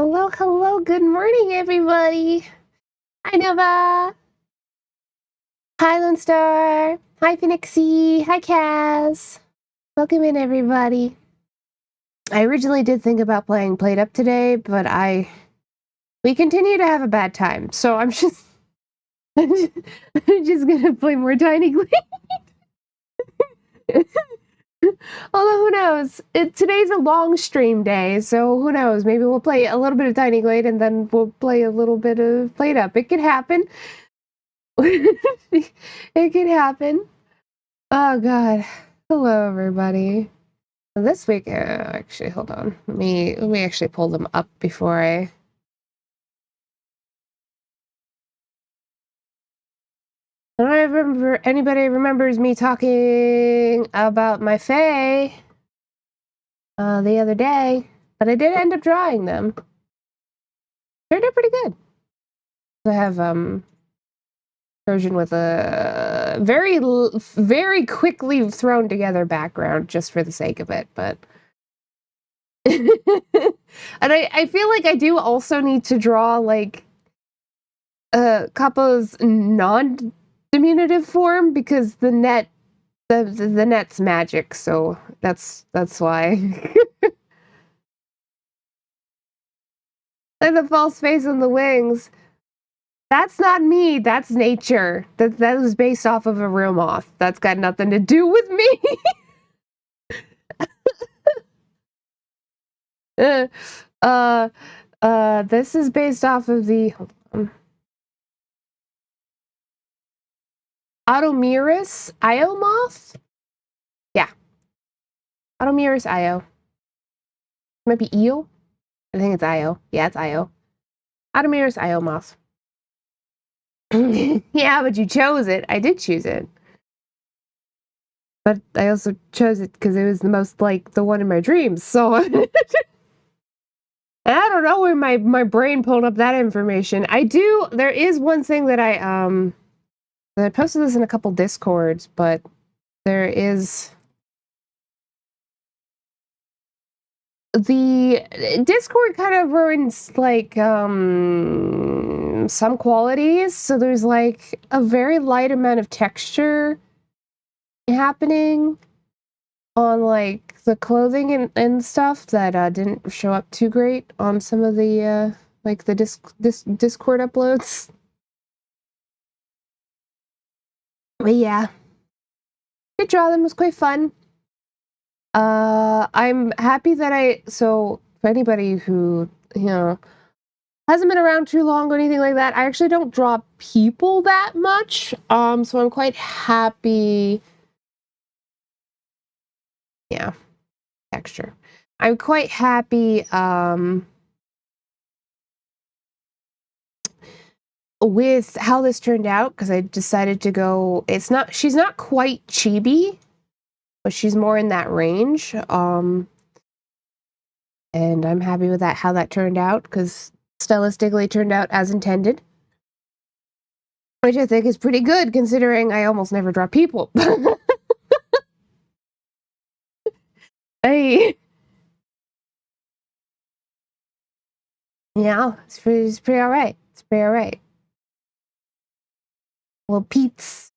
Hello, hello, good morning, everybody. Hi, Nova. Hi, Lone Star. Hi, Phoenixy. Hi, Kaz. Welcome in, everybody. I originally did think about playing Played Up today, but we continue to have a bad time, so I'm just gonna play more Tiny Glade. Although, who knows? Today's a long stream day, so who knows? Maybe we'll play a little bit of Tiny Glade and then we'll play a little bit of Played Up. It could happen. It could happen. Oh, God. Hello, everybody. This week, actually, hold on. Let me actually pull them up before I... I don't remember anybody remembers me talking about my Fae the other day, but I did end up drawing them. Turned out pretty good. I have version with a very quickly thrown together background just for the sake of it, but and I feel like I do also need to draw like Capo's non-diminutive form because the net's magic, so that's why. And the false face on the wings. That's not me. That's nature. That was based off of a real moth. That's got nothing to do with me. This is based off of the Automerus Io moth. Yeah, Automerus Io. Might be Io. I think it's Io. Yeah, it's Io. Automerus Io moth. Yeah, but you chose it. I did choose it. But I also chose it because it was the most like the one in my dreams, so I don't know where my brain pulled up that information. There is one thing that I posted this in a couple Discords, but there is the Discord kind of ruins like some qualities, so there's like a very light amount of texture happening on like the clothing and stuff that didn't show up too great on some of the like the Discord uploads. But yeah, did draw them. It was quite fun. I'm happy that so for anybody who, hasn't been around too long or anything like that, I actually don't draw people that much. So I'm quite happy. Yeah, texture. I'm quite happy, with how this turned out, because I decided to go, she's not quite chibi, but she's more in that range. And I'm happy with that, how that turned out, because stylistically turned out as intended. Which I think is pretty good, considering I almost never draw people. Hey. Yeah, it's pretty alright. It's pretty alright. Well, Pete's.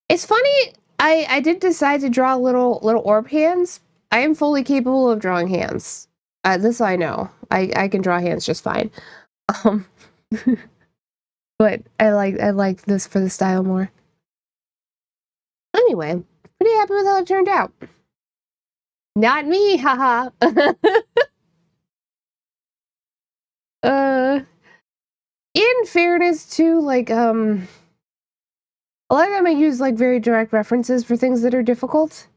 It's funny, I did decide to draw little orb hands. I am fully capable of drawing hands. This I know. I can draw hands just fine. But I like this for the style more. Anyway, pretty happy with how it turned out. Not me, haha. In fairness to, like, a lot of them I use, like, very direct references for things that are difficult.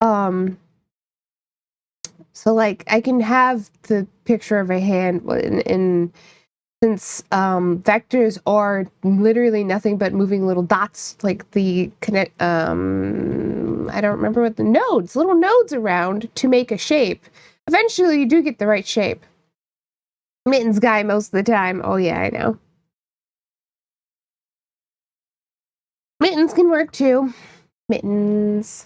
So, like, I can have the picture of a hand, and since, vectors are literally nothing but moving little dots, like the connect, I don't remember what the little nodes around to make a shape. Eventually, you do get the right shape. Mittens guy most of the time. Oh, yeah, I know. Mittens can work too. Mittens.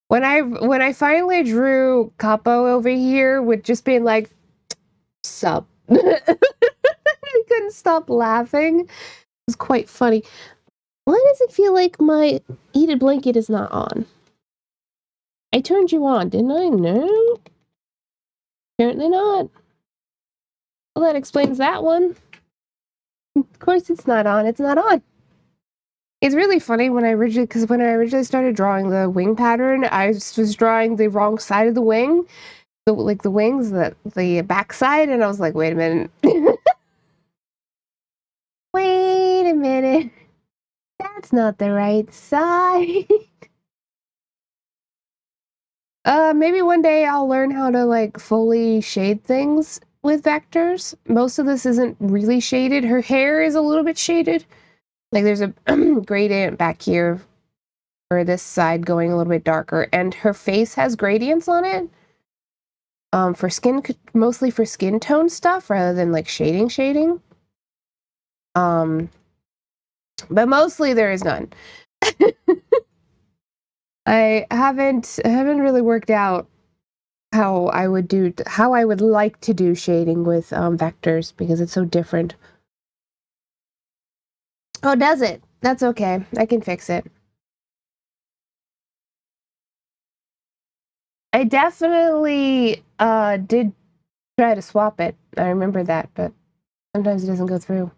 When I finally drew Capo over here with just being like, sup. I couldn't stop laughing. It was quite funny. Why does it feel like my heated blanket is not on? I turned you on, didn't I? No. Apparently not. Well, that explains that one. Of course it's not on. It's not on. It's really funny when I originally started drawing the wing pattern, I was drawing the wrong side of the wing. Like the wings, the back side, and I was like, wait a minute. Wait a minute. That's not the right side. Maybe one day I'll learn how to, like, fully shade things with vectors. Most of this isn't really shaded. Her hair is a little bit shaded. Like, there's a gradient back here for this side going a little bit darker, and her face has gradients on it. Mostly for skin tone stuff rather than, like, shading. But mostly there is none. I haven't really worked out how I would like to do shading with vectors, because it's so different. Oh, does it? That's okay. I can fix it. I definitely did try to swap it. I remember that, but sometimes it doesn't go through.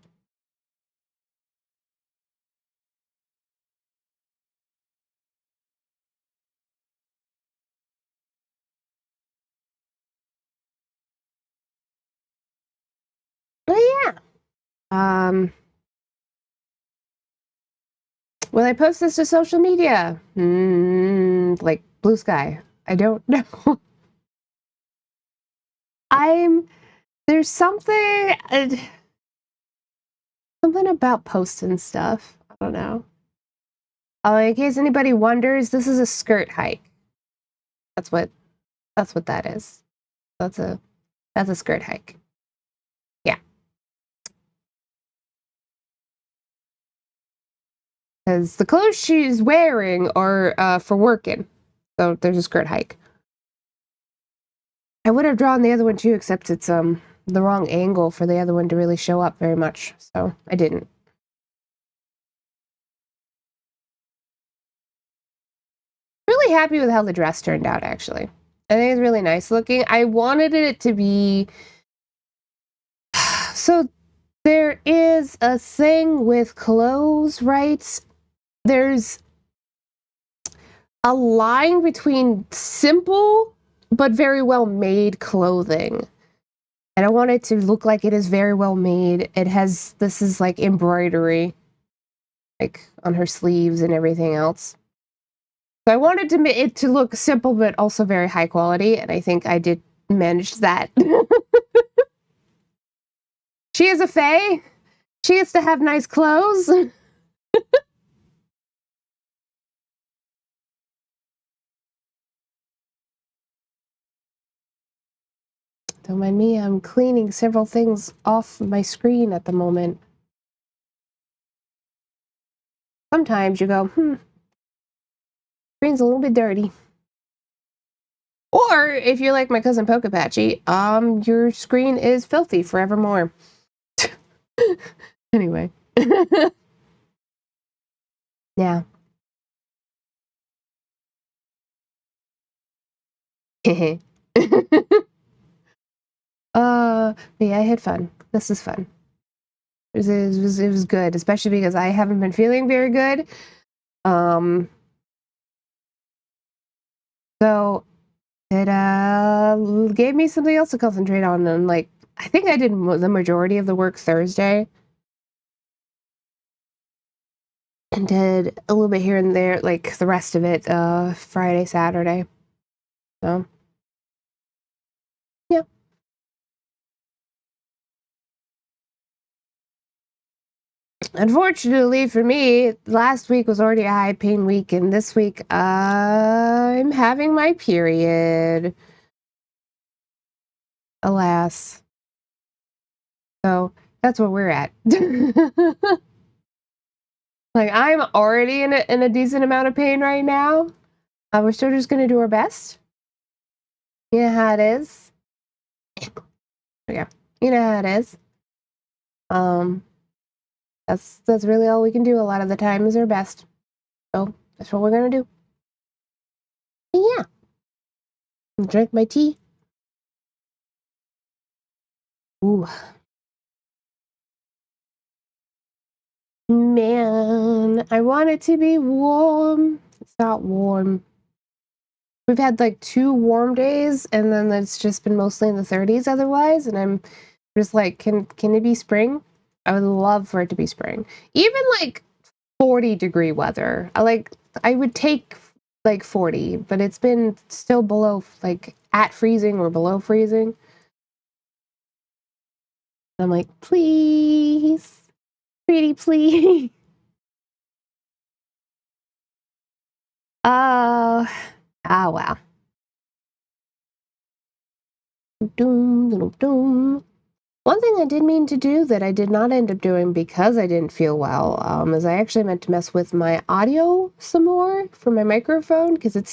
Oh yeah. Will I post this to social media? Like Blue Sky. I don't know. There's something about posting stuff. I don't know. In case anybody wonders, this is a skirt hike. That's what that is. That's a skirt hike. Yeah. Because the clothes she's wearing are for working. So there's a skirt hike. I would have drawn the other one too, except it's the wrong angle for the other one to really show up very much. So I didn't. Really happy with how the dress turned out, actually. I think it's really nice looking. I wanted it to be... So There is a thing with clothes, right? There's a line between simple but very well made clothing. And I want it to look like it is very well made. This is like embroidery, like on her sleeves and everything else. So I wanted it to look simple, but also very high quality. And I think I did manage that. She is a fae. She gets to have nice clothes. Don't mind me, I'm cleaning several things off my screen at the moment. Sometimes you go, screen's a little bit dirty. Or if you're like my cousin Pokepatchy, your screen is filthy forevermore. Anyway. Yeah. But yeah, I had fun. This is fun. It was good, especially because I haven't been feeling very good. So it gave me something else to concentrate on, and like I think I did the majority of the work Thursday, and did a little bit here and there, like the rest of it Friday, Saturday. So yeah. Unfortunately for me, last week was already a high pain week, and this week I'm having my period. Alas. So that's where we're at. Like I'm already in a decent amount of pain right now. We're still just gonna do our best. You know how it is. Yeah, you know how it is. Um, that's really all we can do. A lot of the time is our best. So that's what we're gonna do. And yeah, drink my tea. Ooh, man, I want it to be warm. It's not warm. We've had like 2 warm days, and then it's just been mostly in the 30s otherwise, and I'm just like, can it be spring? I would love for it to be spring. Even like 40-degree weather. I would take like 40, but it's been still below, like at freezing or below freezing. I'm like, please, pretty please. Uh, wow. Doom, doom, doom. One thing I did mean to do that I did not end up doing because I didn't feel well, is I actually meant to mess with my audio some more for my microphone, because it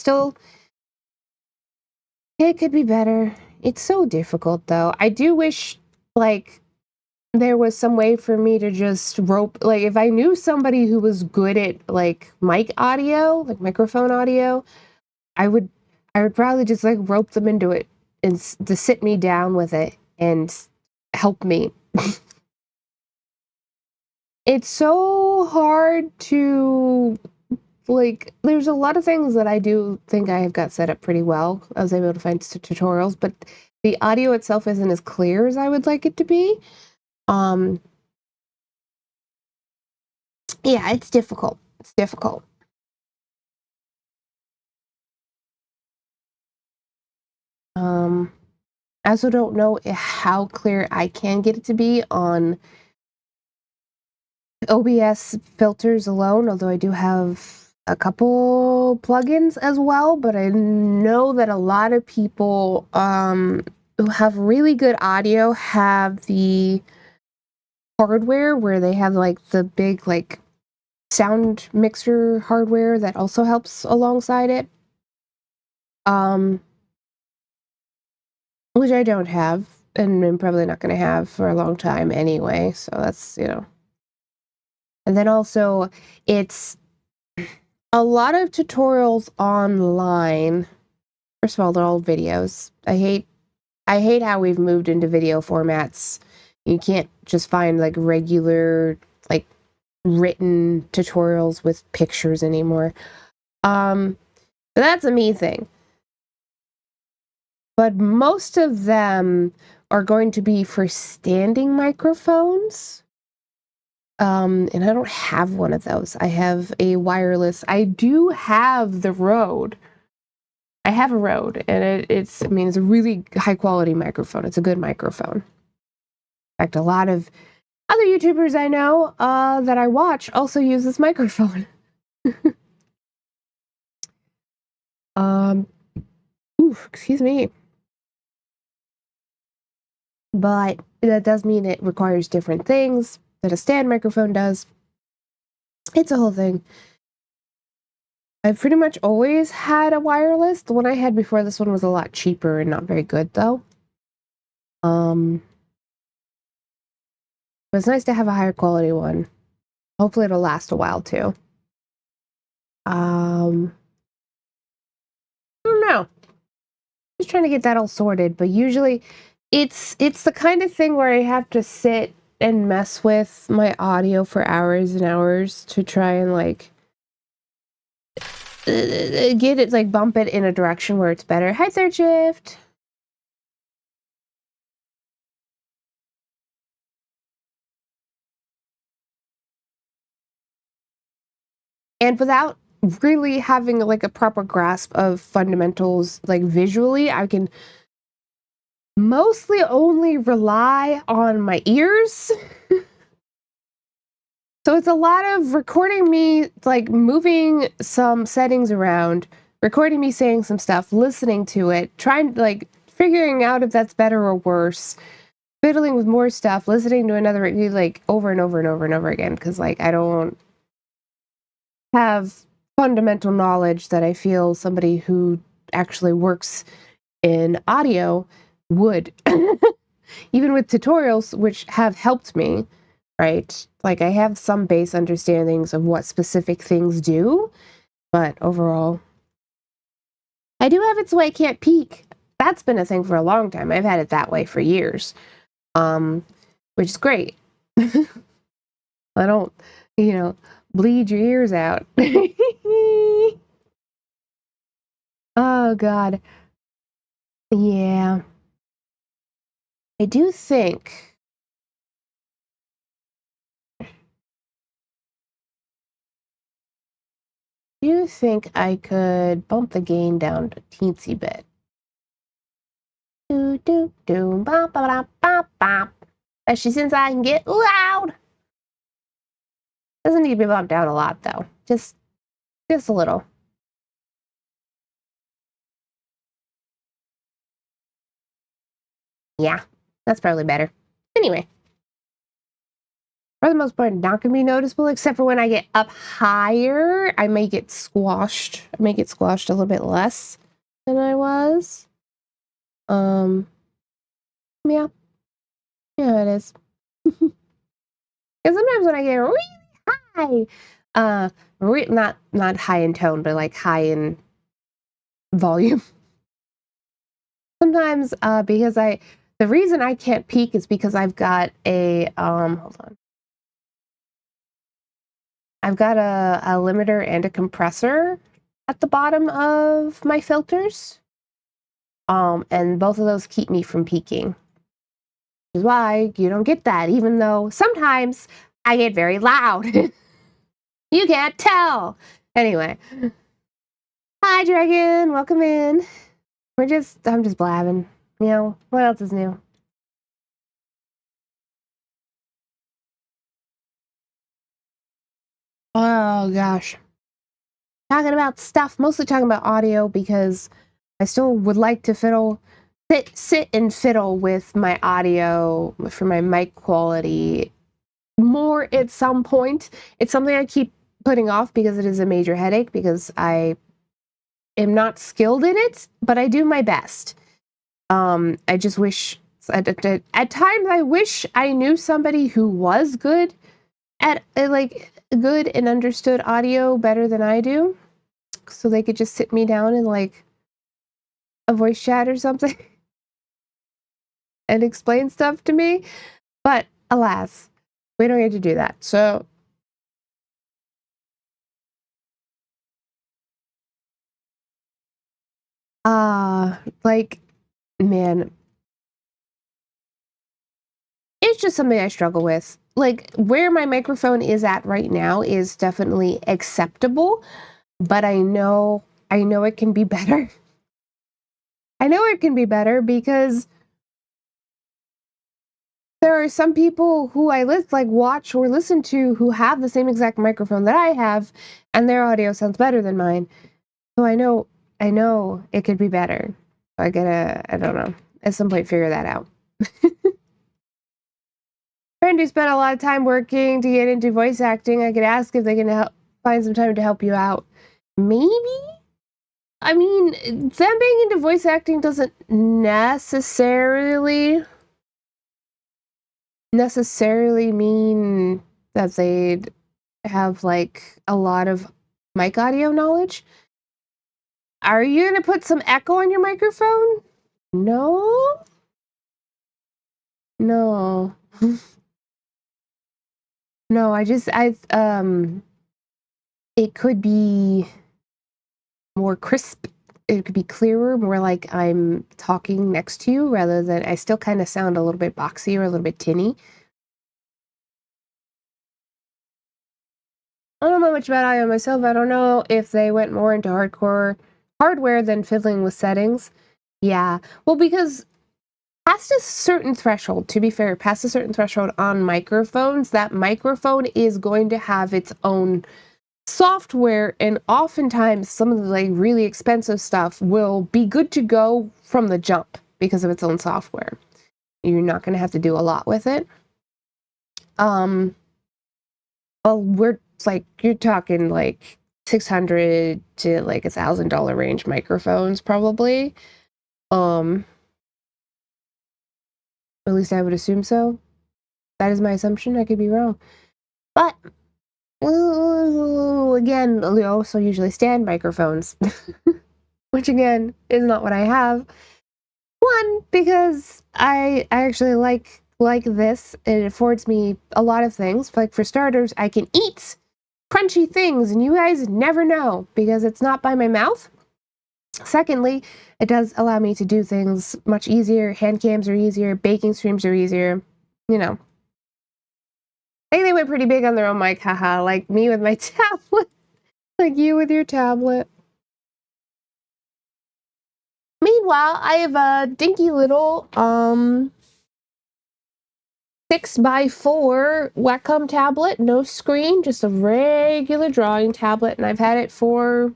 could be better. It's so difficult, though. I do wish, like, there was some way for me to just like, if I knew somebody who was good at, like, mic audio, like microphone audio, I would probably just, like, rope them into it and to sit me down with it and help me. It's so hard to, like, there's a lot of things that I do think I have got set up pretty well. I was able to find tutorials, but the audio itself isn't as clear as I would like it to be. Yeah, it's difficult. It's difficult. I also don't know how clear I can get it to be on OBS filters alone, although I do have a couple plugins as well, but I know that a lot of people who have really good audio have the hardware where they have like the big like sound mixer hardware that also helps alongside it. Which I don't have, and I'm probably not going to have for a long time anyway, so that's, And then also, it's a lot of tutorials online. First of all, they're all videos. I hate how we've moved into video formats You can't just find like regular, like written tutorials with pictures anymore. That's a me thing. But most of them are going to be for standing microphones. And I don't have one of those. I have a wireless. I do have the Rode. I have a Rode, and it's a really high quality microphone. It's a good microphone. In fact, a lot of other YouTubers I know that I watch also use this microphone. Excuse me. But that does mean it requires different things that a stand microphone does. It's a whole thing. I've pretty much always had a wireless. The one I had before this one was a lot cheaper and not very good, though. But it's nice to have a higher quality one. Hopefully it'll last a while, too. I don't know. Just trying to get that all sorted, but usually it's the kind of thing where I have to sit and mess with my audio for hours and hours to try and, like, get it, like, bump it in a direction where it's better. Hi, Third Shift. And without really having, like, a proper grasp of fundamentals, like, visually, I can mostly only rely on my ears. So it's a lot of recording me, like, moving some settings around, recording me saying some stuff, listening to it, trying, like, figuring out if that's better or worse, fiddling with more stuff, listening to another, like, over and over and over and over again, because, like, I don't have fundamental knowledge that I feel somebody who actually works in audio would. Even with tutorials, which have helped me, right? Like, I have some base understandings of what specific things do, but overall, I do have it so I can't peek. That's been a thing for a long time. I've had it that way for years, which is great. I don't, bleed your ears out. Oh, God. Yeah. I do think I could bump the gain down a teensy bit. Do do do bop bop bop bop bop. Especially since I can get loud. Doesn't need to be bumped down a lot though. Just a little. Yeah, that's probably better. Anyway, for the most part, not gonna be noticeable except for when I get up higher. I may get squashed. I may get squashed a little bit less than I was. Yeah. Yeah, it is. Because sometimes when I get really high, not high in tone, but like high in volume. Sometimes, because the reason I can't peak is because I've got a, hold on. I've got a limiter and a compressor at the bottom of my filters. And both of those keep me from peaking. Which is why you don't get that, even though sometimes I get very loud. You can't tell. Anyway. Hi, Dragon. Welcome in. I'm just blabbing. What else is new? Oh, gosh. Talking about stuff, mostly talking about audio, because I still would like to sit and fiddle with my audio for my mic quality more at some point. It's something I keep putting off because it is a major headache, because I am not skilled in it, but I do my best. I just wish, at times I wish I knew somebody who was good at, like, good and understood audio better than I do, so they could just sit me down in, like, a voice chat or something and explain stuff to me. But alas, we don't get to do that. So like, man, it's just something I struggle with. Like, where my microphone is at right now is definitely acceptable, but I know it can be better. I know it can be better because there are some people who I watch or listen to who have the same exact microphone that I have, and their audio sounds better than mine. So I know it could be better. I don't know, at some point figure that out. Friend who spent a lot of time working to get into voice acting, I could ask if they can help find some time to help you out. Maybe? I mean, them being into voice acting doesn't necessarily mean that they'd have like a lot of mic audio knowledge. Are you gonna put some echo on your microphone? No? No. No, it could be more crisp. It could be clearer, more like I'm talking next to you rather than I still kind of sound a little bit boxy or a little bit tinny. I don't know much about audio myself. I don't know if they went more into hardcore hardware than fiddling with settings. Yeah. Well, because past a certain threshold, to be fair, past a certain threshold on microphones, that microphone is going to have its own software, and oftentimes some of the like really expensive stuff will be good to go from the jump because of its own software. You're not going to have to do a lot with it. Well, we're like you're talking like 600 to like $1,000 range microphones probably. Um, at least I would assume so. That is my assumption. I could be wrong, but again, we also usually stand microphones, which again is not what I have. One, because I actually like this. It affords me a lot of things. Like for starters, I can eat crunchy things, and you guys never know because it's not by my mouth. Secondly, it does allow me to do things much easier. Hand cams are easier. Baking streams are easier. You know, I think they went pretty big on their own mic, haha, like me with my tablet, like you with your tablet. Meanwhile, I have a dinky little 6x4 Wacom tablet, no screen, just a regular drawing tablet, and I've had it for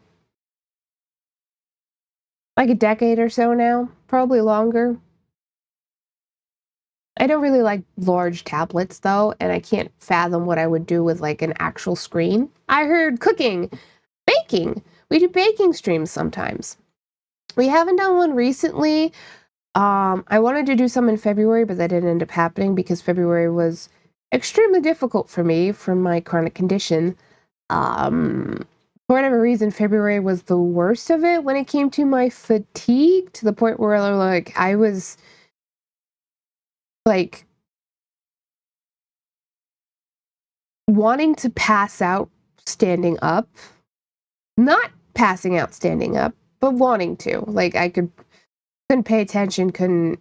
like a decade or so now, probably longer. I don't really like large tablets though, and I can't fathom what I would do with like an actual screen. I heard cooking, baking. We do baking streams sometimes. We haven't done one recently. I wanted to do some in February, but that didn't end up happening because February was extremely difficult for me from my chronic condition. For whatever reason, February was the worst of it when it came to my fatigue, to the point where like I was like wanting to pass out standing up, not passing out standing up, but wanting to. Like couldn't pay attention, couldn't.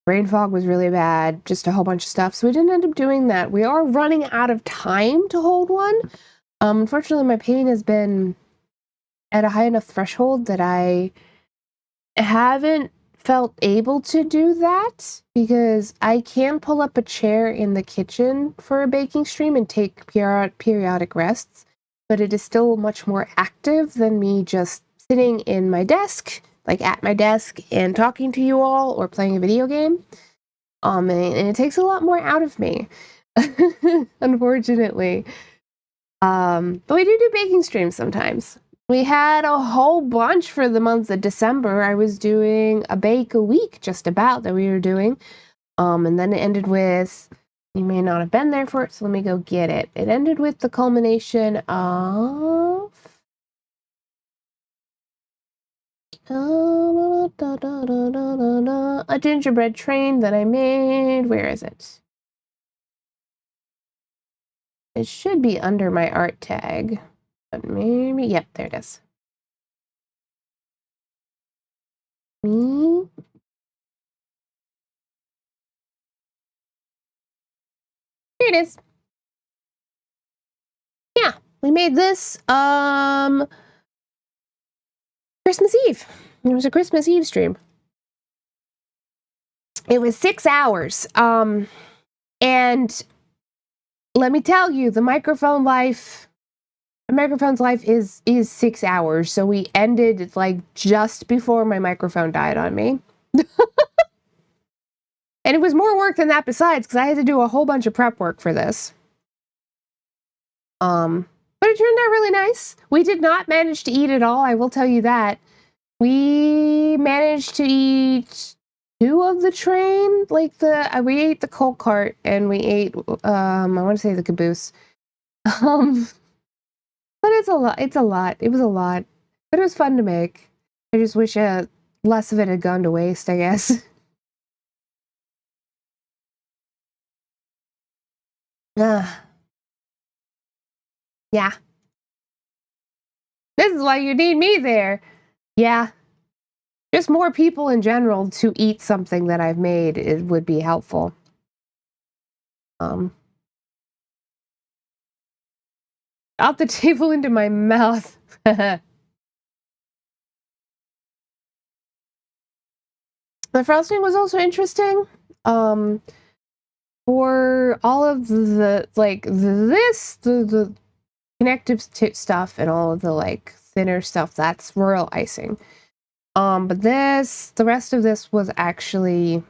Brain fog was really bad, just a whole bunch of stuff. So we didn't end up doing that. We are running out of time to hold one. Unfortunately, my pain has been at a high enough threshold that I haven't felt able to do that because I can pull up a chair in the kitchen for a baking stream and take periodic rests, but it is still much more active than me just sitting in my desk, like at my desk and talking to you all or playing a video game. And it takes a lot more out of me, unfortunately. But we do baking streams sometimes. We had a whole bunch for the month of December. I was doing a bake a week, just about, that we were doing. And then it ended with, you may not have been there for it, so let me go get it. It ended with the culmination of a gingerbread train that I made. Where is it? It should be under my art tag, but maybe, yep, there it is. Me. Here it is. Yeah, we made this Christmas Eve. It was a Christmas Eve stream. It was 6 hours. And let me tell you, the microphone's life is 6 hours. So we ended like just before my microphone died on me. And it was more work than that besides, because I had to do a whole bunch of prep work for this. But it turned out really nice. We did not manage to eat it all, I will tell you that. We managed to eat 2 of the train, like we ate the cold cart and we ate I want to say the caboose. But it's a lot. It was a lot. But it was fun to make. I just wish less of it had gone to waste, I guess. Yeah. This is why you need me there. Yeah. Just more people in general to eat something that I've made, it would be helpful. Out the table into my mouth. The frosting was also interesting. For all of the the connective stuff and all of the like thinner stuff, that's royal icing. But the rest of this was actually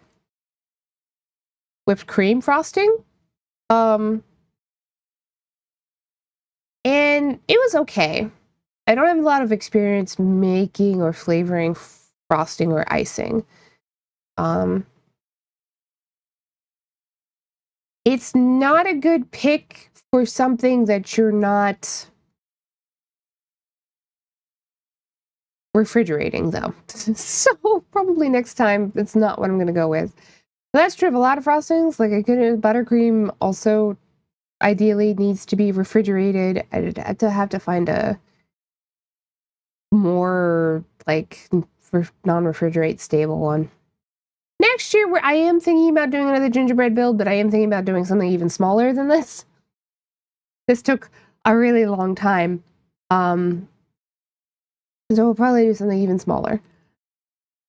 whipped cream frosting. And it was okay. I don't have a lot of experience making or flavoring frosting or icing. It's not a good pick for something that you're not refrigerating, though. So probably next time, it's not what I'm going to go with. But that's true of a lot of frostings. Like buttercream also ideally needs to be refrigerated. I'd have to find a more like non-refrigerate stable one. Next year, I am thinking about doing another gingerbread build, but I am thinking about doing something even smaller than this. This took a really long time. So we'll probably do something even smaller.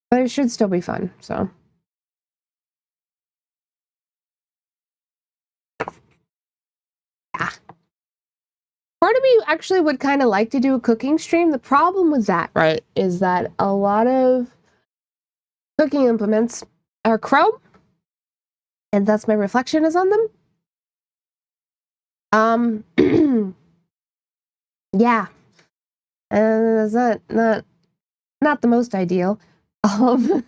But it should still be fun, so. Yeah. Part of me actually would kind of like to do a cooking stream. The problem with that, right, is that a lot of cooking implements are chrome, and thus my reflection is on them. Yeah. And it's not the most ideal. I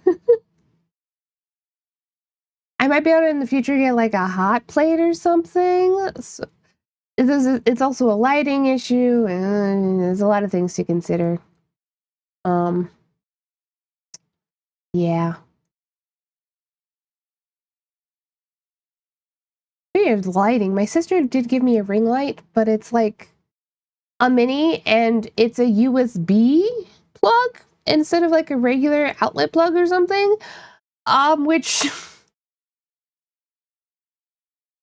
might be able to in the future get like a hot plate or something. So, it's also a lighting issue, and there's a lot of things to consider. Yeah. Speaking of lighting, my sister did give me a ring light, but it's like a mini, and it's a USB plug instead of like a regular outlet plug or something. Which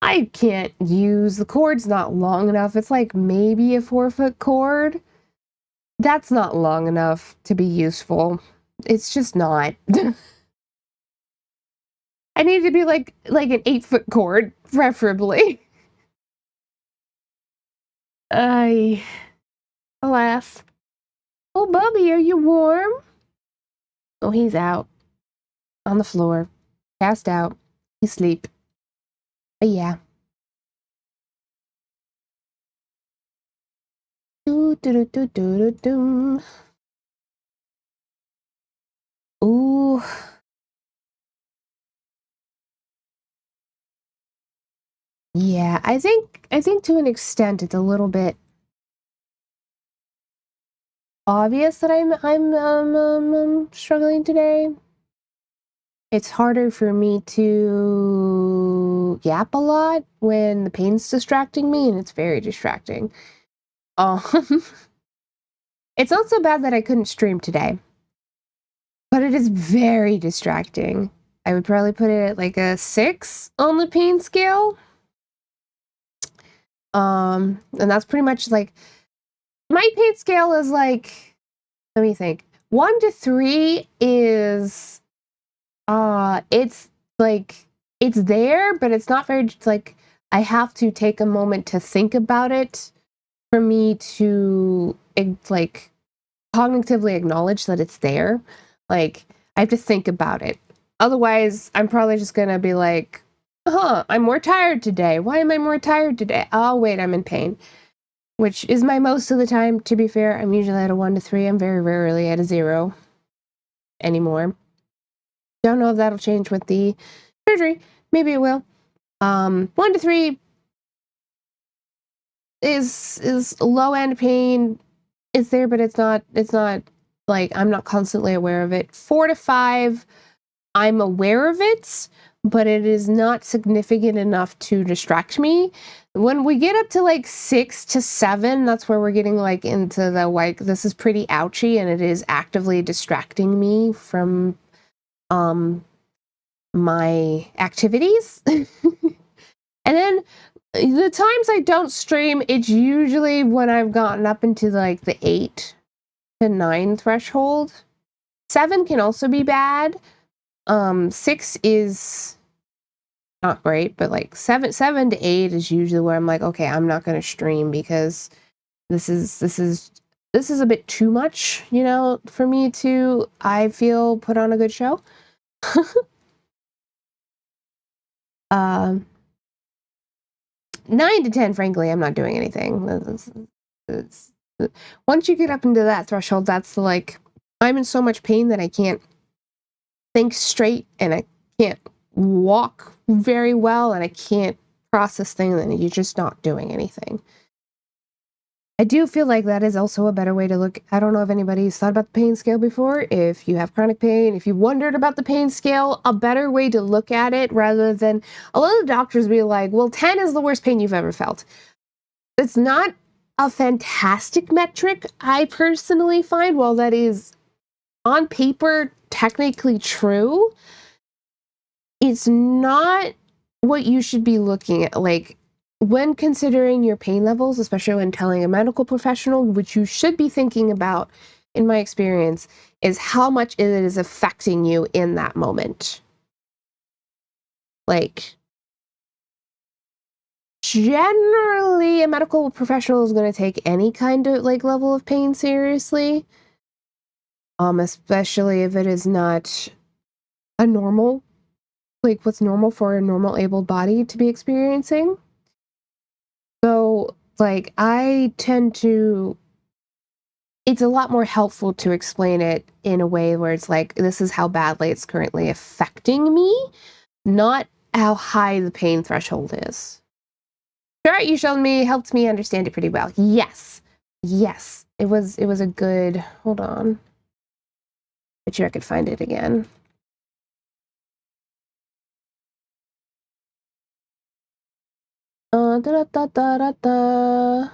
I can't use. The cord's not long enough. It's like maybe a 4-foot cord. That's not long enough to be useful. It's just not. I need to be like an 8-foot cord, preferably. Alas. Oh, Bubby, are you warm? Oh, he's out. On the floor. Passed out. He's asleep. But yeah. Do do do do do do. Ooh. Yeah, I think to an extent it's a little bit obvious that I'm struggling today. It's harder for me to to yap a lot when the pain's distracting me, and it's very distracting. It's not so bad that I couldn't stream today, but it is very distracting. I would probably put it at like a 6 on the pain scale. And that's pretty much like, my pain scale is like, let me think. 1 to 3 is, it's like, it's there, but it's not very, like, I have to take a moment to think about it for me to, like, cognitively acknowledge that it's there. Like, I have to think about it. Otherwise, I'm probably just gonna be like, I'm more tired today. Why am I more tired today? Oh, wait, I'm in pain. Which is my most of the time, to be fair. I'm usually at a 1 to 3. I'm very rarely at a 0 anymore. Don't know if that'll change with the surgery. Maybe it will. 1 to 3 is low end pain. It's there, but it's not like I'm not constantly aware of it. 4 to 5, I'm aware of it, but it is not significant enough to distract me. When we get up to like 6 to 7, that's where we're getting like into the, like, this is pretty ouchy and it is actively distracting me from my activities. And then the times I don't stream, it's usually when I've gotten up into like the 8 to 9 threshold. 7 can also be bad. 6 is not great, but like 7 to 8 is usually where I'm like, okay, I'm not gonna stream because this is a bit too much, you know, for me to, I feel, put on a good show. 9 to 10, frankly, I'm not doing anything. Once you get up into that threshold, that's like, I'm in so much pain that I can't think straight and I can't walk very well and I can't process things, and you're just not doing anything. I do feel like that is also a better way to look. I don't know if anybody's thought about the pain scale before. If you have chronic pain, if you wondered about the pain scale, a better way to look at it, rather than a lot of doctors be like, well, 10 is the worst pain you've ever felt. It's not a fantastic metric, I personally find. While that is on paper technically true, it's not what you should be looking at. Like, when considering your pain levels, especially when telling a medical professional, what you should be thinking about, in my experience, is how much it is affecting you in that moment. Like, generally, a medical professional is going to take any kind of like level of pain seriously, especially if it is not a normal, like what's normal for a normal able body to be experiencing. So, like, I tend to, it's a lot more helpful to explain it in a way where it's like, this is how badly it's currently affecting me, not how high the pain threshold is. The chart you showed me helped me understand it pretty well. Yes. Yes. It was a good, hold on. Bet you I could find it again. Da da da da da da.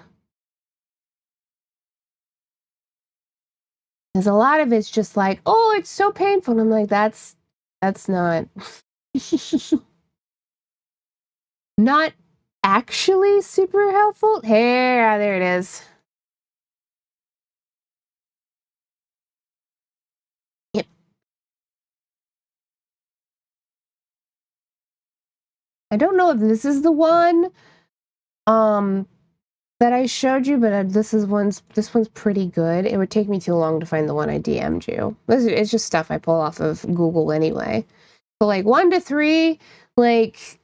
Because a lot of it's just like, oh, it's so painful. And I'm like, that's not not actually super helpful. Here, there it is. Yep. I don't know if this is the one that I showed you, but this one's pretty good. It would take me too long to find the one I DM'd you. It's just stuff I pull off of Google anyway. But like 1 to 3, like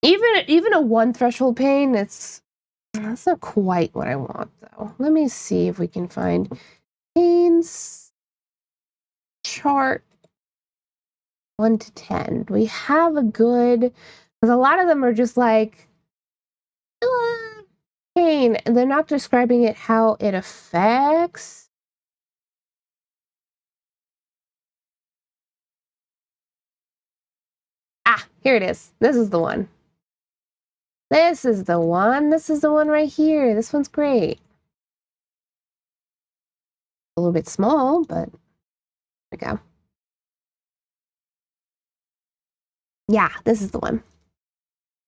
even a 1 threshold pain, that's not quite what I want though. Let me see if we can find pains chart 1 to 10. We have a good, because a lot of them are just like pain, and they're not describing it how it affects. Ah, here it is. This is the one. This is the one. This is the one right here. This one's great. A little bit small, but there we go. Yeah, this is the one.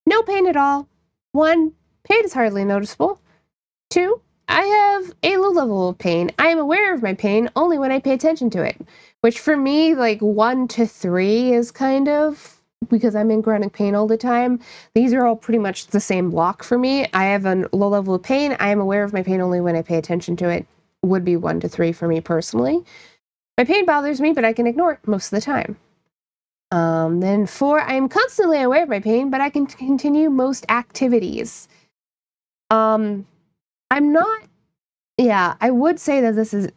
No pain at all. 1, pain is hardly noticeable. 2, I have a low level of pain. I am aware of my pain only when I pay attention to it, which for me, like 1 to 3 is kind of, because I'm in chronic pain all the time. These are all pretty much the same block for me. I have a low level of pain. I am aware of my pain only when I pay attention to it. Would be 1 to 3 for me personally. My pain bothers me, but I can ignore it most of the time. Then 4, I am constantly aware of my pain, but I can continue most activities. I'm not, yeah, I would say that this is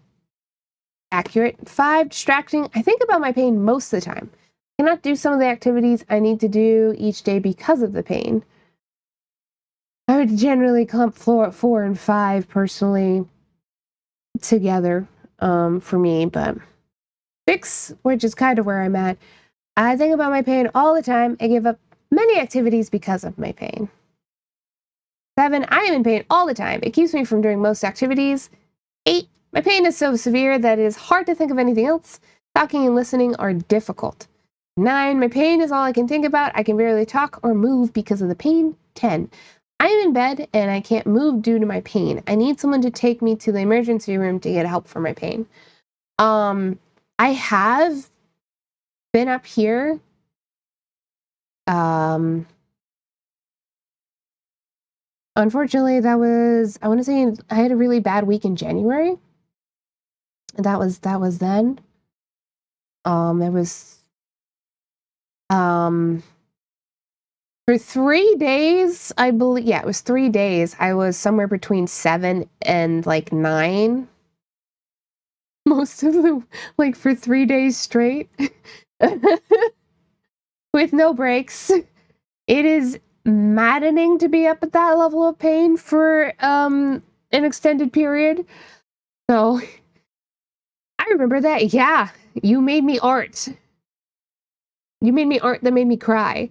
accurate. 5, distracting. I think about my pain most of the time. I cannot do some of the activities I need to do each day because of the pain. I would generally clump 4 and 5 personally together for me, but 6, which is kind of where I'm at. I think about my pain all the time. I give up many activities because of my pain. 7, I am in pain all the time. It keeps me from doing most activities. 8, my pain is so severe that it is hard to think of anything else. Talking and listening are difficult. 9, my pain is all I can think about. I can barely talk or move because of the pain. 10, I am in bed and I can't move due to my pain. I need someone to take me to the emergency room to get help for my pain. I have been up here. Unfortunately, that was, I want to say I had a really bad week in January. And that was then. It was for 3 days, I believe. Yeah, it was 3 days. I was somewhere between 7 and like 9. Most of the, like, for 3 days straight. With no breaks. It is maddening to be up at that level of pain for an extended period. So I remember that. Yeah, you made me art. You made me art that made me cry.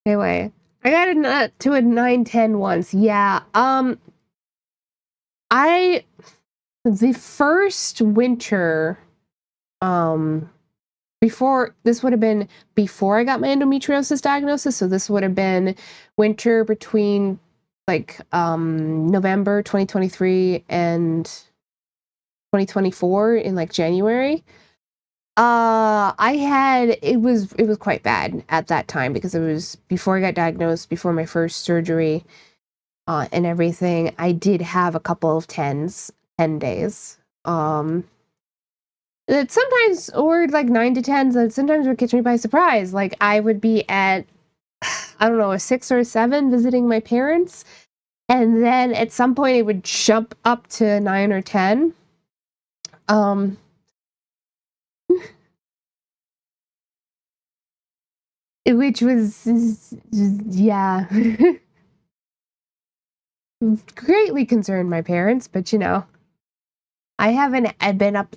Anyway, I got to a 9-10 once. Yeah. The first winter, before, this would have been before I got my endometriosis diagnosis, so this would have been winter between like November 2023 and 2024 in like January. It was quite bad at that time because it was before I got diagnosed, before my first surgery, and everything. I did have a couple of 10 days. It sometimes, or like 9 to 10s, that sometimes would catch me by surprise. Like I would be at, I don't know, a 6 or a 7 visiting my parents, and then at some point it would jump up to 9 or 10. Which was, yeah, greatly concerned my parents, but you know, I haven't been up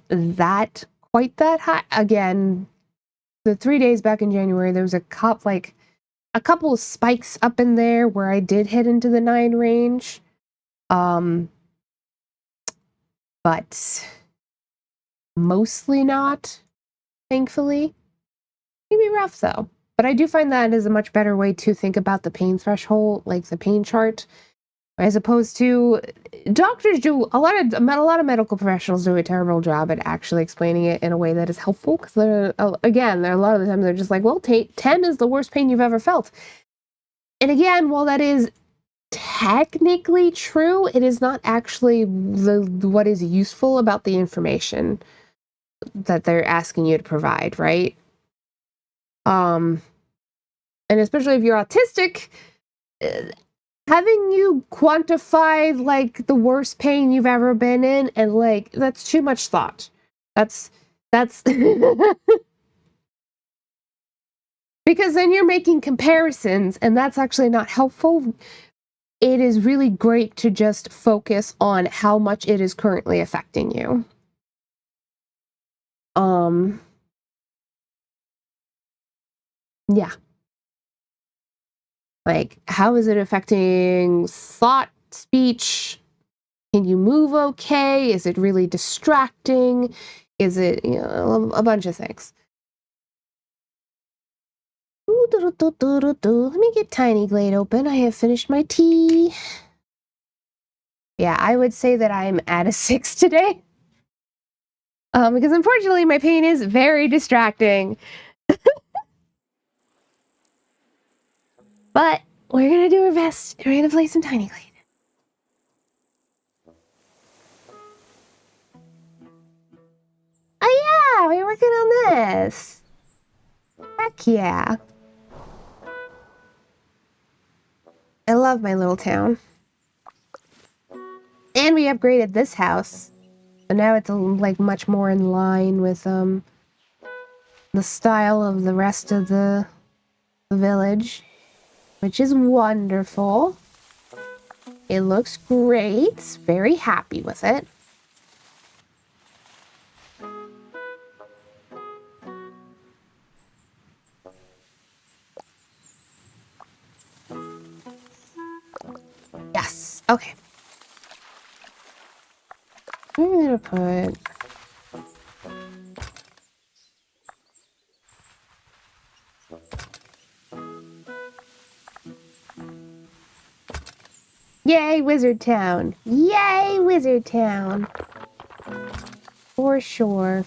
quite that high. Again, the 3 days back in January, there was a couple of spikes up in there where I did hit into the 9 range. But mostly not, thankfully. Maybe rough though. But I do find that is a much better way to think about the pain threshold, like the pain chart, as opposed to doctors do a lot of medical professionals do a terrible job at actually explaining it in a way that is helpful. Because they're a lot of the time they're just like, well, 10 is the worst pain you've ever felt. And again, while that is technically true, it is not actually what is useful about the information that they're asking you to provide, right? And especially if you're autistic, having you quantify like the worst pain you've ever been in, and like that's too much thought. That's because then you're making comparisons, and that's actually not helpful. It is really great to just focus on how much it is currently affecting you. Yeah. Like, how is it affecting thought, speech? Can you move okay? Is it really distracting? Is it, you know, a bunch of things. Let me get Tiny Glade open. I have finished my tea. Yeah, I would say that I'm at a 6 today. Because unfortunately my pain is very distracting. But we're gonna do our best. We're gonna play some Tiny Glade. Oh yeah, we're working on this. Heck yeah. I love my little town. And we upgraded this house. So now it's like much more in line with the style of the rest of the village, which is wonderful. It looks great. Very happy with it. Yes. Okay. I'm gonna put... Yay, Wizard Town! Yay, Wizard Town! For sure.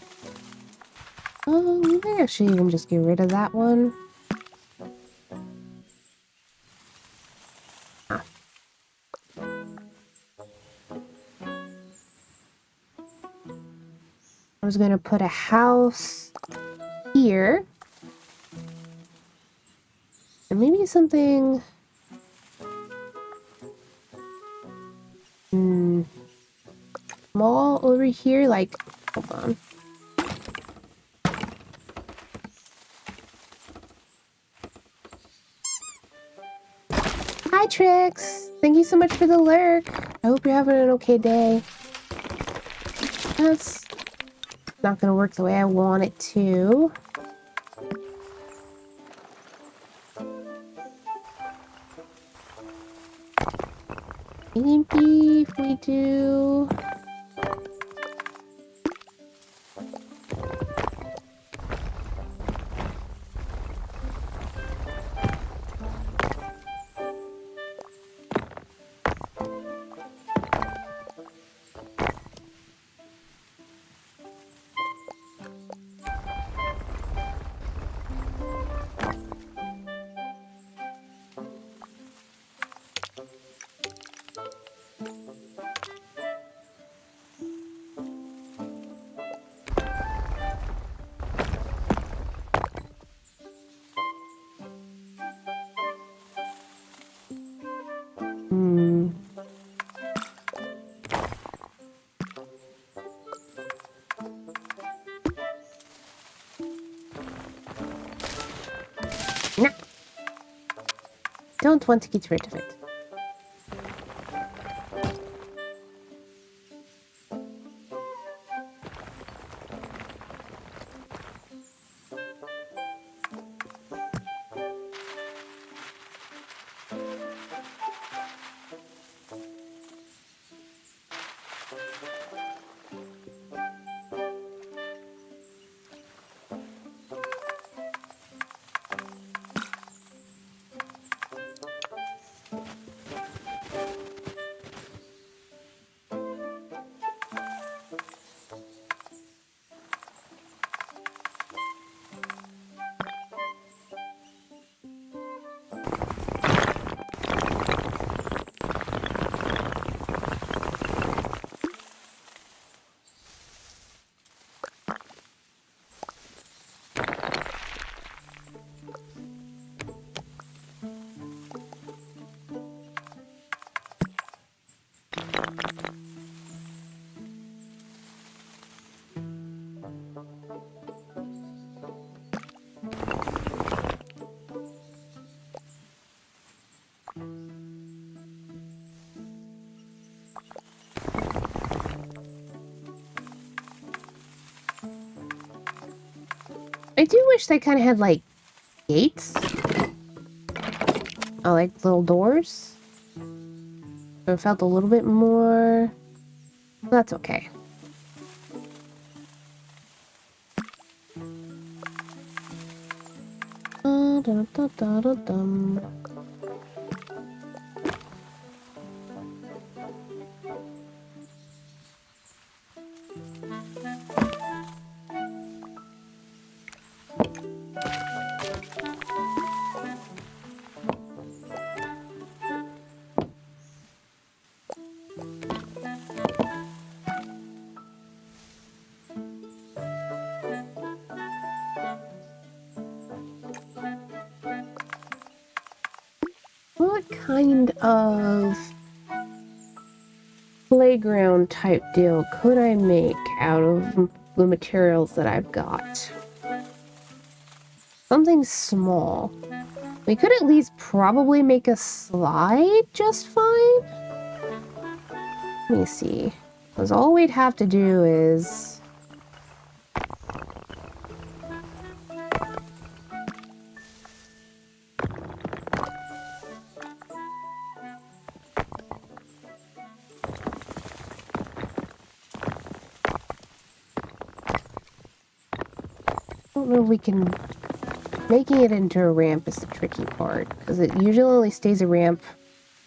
We might actually even just get rid of that one. Ah. I was gonna put a house here. And maybe something... small over here, like... Hold on. Hi, Trix! Thank you so much for the lurk. I hope you're having an okay day. That's not gonna work the way I want it to. Maybe if we do... Nah. Don't want to get rid of it. I do wish they kind of had, like, gates. I like little doors. So it felt a little bit more... That's okay. Da-da-da-da-da-dum. What kind of playground type deal could I make out of the materials that I've got? Something small. We could at least probably make a slide just fine. Let me see. Because all we'd have to do is... I don't know if we can... Making it into a ramp is the tricky part, because it usually only stays a ramp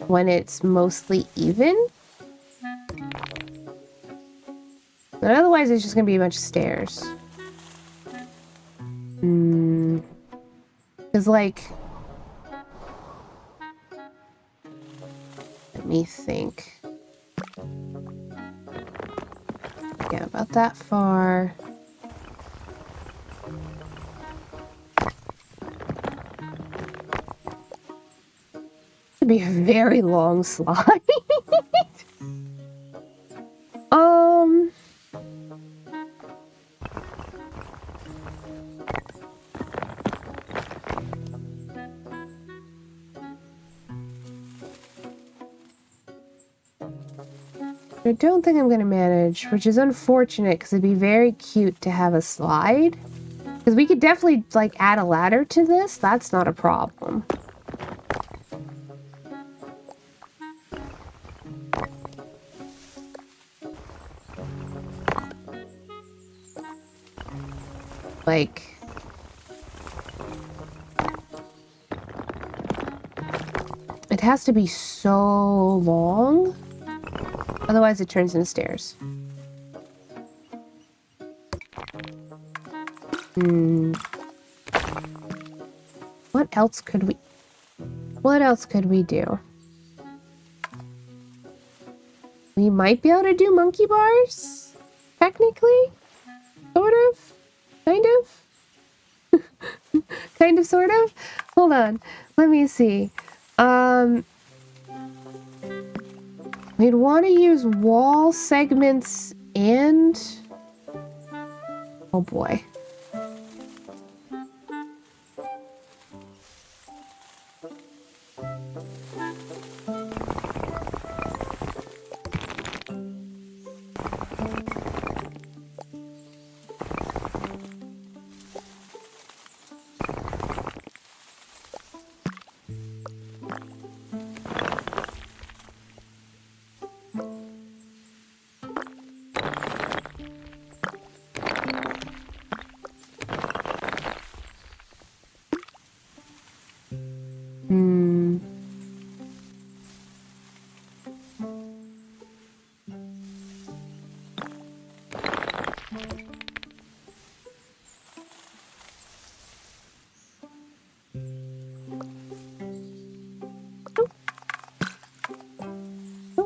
when it's mostly even. But otherwise, it's just going to be a bunch of stairs. Because, like... Let me think. Yeah, about that far. It'd be a very long slide. I don't think I'm going to manage, which is unfortunate because it'd be very cute to have a slide. Because we could definitely, like, add a ladder to this. That's not a problem. Like... It has to be so long. Otherwise, it turns into stairs. What else could we... What else could we do? We might be able to do monkey bars? Technically? Sort of? Kind of? Kind of, sort of? Hold on. Let me see. We'd want to use wall segments and... Oh boy.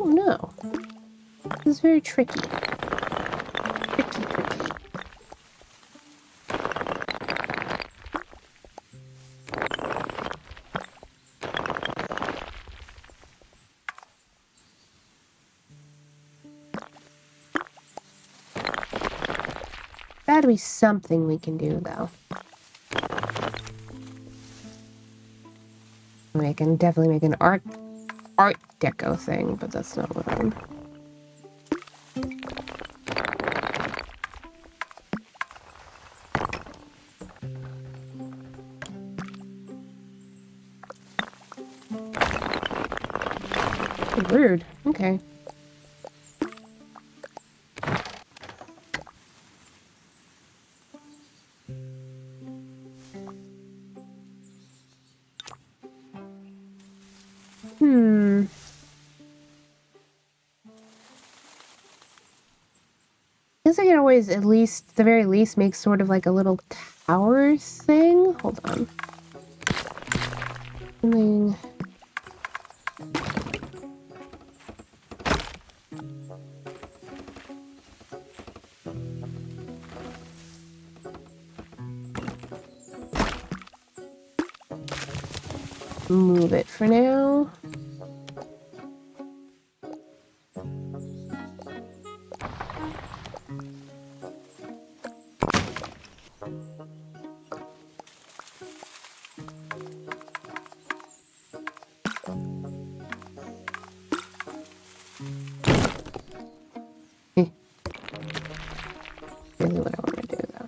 No. This is very tricky. Tricky. Gotta be something we can do, though. I mean, I can definitely make an art deco thing, but that's not what I'm... Rude. Okay. I guess I can always, at least, the very least, make sort of like a little tower thing. Hold on. Something. Move it for now. Really what I want to do though.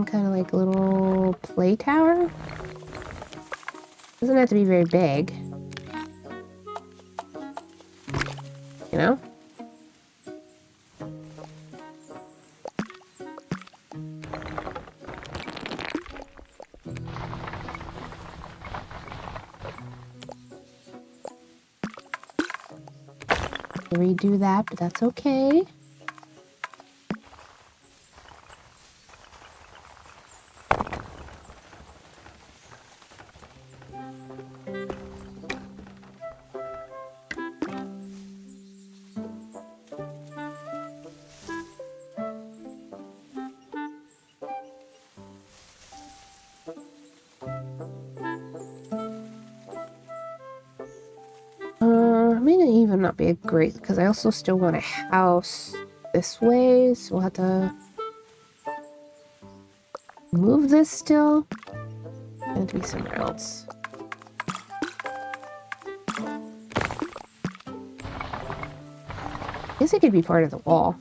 Kind of like a little play tower. Doesn't have to be very big. You know? Redo that, but that's okay. May not even not be a great, because I also still want a house this way, so we'll have to move this still. And be somewhere else. I guess it could be part of the wall.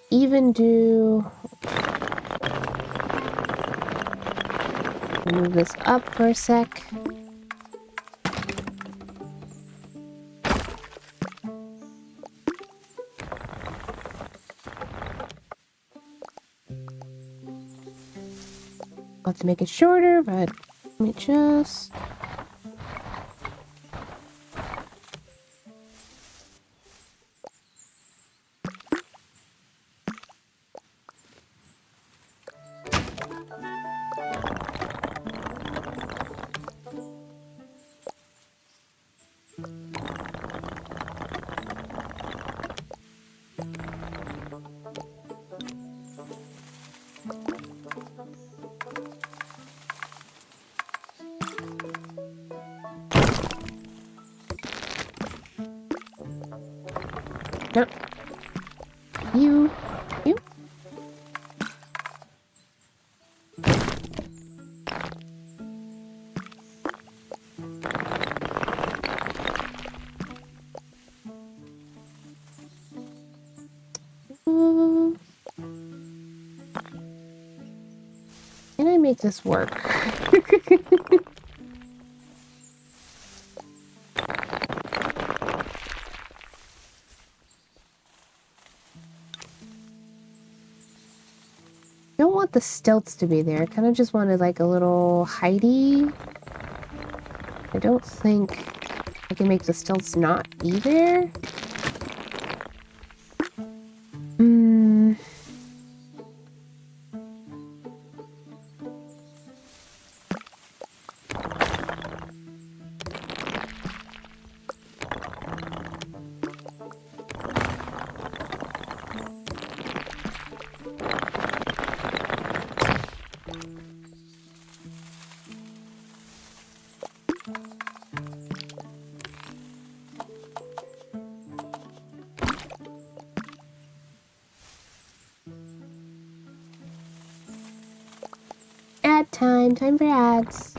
Even do... Move this up for a sec. I'll have to make it shorter, but let me just... No. You. make this work? I don't want the stilts to be there. I kind of just wanted like a little Heidi. I don't think I can make the stilts not be there. Ad time. Time for ads.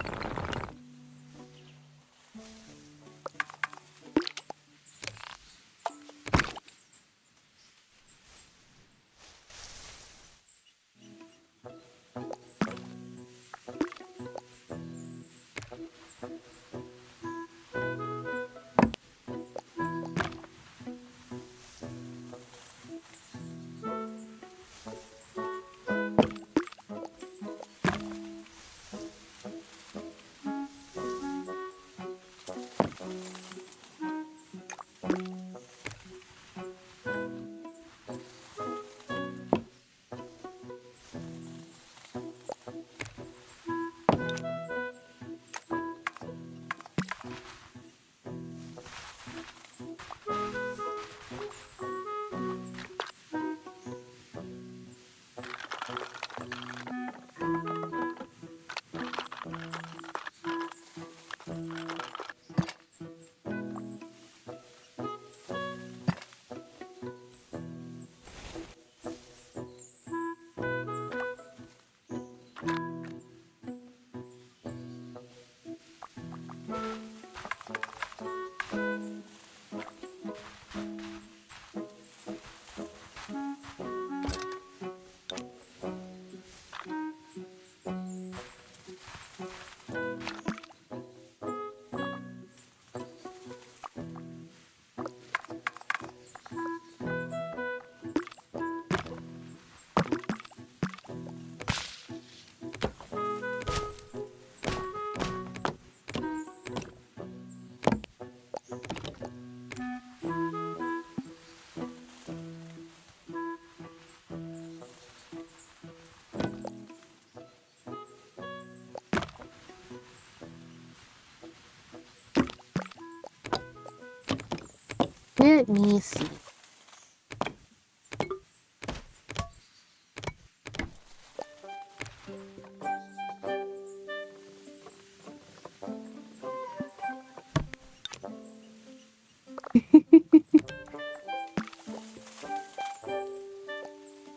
Let me see.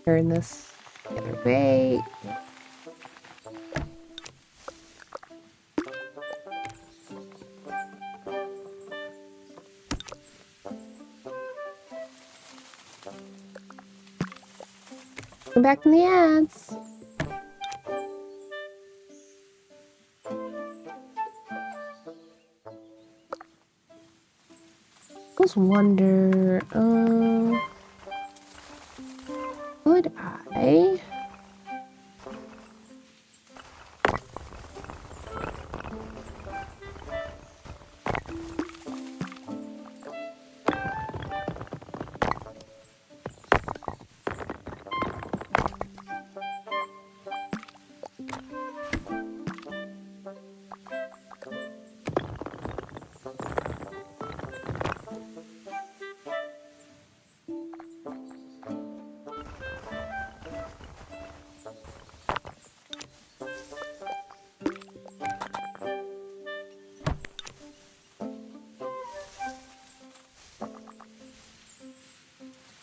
Turn this the other way. Come back from the ads. I just wonder, could I?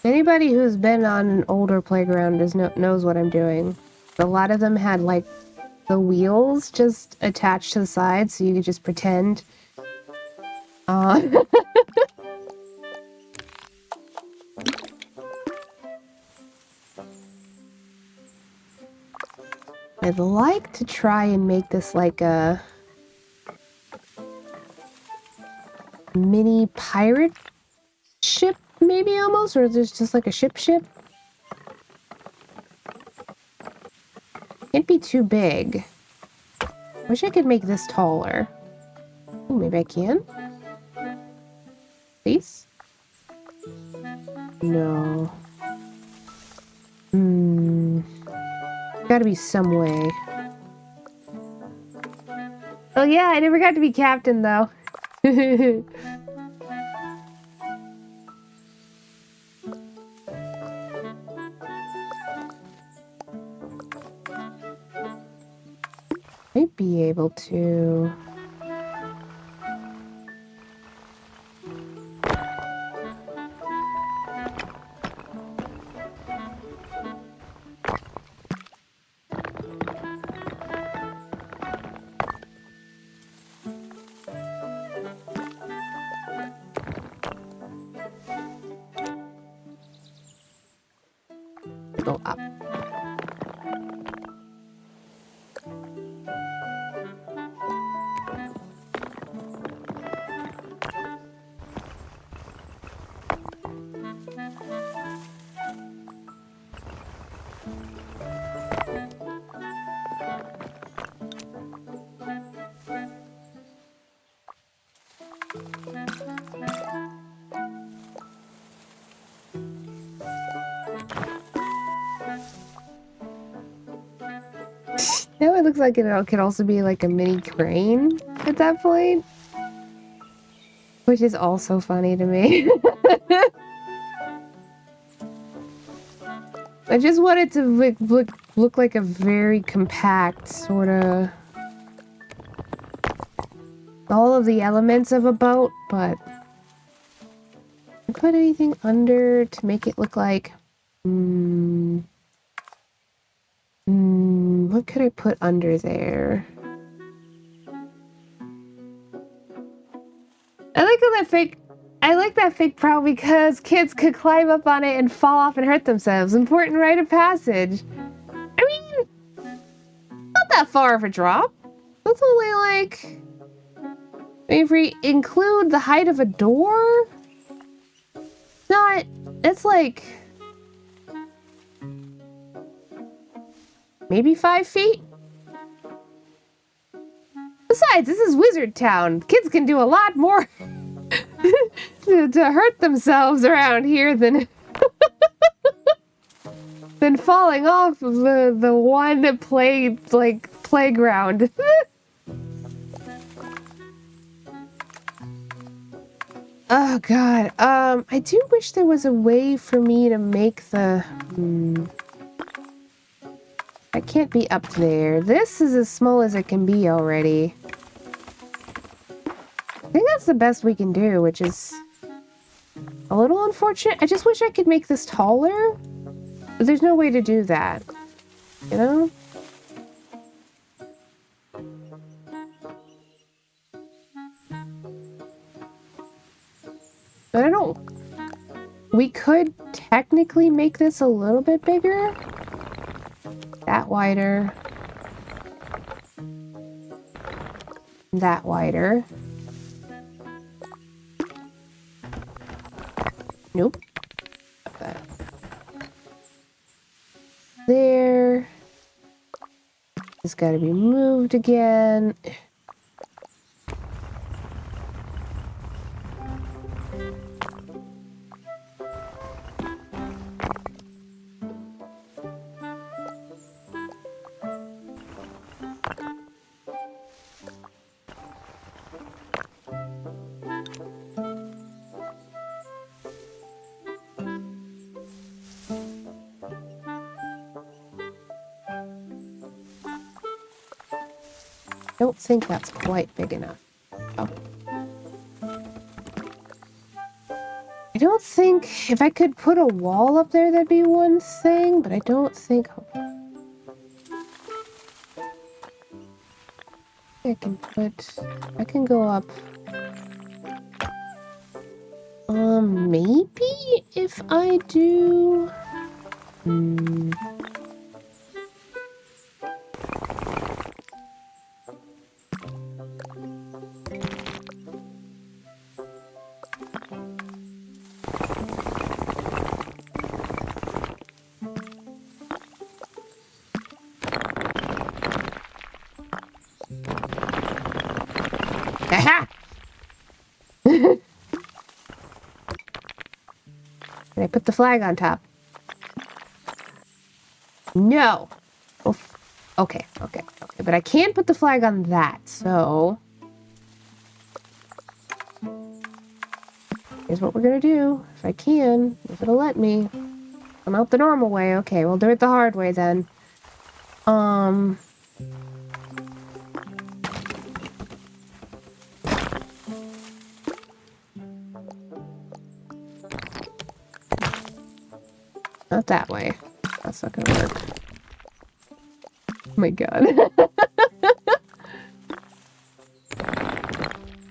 Anybody who's been on an older playground knows what I'm doing. A lot of them had like the wheels just attached to the side, so you could just pretend. I'd like to try and make this like a mini pirate ship, maybe almost, or there's just like a ship. Can't be too big. Wish I could make this taller. Ooh, maybe I can? Please? No. Gotta be some way. Oh yeah, I never got to be captain though. Might be able to. Go up. Now it looks like it could also be like a mini crane at that point. Which is also funny to me. I just want it to look like a very compact sort of... all of the elements of a boat, but... put anything under to make it look like... what could I put under there? I like that fake prow because kids could climb up on it and fall off and hurt themselves. Important rite of passage. I mean, not that far of a drop. That's only like... if we include the height of a door? Not... it's like... maybe 5 feet? Besides, this is Wizard Town. Kids can do a lot more to hurt themselves around here than than falling off of the one playground. Oh god. I do wish there was a way for me to make the I can't be up there. This is as small as it can be already. I think that's the best we can do, which is a little unfortunate. I just wish I could make this taller, but there's no way to do that, you know? But I don't... we could technically make this a little bit bigger. That wider. That wider. Nope. That. There. It's got to be moved again. I don't think that's quite big enough. Oh. I don't think... if I could put a wall up there, that'd be one thing, but I don't think... I can put... I can go up... maybe if I do... Can I put the flag on top? No. Okay. But I can't put the flag on that, so... Here's what we're gonna do. If I can, if it'll let me. Come out the normal way. Okay, we'll do it the hard way then. Not that way. That's not gonna work. Oh my god.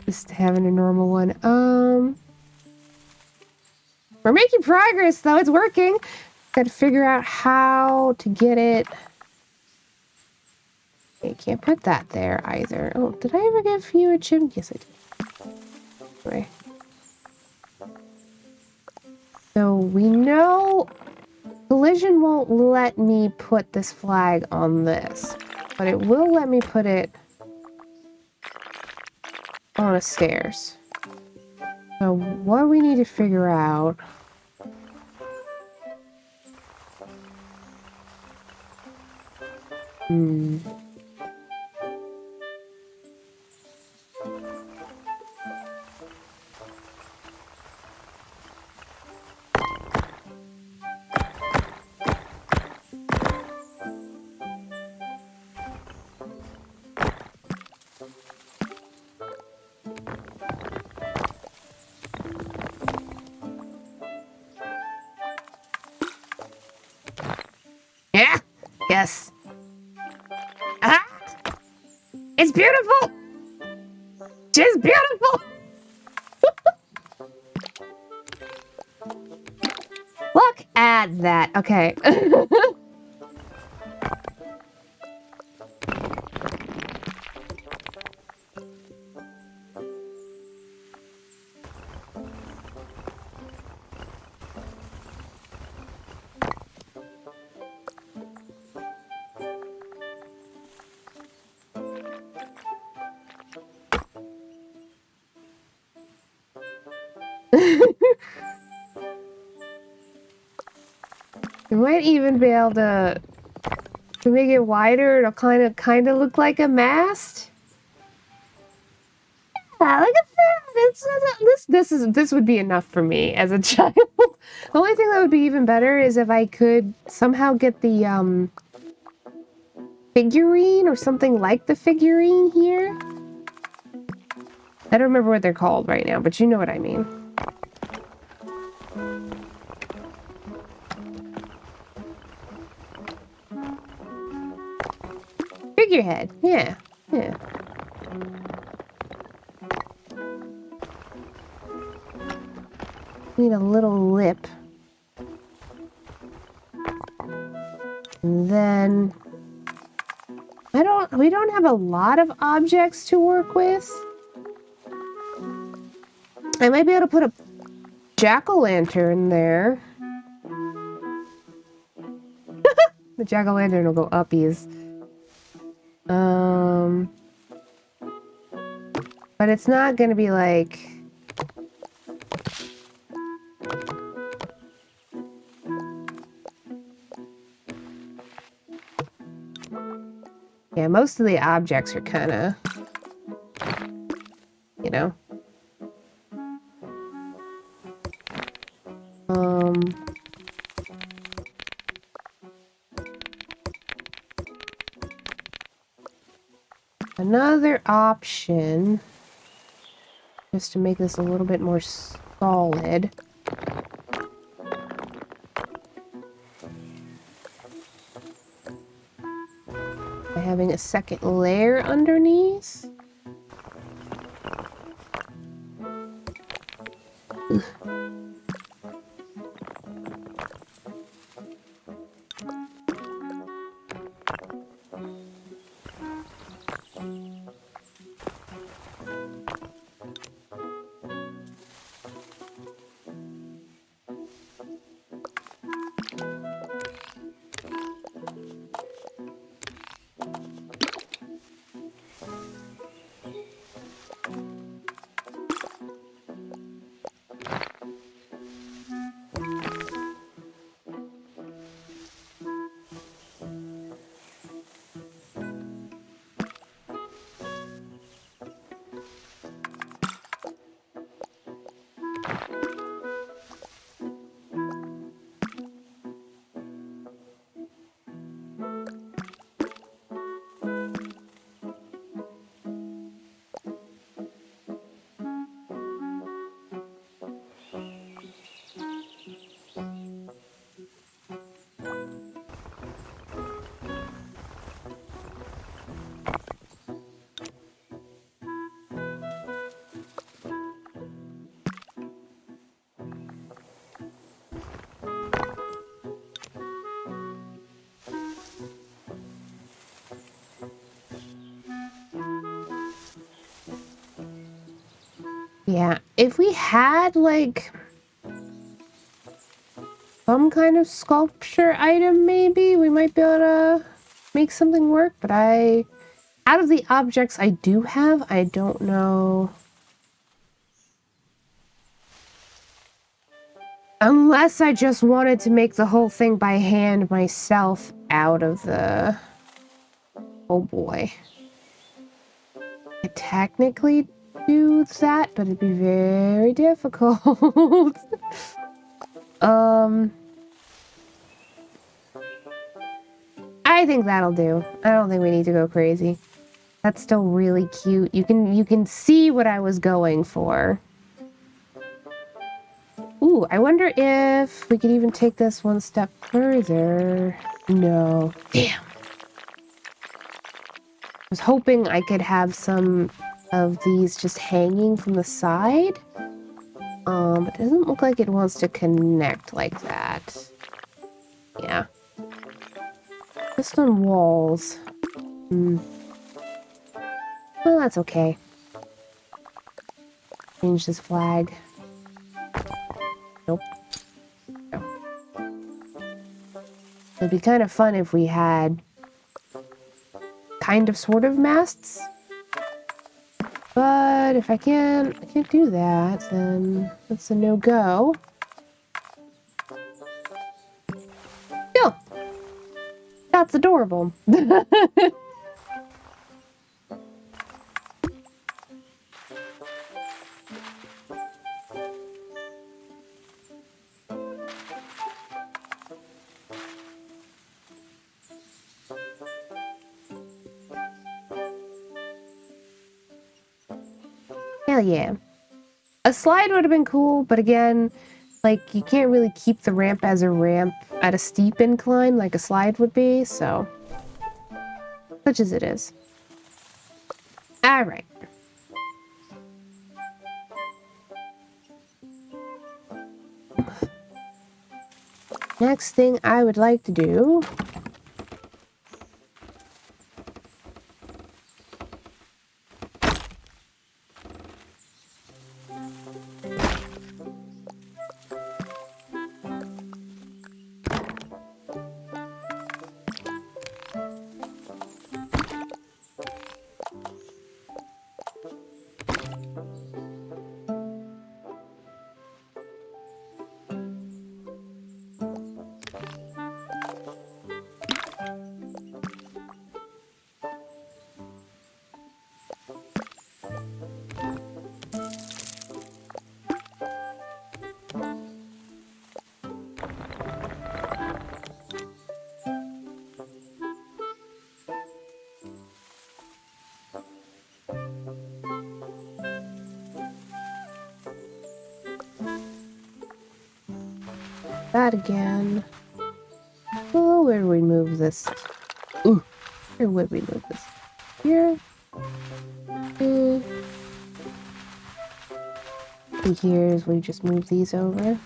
Just having a normal one. We're making progress though, it's working. Gotta figure out how to get it. Okay, can't put that there either. Oh, did I ever give you a chim? Yes, I did. Anyway. So we know collision won't let me put this flag on this, but it will let me put it on a stairs. So what we need to figure out... Yeah? Yes. Ah! It's beautiful! Just beautiful! Look at that. Okay. We might even be able to make it wider. It'll kind of look like a mast. Yeah, look at that. This would be enough for me as a child. The only thing that would be even better is if I could somehow get the figurine or something like the figurine here. I don't remember what they're called right now, but you know what I mean. Figurehead, yeah. Need a little lip. And then... we don't have a lot of objects to work with. I might be able to put a jack-o'-lantern there. The jack-o'-lantern will go uppies. But it's not gonna be like... Yeah, most of the objects are kinda... you know? Another option, just to make this a little bit more solid, by having a second layer underneath. Yeah, if we had, like, some kind of sculpture item, maybe, we might be able to make something work, but out of the objects I do have, I don't know. Unless I just wanted to make the whole thing by hand myself out of the... Oh boy. I technically do that, but it'd be very difficult. I think that'll do. I don't think we need to go crazy. That's still really cute. You can see what I was going for. Ooh, I wonder if we could even take this one step further. No. Damn. I was hoping I could have some of these just hanging from the side. But it doesn't look like it wants to connect like that. Yeah. Just on walls. Hmm. Well, that's okay. Change this flag. Nope. No. It'd be kind of fun if we had kind of sort of masts. But if I can't do that, then that's a no-go. Still, that's adorable. Hell yeah. A slide would have been cool, but again, like, you can't really keep the ramp as a ramp at a steep incline like a slide would be, so... Such as it is. Alright. Next thing I would like to do... that again. Oh, where do we move this? Ooh, where would we move this? Here? Here is we just move these over.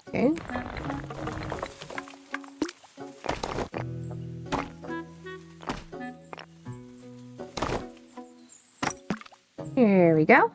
Okay. Here we go.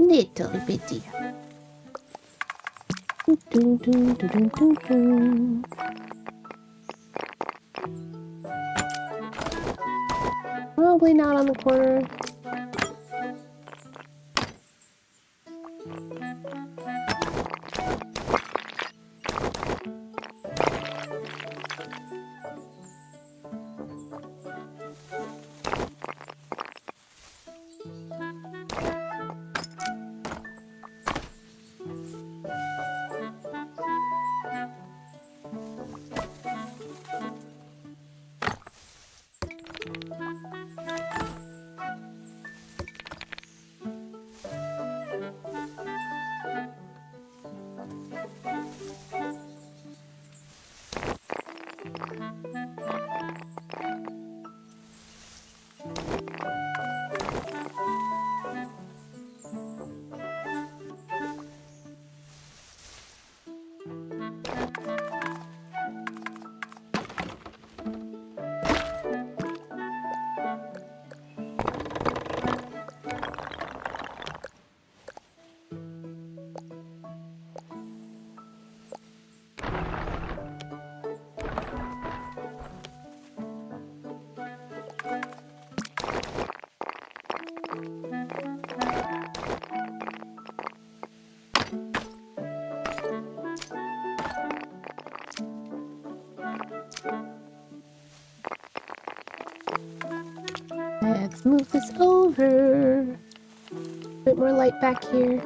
Little bitty. Probably not on the corner. Let's move this over. A bit more light back here.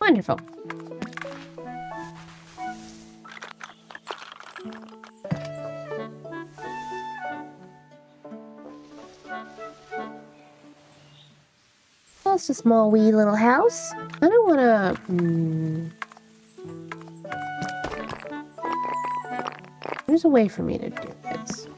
Wonderful. That's a small wee little house. I don't wanna... There's a way for me to do this.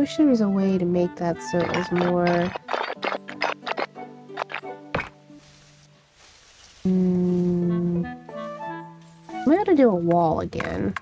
wish there was a way to make that so it was more... I'm gonna have to do a wall again.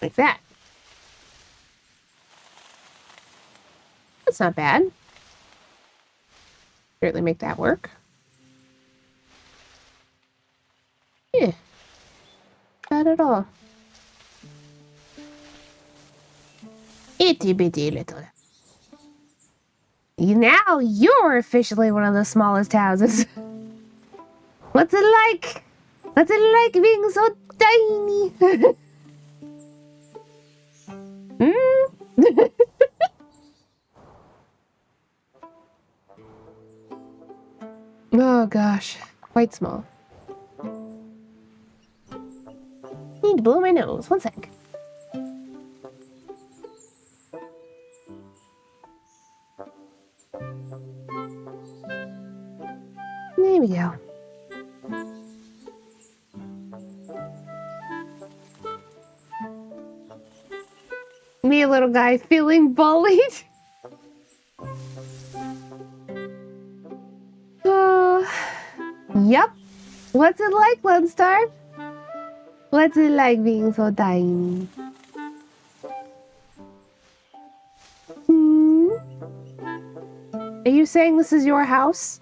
Like that. That's not bad. Certainly make that work. Yeah. Not at all. Itty bitty little. Now you're officially one of the smallest houses. What's it like? What's it like being so tiny? Oh gosh, quite small. Need to blow my nose. One sec. There we go. Me, a little guy, feeling bullied. Yep. What's it like, Lone Star? What's it like being so tiny? Are you saying this is your house?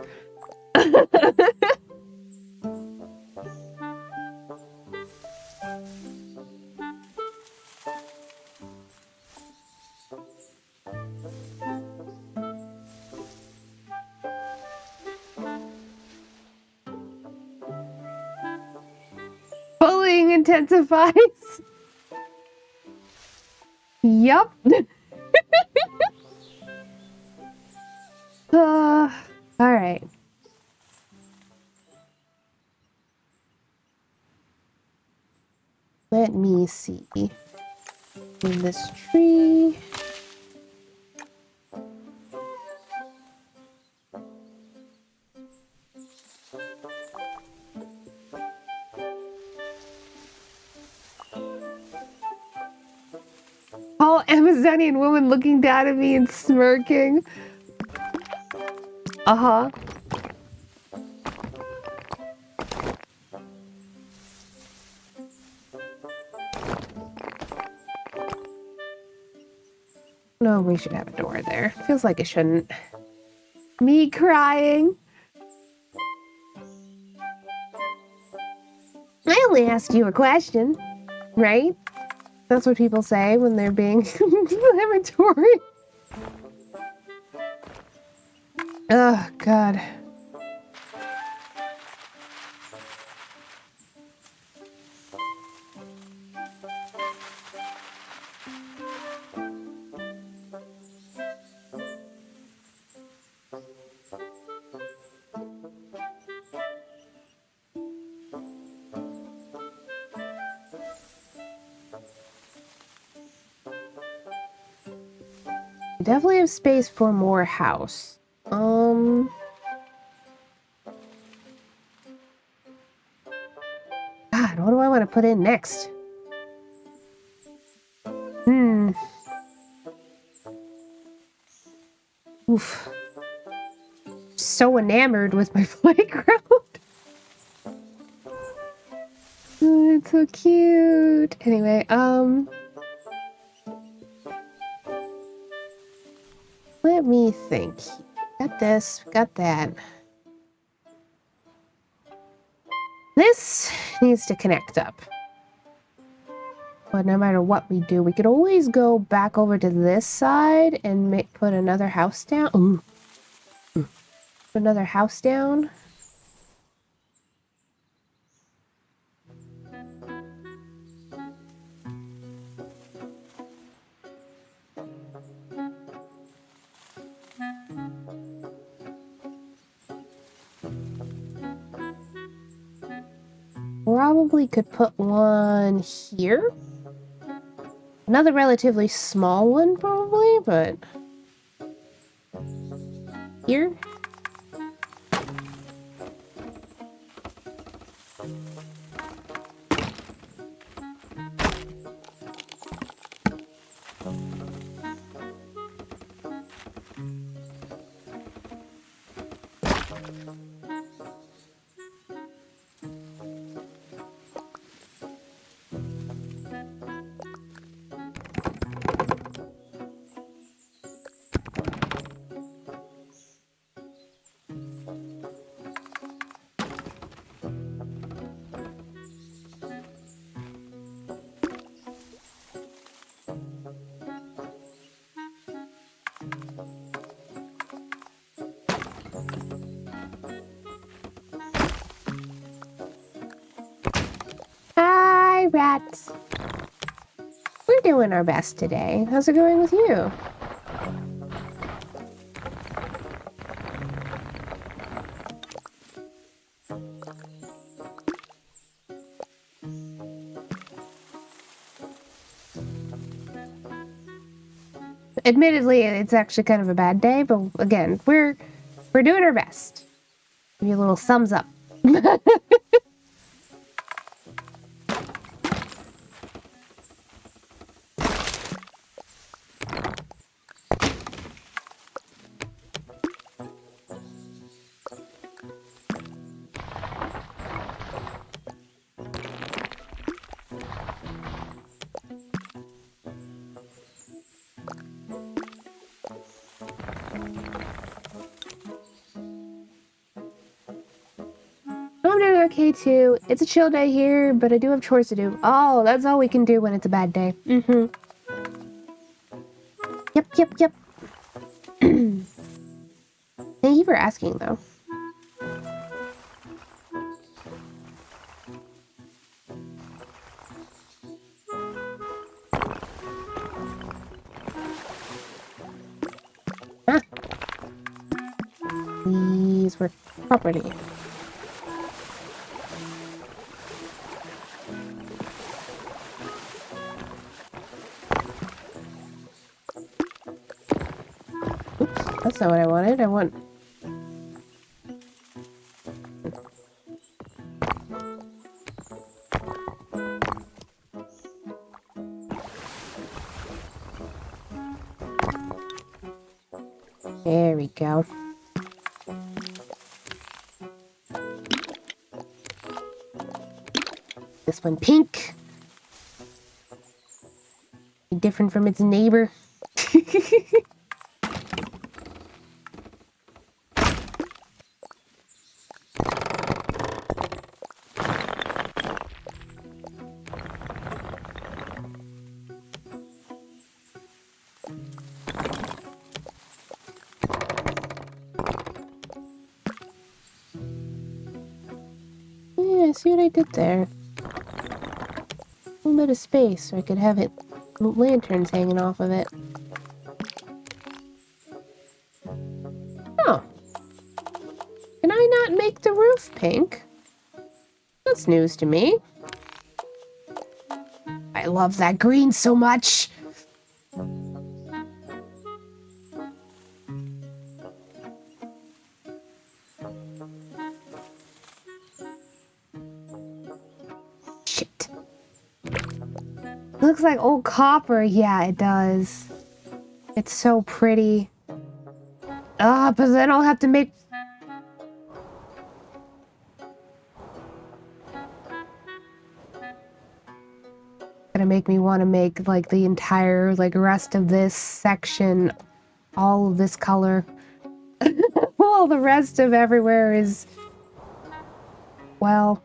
Bullying intensifies. Yup. All right. Let me see. In this tree. Tall Amazonian woman looking down at me and smirking. Uh-huh. No, we should have a door there. Feels like it shouldn't. Me crying. I only asked you a question, right? That's what people say when they're being inflammatory. Oh, God. Definitely have space for more house. God, what do I want to put in next? Oof. So enamored with my playground. Oh, it's so cute. Anyway, let me think. Got this, got that. This needs to connect up. But no matter what we do, we could always go back over to this side and put another house down. Ooh. Put another house down. Probably could put one here. Another relatively small one, probably, but here. Hi, rats. We're doing our best today. How's it going with you? Admittedly, it's actually kind of a bad day, but again, we're doing our best. Give you a little thumbs up. I'm doing okay too. It's a chill day here, but I do have chores to do. Oh, that's all we can do when it's a bad day. Mm-hmm. Yep. Thank you for asking, though. Ah. These were property. Oops, that's not what I wanted. I want... There we go. This one pink. Different from its neighbor. Yeah, see what I did there? A little bit of space so I could have it lanterns hanging off of it. Oh. Can I not make the roof pink? That's news to me. I love that green so much. Shit. Looks like old copper. Yeah, it does. It's so pretty. Ah, but then I'll have to make... Gonna make me want to make, like, the entire, like, rest of this section all of this color. Well, the rest of everywhere is... well...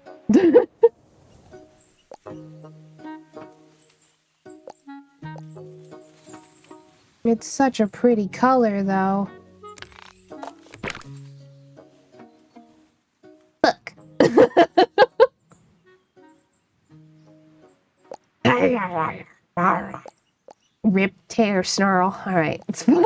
It's such a pretty color, though. Look. Rip, tear, snarl. Alright, it's fine.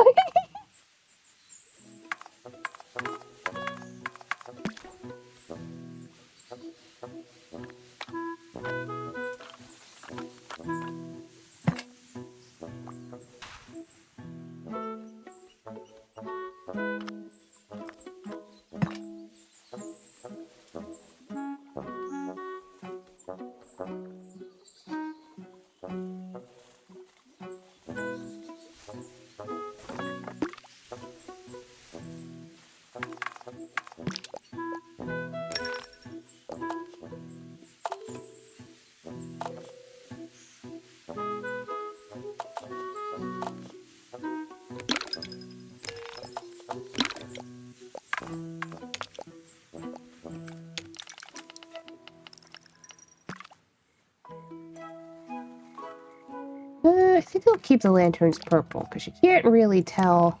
I think I'll keep the lanterns purple, because you can't really tell.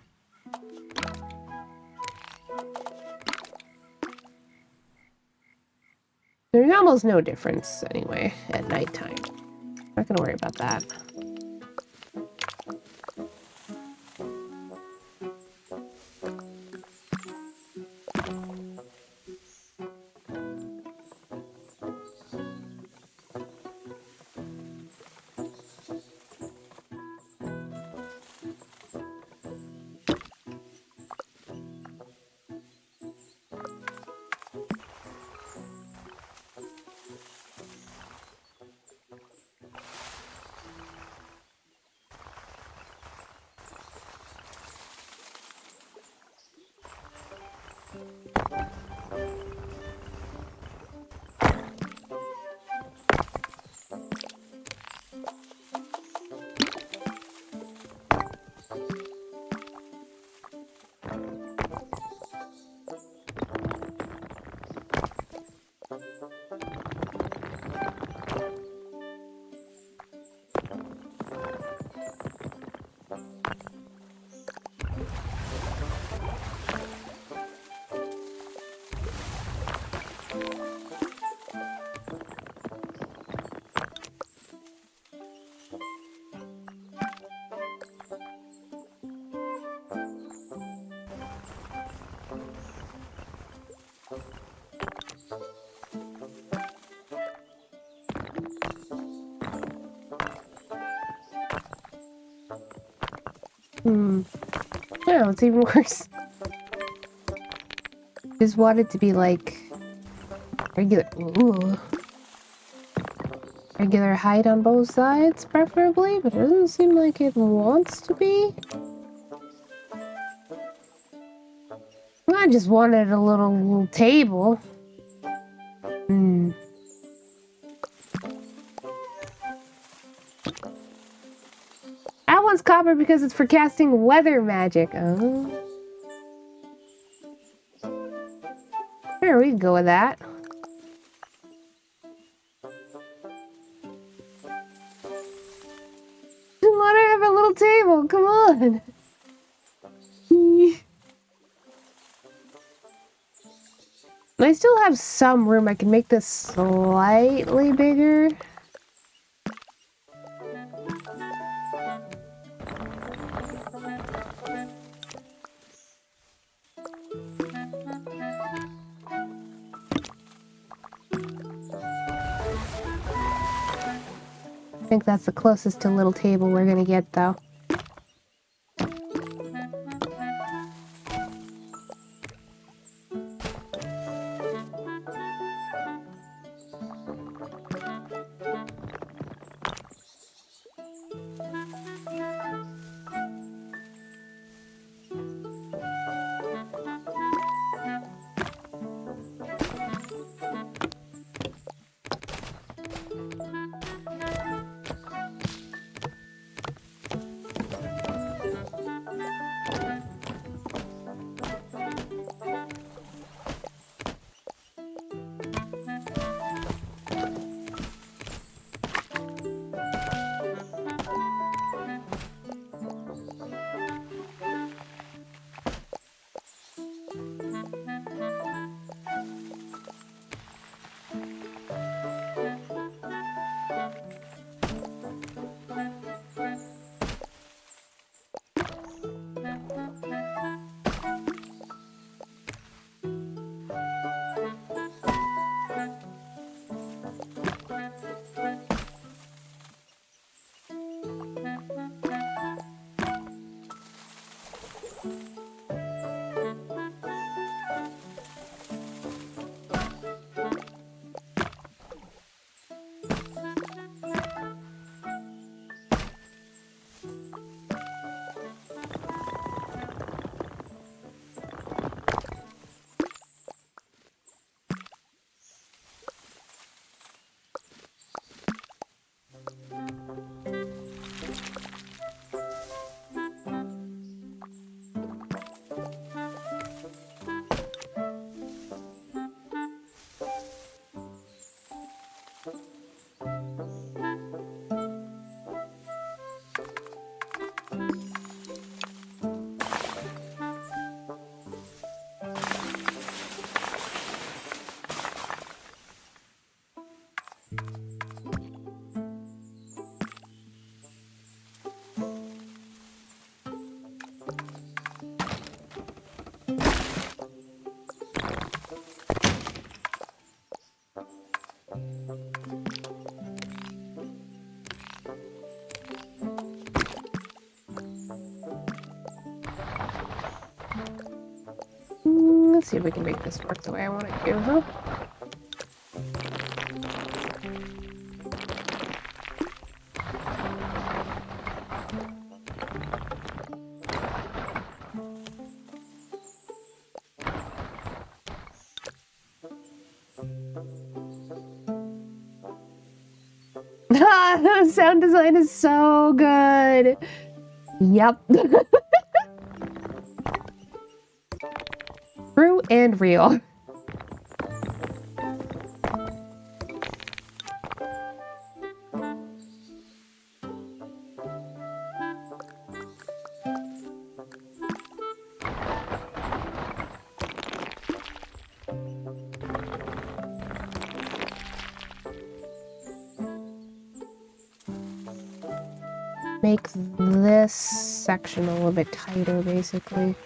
There's almost no difference, anyway, at nighttime. Not gonna worry about that. No, it's even worse. Just want it to be like regular. Ooh. Regular height on both sides, preferably, but it doesn't seem like it wants to be. I just wanted a little table. That one's copper because it's for casting weather magic. Oh. Sure, we can go with that. Let her have a little table, come on. I still have some room. I can make this slightly bigger. I think that's the closest to little table we're gonna get, though. Let's see if we can make this work the way I want it to, huh? Sound design is so good. Yep. True and real. Make this section a little bit tighter, basically.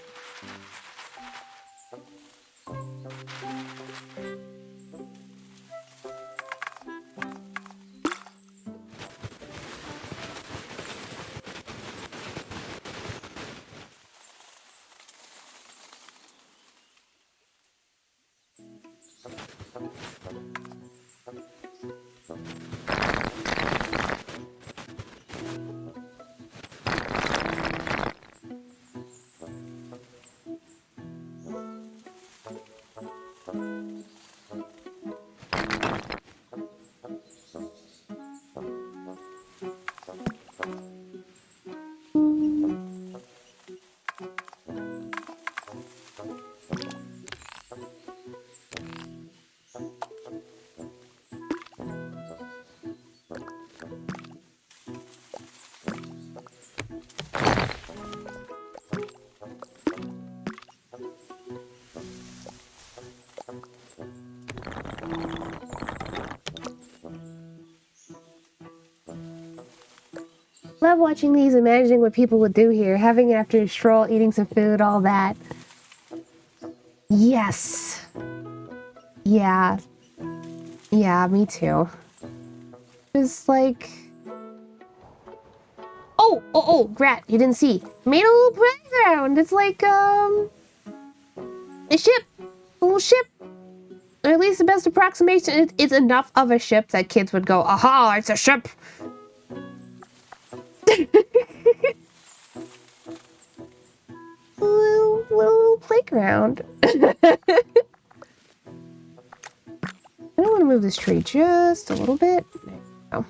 Love watching these, imagining what people would do here, having it after a stroll, eating some food, all that. Yes. Yeah. Yeah, me too. Just like... Oh, Grat, you didn't see. Made a little playground. It's like, a ship. A little ship. Or at least the best approximation. It's enough of a ship that kids would go, aha, it's a ship. little playground. I want to move this tree just a little bit. There we go.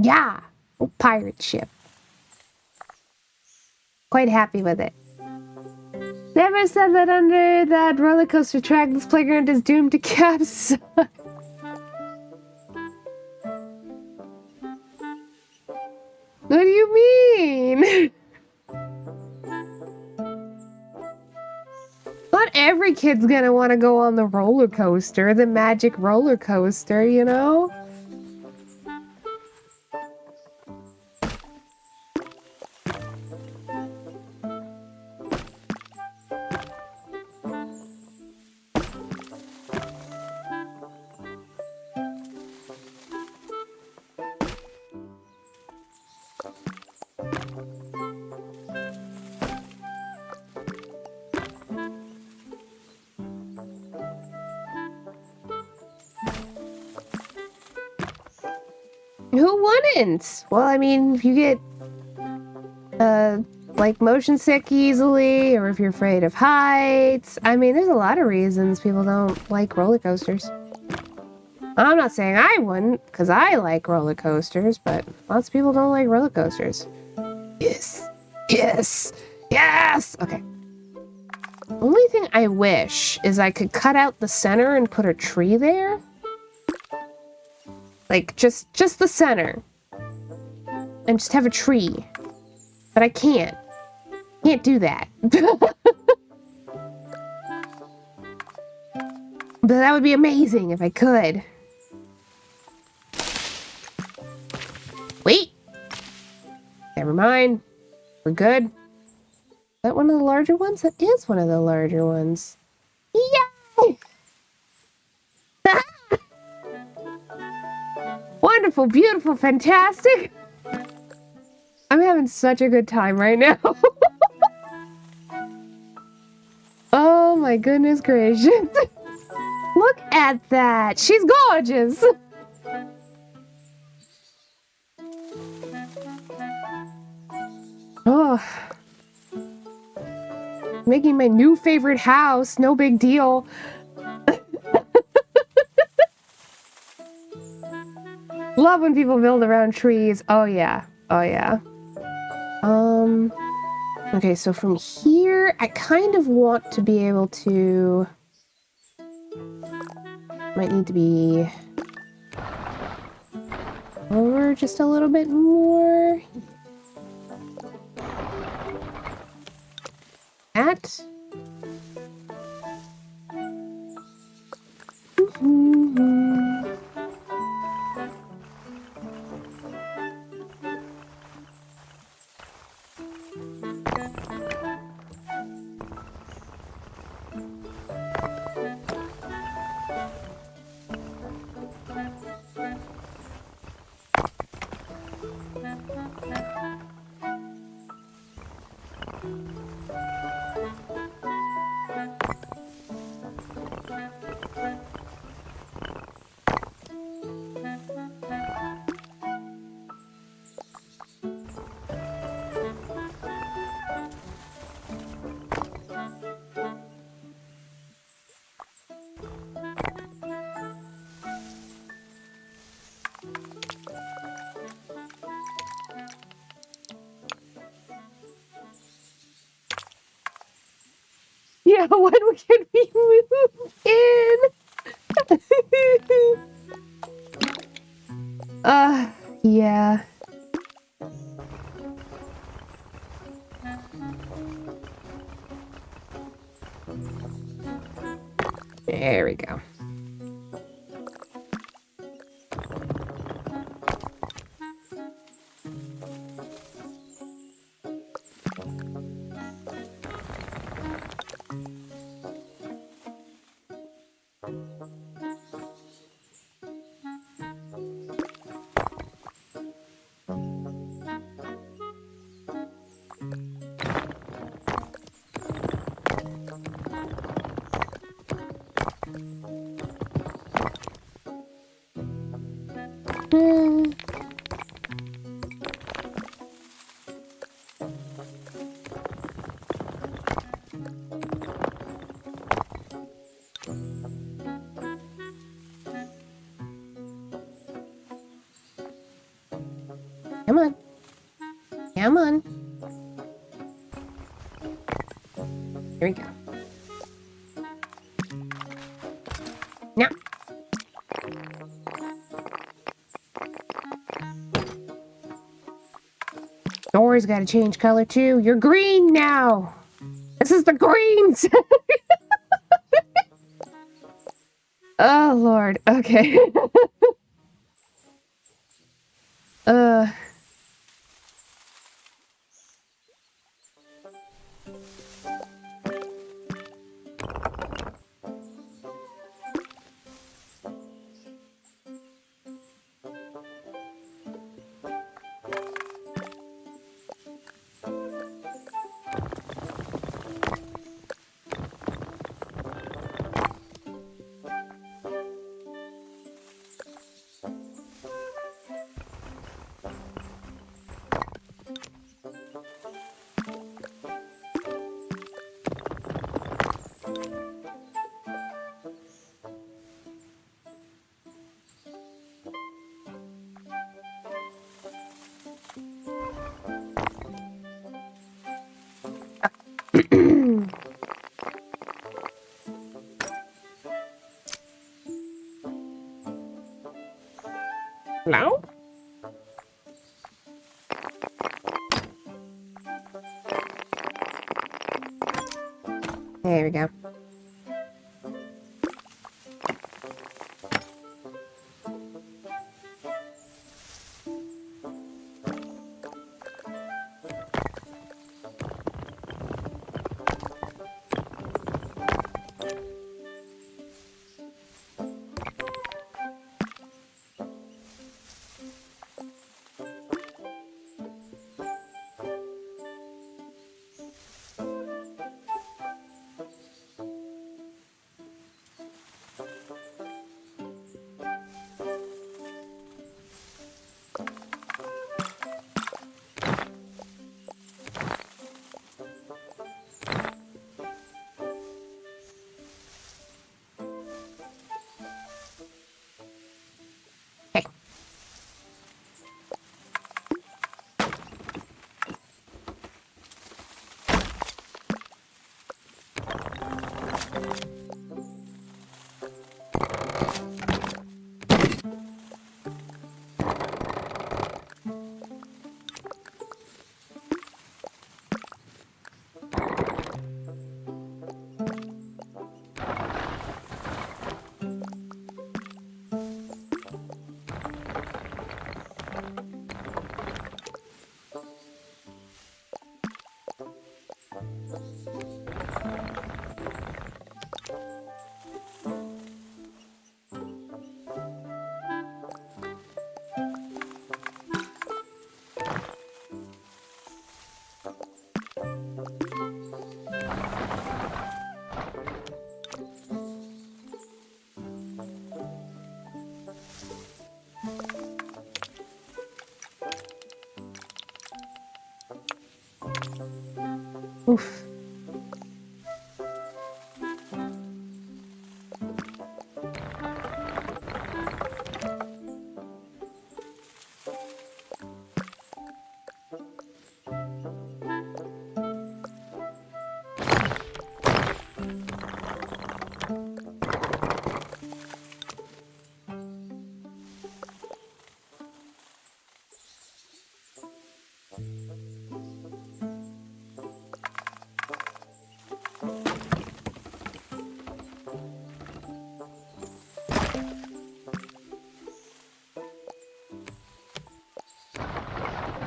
Yeah, pirate ship. Quite happy with it. Never said that under that roller coaster track, this playground is doomed to capsize. What do you mean? Not every kid's gonna want to go on the roller coaster, the magic roller coaster, you know? Who wouldn't? Well, I mean, if you get, like, motion sick easily, or if you're afraid of heights, I mean, there's a lot of reasons people don't like roller coasters. I'm not saying I wouldn't, because I like roller coasters, but lots of people don't like roller coasters. Yes! Yes! Yes! Okay. Only thing I wish is I could cut out the center and put a tree there. Like, just the center. And just have a tree. But I can't. Can't do that. But that would be amazing if I could. Wait! Never mind. We're good. Is that one of the larger ones? That is one of the larger ones. Yay! Wonderful, beautiful, fantastic. I'm having such a good time right now. Oh my goodness gracious. Look at that. She's gorgeous. Oh. Making my new favorite house. No big deal. Love when people build around trees. Oh yeah. Oh yeah. Okay, so from here, I kind of want to be able to... Might need to be... over just a little bit more. That. Yeah, when can we move in? Yeah. There we go. Come on. Come on. Here we go. Now. Door's gotta change color too. You're green now. This is the greens. Oh, Lord. Okay. Hello? There we go. Hey. Oof.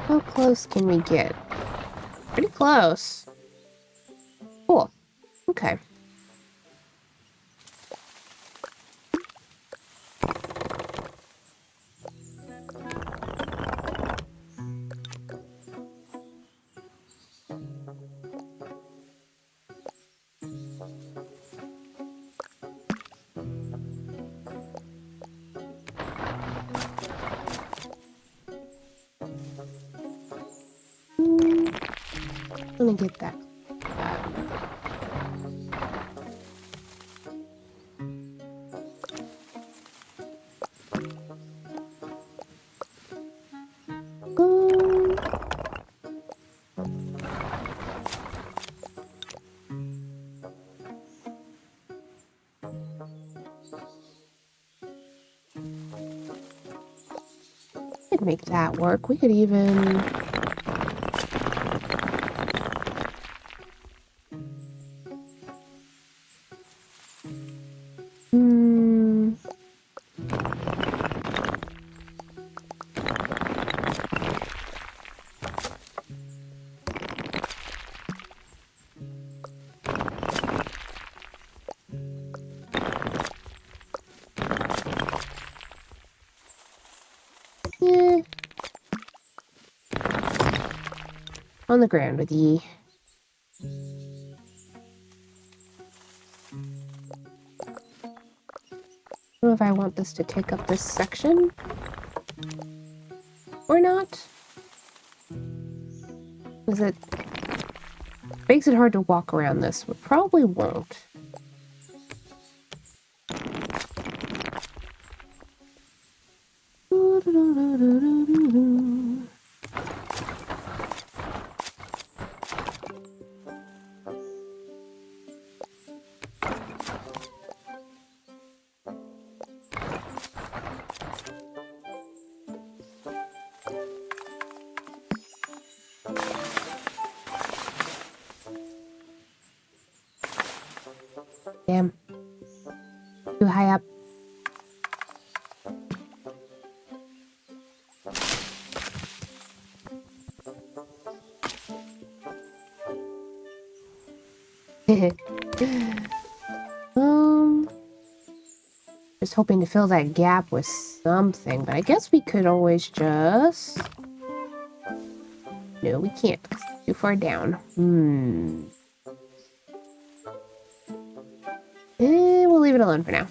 How close can we get? Pretty close. Cool. Okay. Let me get that. Could make that work. We could even... Hmm. Yeah. On the ground with ye. I don't know if I want this to take up this section or not. Because it makes it hard to walk around this. We probably won't. Damn. Too high up. um, just hoping to fill that gap with something, but I guess we could always just... No, we can't. It's too far down. We'll leave it alone for now.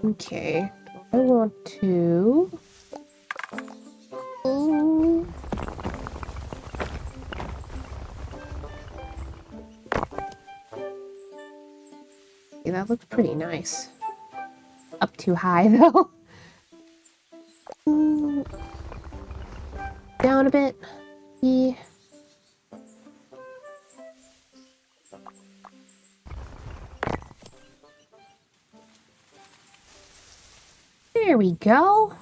Okay, I want to... Oh. Yeah, that looks pretty nice. Up too high, though. Down a bit. Yeah. There we go.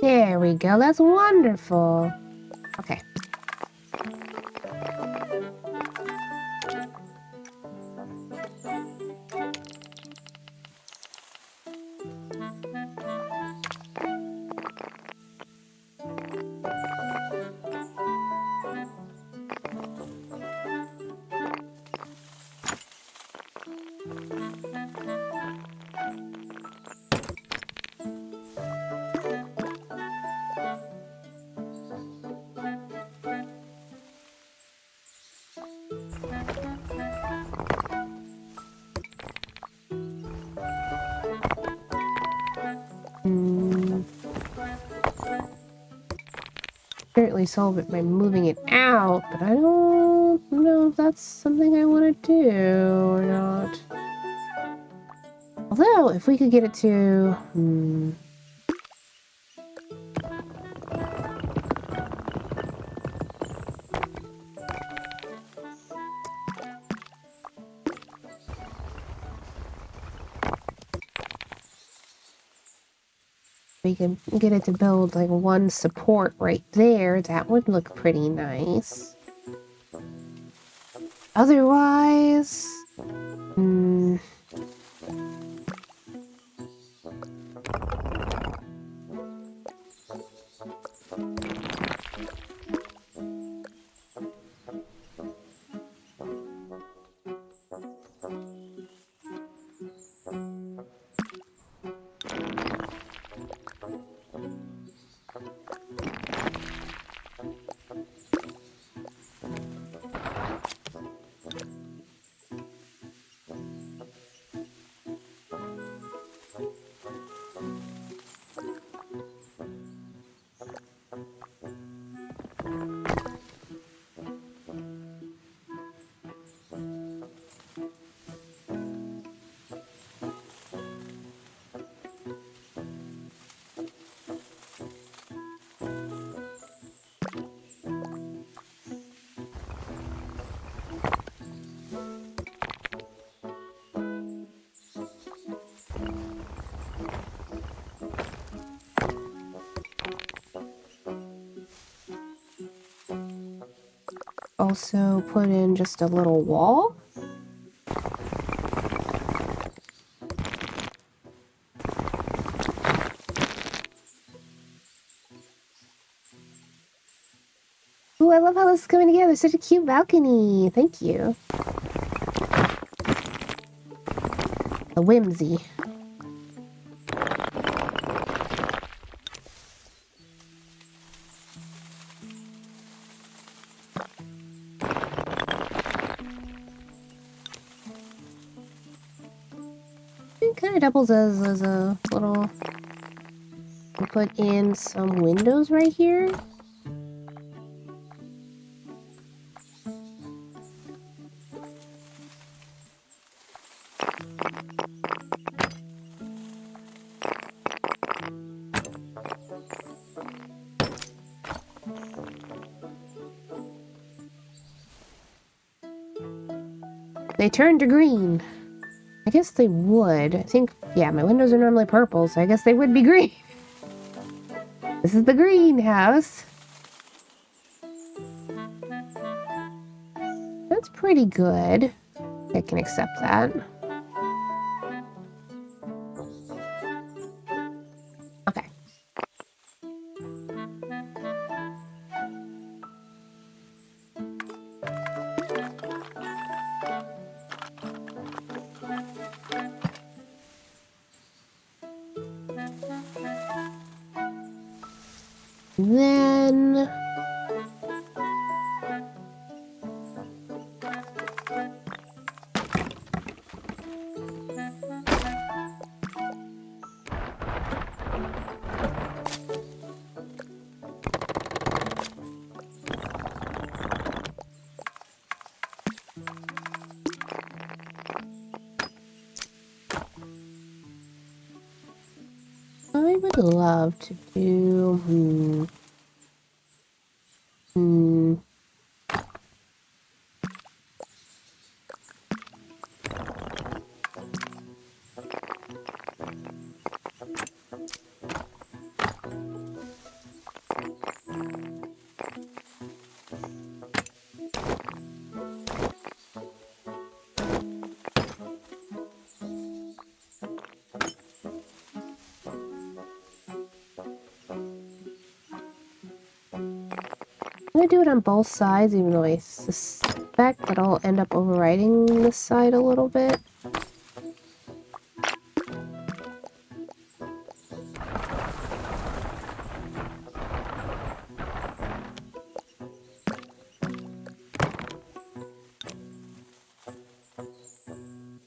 There we go. That's wonderful. Okay. Certainly solve it by moving it out, but I don't know if that's something I want to do or not. Although, if we could get it to... we can get it to build like one support right there. That would look pretty nice. Otherwise... also put in just a little wall. Ooh, I love how this is coming together. Such a cute balcony. Thank you. The whimsy. It kind of doubles as a little... We'll put in some windows right here. They turned to green. I guess they would. I think, yeah, my windows are normally purple, so I guess they would be green. This is the greenhouse. That's pretty good. I can accept that. Okay. Then... I would love to do... I'm gonna do it on both sides, even though I suspect that I'll end up overriding this side a little bit.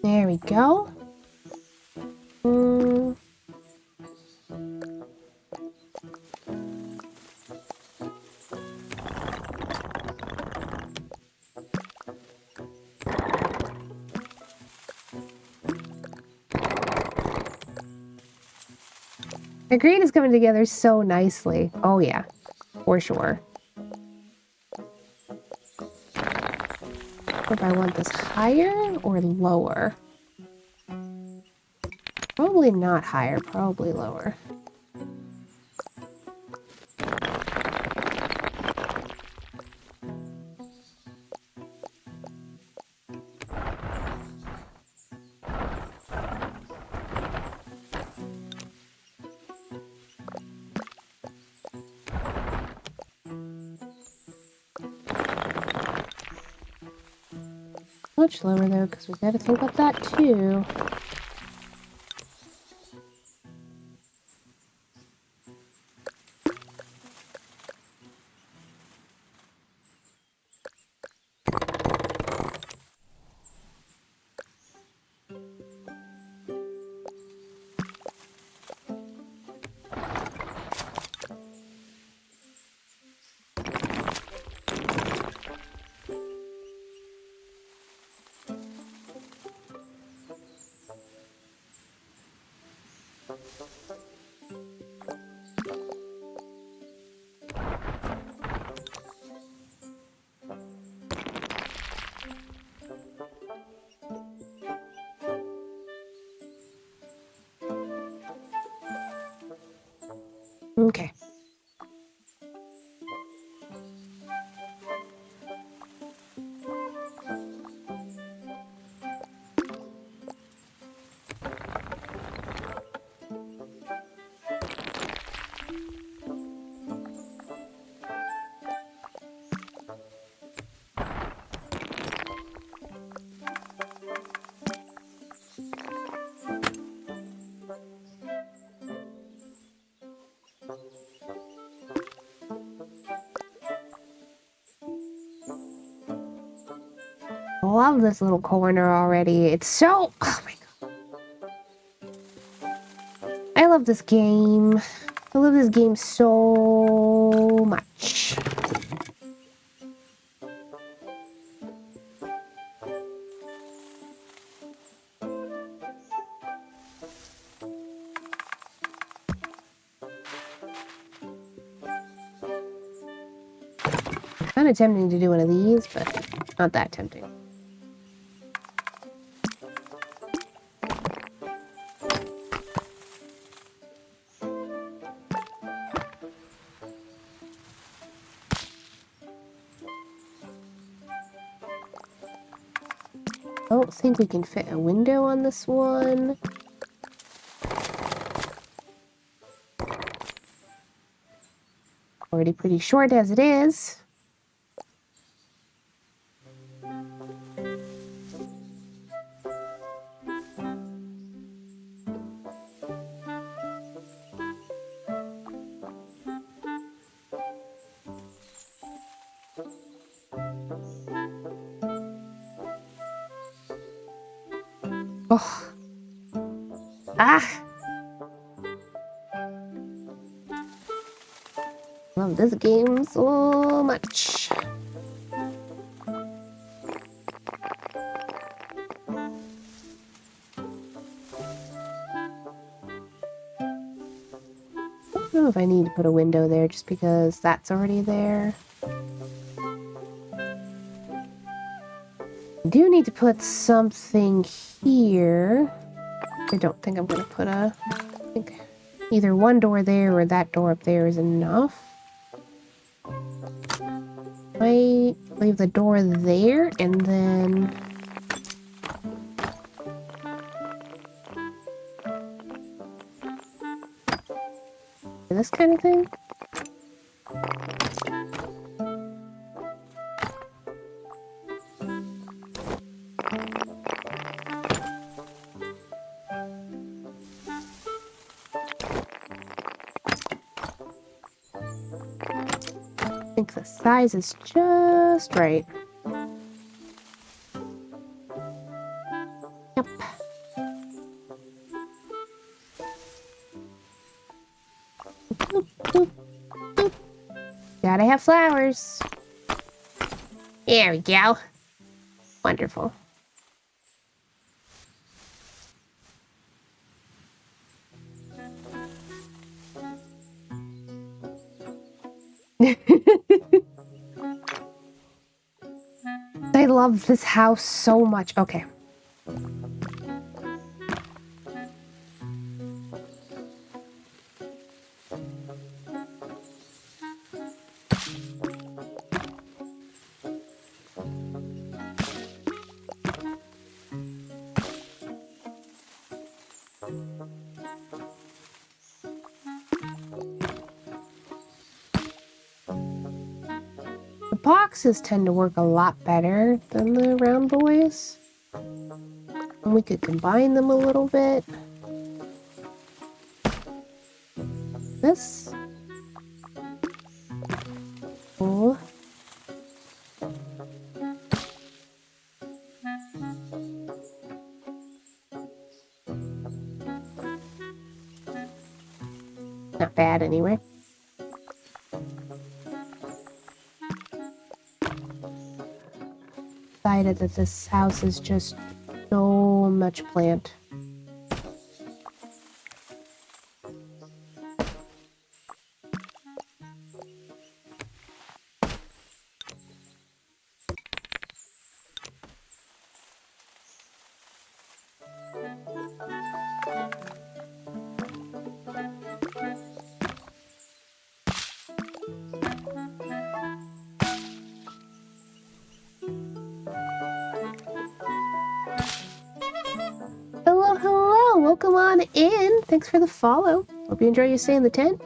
There we go. The green is coming together so nicely. Oh yeah, for sure. If I want this higher or lower? Probably not higher, probably lower. Much lower though, because we got to think about that too. Okay. I love this little corner already. It's so... Oh my god. I love this game. I love this game so much. Kind of tempting to do one of these, but not that tempting. I don't think we can fit a window on this one. Already pretty short as it is. Oh. Ah! Love this game so much. I don't know if I need to put a window there just because that's already there. I do need to put something here. I don't think I'm going to put a... I think either one door there or that door up there is enough. Might leave the door there and then... this kind of thing. I think the size is just right. Yep. Boop, boop, boop. Gotta have flowers. There we go. Wonderful. I love this house so much. Okay. The boxes tend to work a lot better than the round boys. And we could combine them a little bit. This. Oh. Not bad anyway. Decided that this house is just so much plant. Hello, hello! Welcome on in! Thanks for the follow. Hope you enjoy your stay in the tent.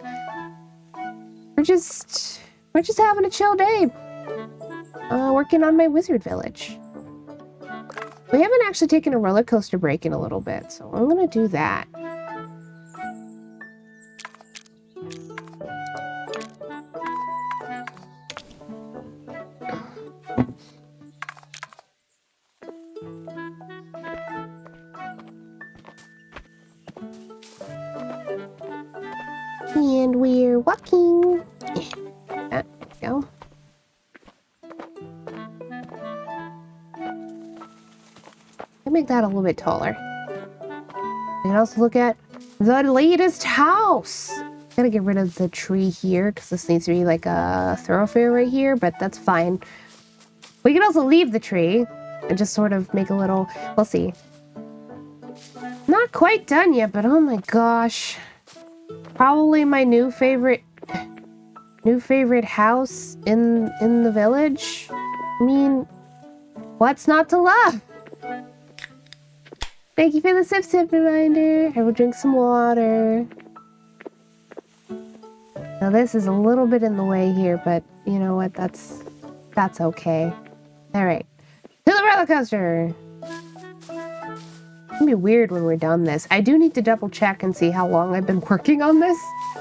We're just having a chill day. Working on my wizard village. We haven't actually taken a roller coaster break in a little bit, so I'm gonna do that. And we're walking. There we go. I'll make that a little bit taller. We can also look at the latest house. Gotta get rid of the tree here because this needs to be like a thoroughfare right here, but that's fine. We can also leave the tree and just sort of make a little, we'll see. Not quite done yet, but oh my gosh. Probably my new favorite house in the village. I mean, what's not to love? Thank you for the sip reminder. I will drink some water. Now this is a little bit in the way here, but you know what? That's okay. All right, to the roller coaster. It's gonna be weird when we're done this. I do need to double check and see how long I've been working on this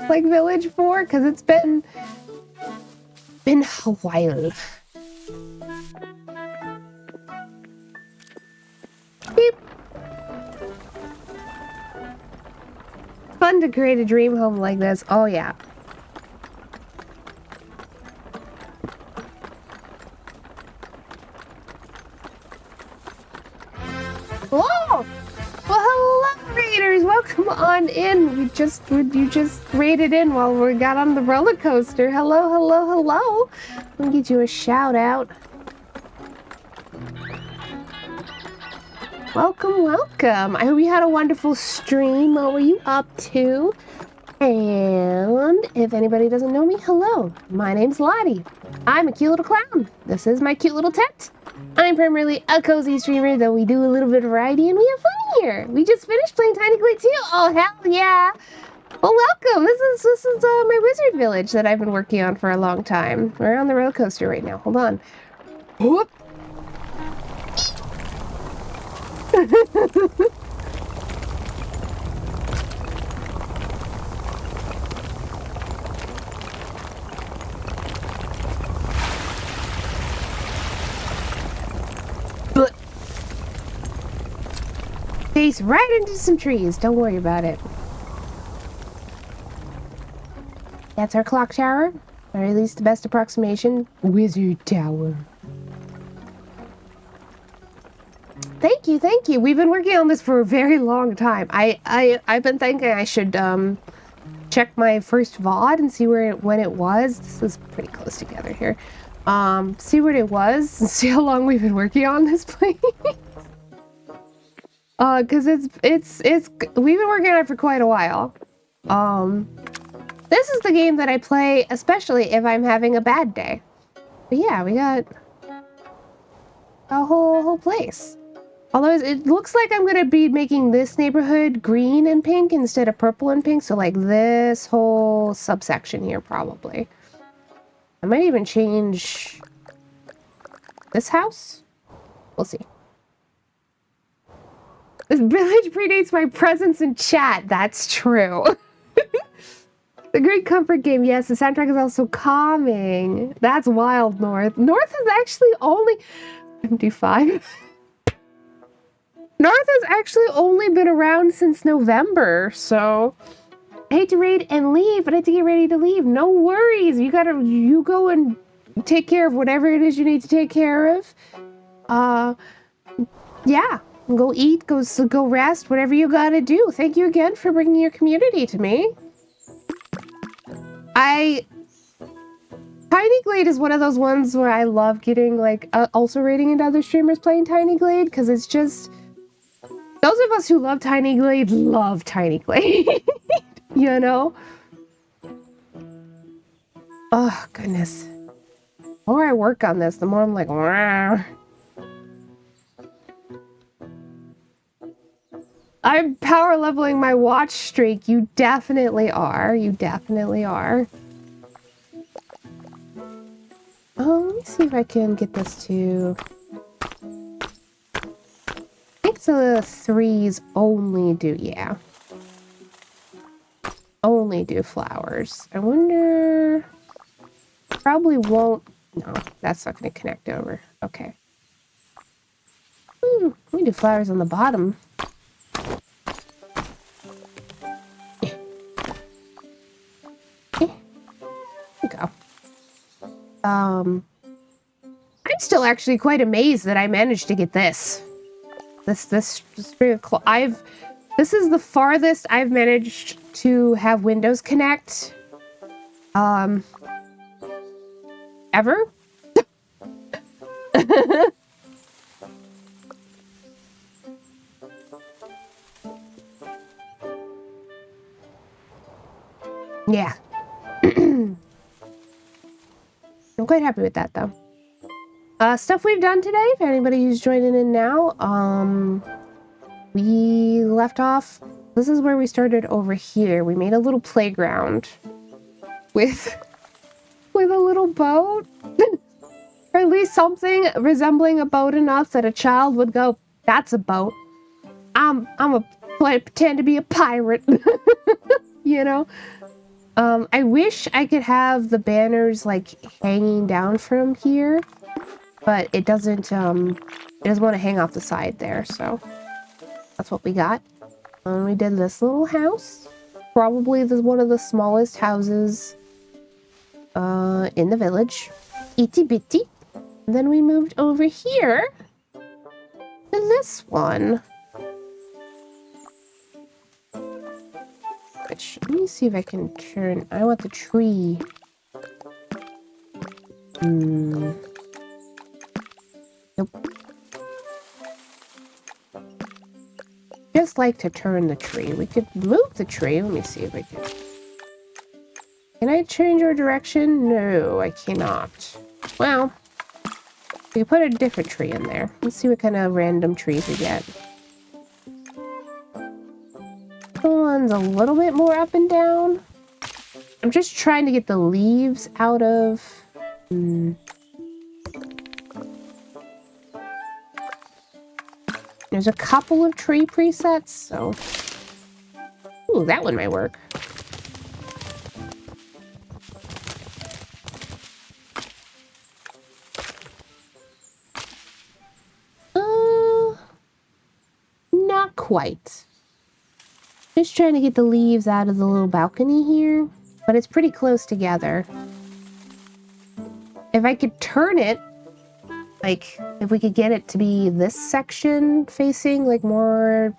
like village for, because it's been a while. Beep. Fun to create a dream home like this. Oh yeah. Whoa! Well, hello, raiders. Welcome on in. You just raided in while we got on the roller coaster. Hello, hello, hello. Let me get you a shout out. Welcome, welcome. I hope you had a wonderful stream. What were you up to? And if anybody doesn't know me, hello. My name's Lottie. I'm a cute little clown. This is my cute little tent. I'm primarily a cozy streamer, though we do a little bit of variety and we have fun here. We just finished playing Tiny Glade too. Oh, hell yeah. Well, welcome. This is my wizard village that I've been working on for a long time. We're on the roller coaster right now. Hold on. Whoop. Face right into some trees. Don't worry about it. That's our clock tower, or at least the best approximation. Wizard tower. Thank you, thank you. We've been working on this for a very long time. I've been thinking I should check my first VOD and see when it was. This is pretty close together here. See what it was and see how long we've been working on this place. Cause we've been working on it for quite a while. This is the game that I play, especially if I'm having a bad day. But yeah, we got a whole place. Although it looks like I'm gonna be making this neighborhood green and pink instead of purple and pink. So like this whole subsection here, probably. I might even change this house. We'll see. This village predates my presence in chat. That's true. The great comfort game. Yes, the soundtrack is also calming. That's wild, North. North has actually only 55. North has actually only been around since November, so I hate to raid and leave, but I have to get ready to leave. No worries. You go and take care of whatever it is you need to take care of. Yeah. Go eat, go rest, whatever you gotta do. Thank you again for bringing your community to me. Tiny Glade is one of those ones where I love getting, like, also rating into other streamers playing Tiny Glade, because it's just... Those of us who love Tiny Glade love Tiny Glade. You know? Oh, goodness. The more I work on this, the more I'm like, Wah. I'm power leveling my watch streak. You definitely are. You definitely are. Let me see if I can get this to... I think the 3s only do, yeah. Only do flowers. I wonder... Probably won't... No, that's not going to connect over. Okay. We do flowers on the bottom. go. I'm still actually quite amazed that I managed to get this. This string of this is the farthest I've managed to have Windows connect. Ever? Yeah. I'm quite happy with that, though. Stuff we've done today, if anybody who's joining in now, we left off. This is where we started over here. We made a little playground with a little boat. Or at least something resembling a boat enough that a child would go, that's a boat. I'm a pretend to be a pirate. You know? I wish I could have the banners like hanging down from here, but it doesn't want to hang off the side there, so that's what we got. We did this little house, probably one of the smallest houses in the village, itty bitty. And then we moved over here to this one. Which, let me see if I can turn. I want the tree. Nope. Just like to turn the tree. We could move the tree. Let me see if I can. Can I change our direction? No, I cannot. Well, we can put a different tree in there. Let's see what kind of random trees we get. This one's a little bit more up and down. I'm just trying to get the leaves out of... There's a couple of tree presets, so... Ooh, that one might work. Not quite. Just trying to get the leaves out of the little balcony here, but it's pretty close together. If I could turn it, like, if we could get it to be this section facing, like, more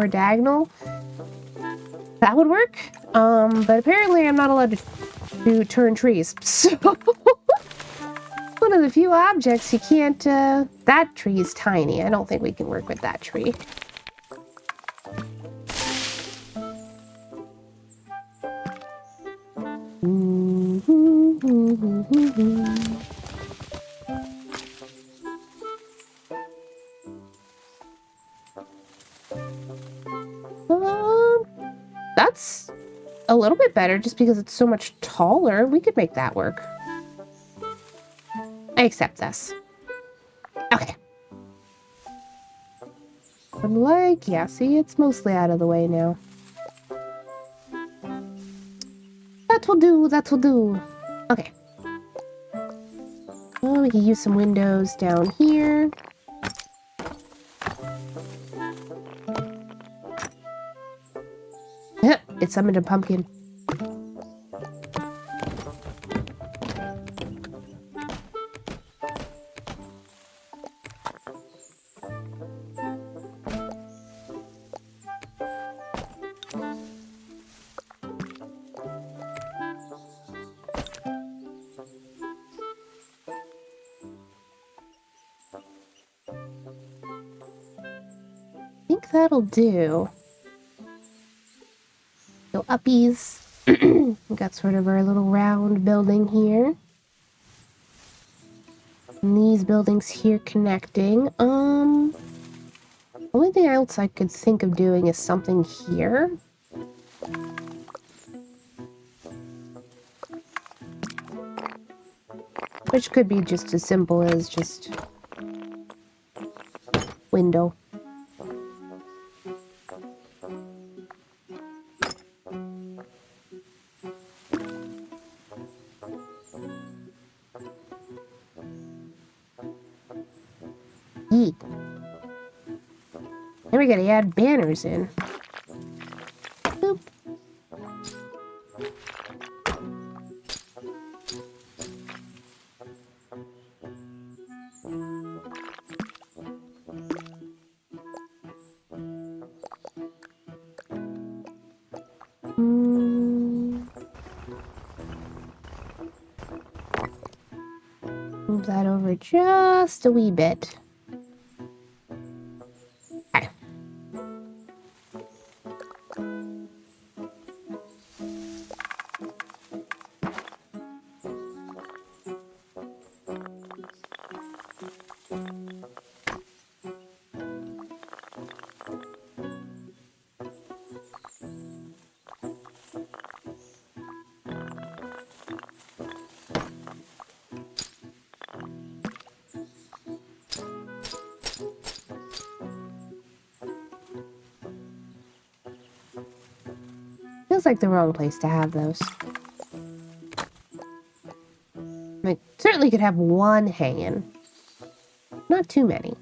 diagonal, that would work. But apparently I'm not allowed to turn trees, so... One of the few objects you can't, that tree is tiny. I don't think we can work with that tree. That's a little bit better just because it's so much taller. We could make that work. I accept this. Okay. But like, yeah, see, it's mostly out of the way now. That will do, that will do. Okay. Well, we can use some windows down here. It summoned a pumpkin. I think that'll do. Go uppies. We got sort of our little round building here. And these buildings here connecting. Only thing else I could think of doing is something here. Which could be just as simple as just window. Yeet. Now we gotta add banners in. Boop. Move that over just a wee bit. Okay. Feels like the wrong place to have those. I certainly could have one hanging. Not too many.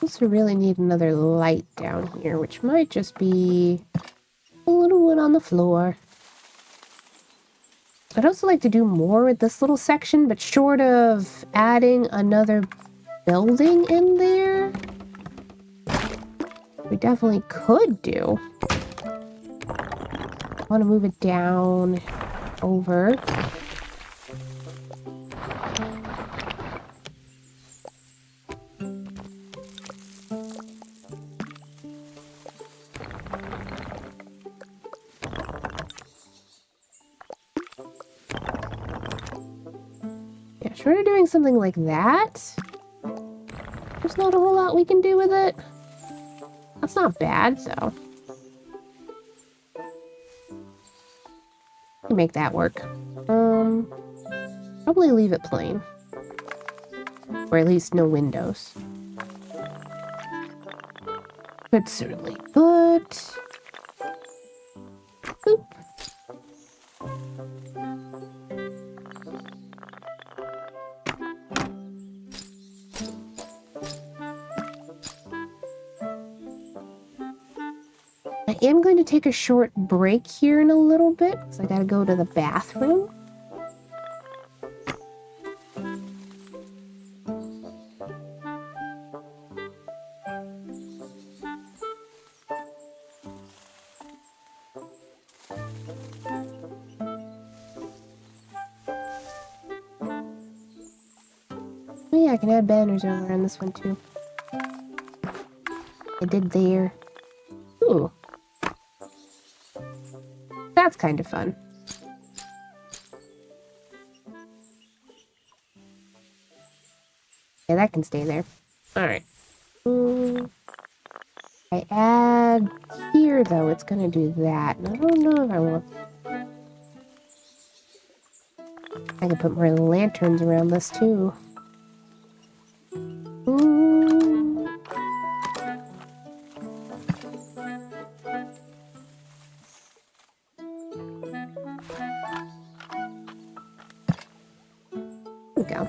Also really need another light down here, which might just be a little one on the floor. I'd also like to do more with this little section, but short of adding another building in there, we definitely could do. I want to move it down, over. Yeah, short of doing something like that, there's not a whole lot we can do with it. That's not bad, though. Make that work. Probably leave it plain. Or at least no windows. Could certainly put... Boop. I am going to take a short break here in a little bit, because I gotta go to the bathroom. Oh yeah, I can add banners over on this one too. I did there. Ooh. That's kind of fun. Yeah, that can stay there. Alright. I add here, though, it's gonna do that. And I don't know if I want... I can put more lanterns around this, too. Ooh. There we go.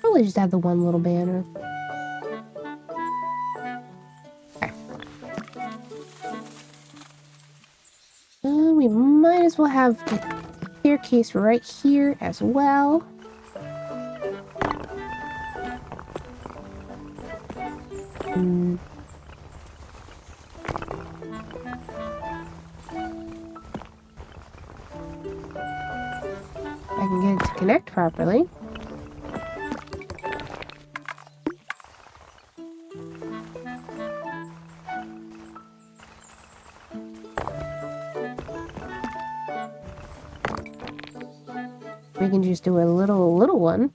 Probably just have the one little banner. Okay. We might as well have the staircase right here as well. I can get it to connect properly. We can just do a little one.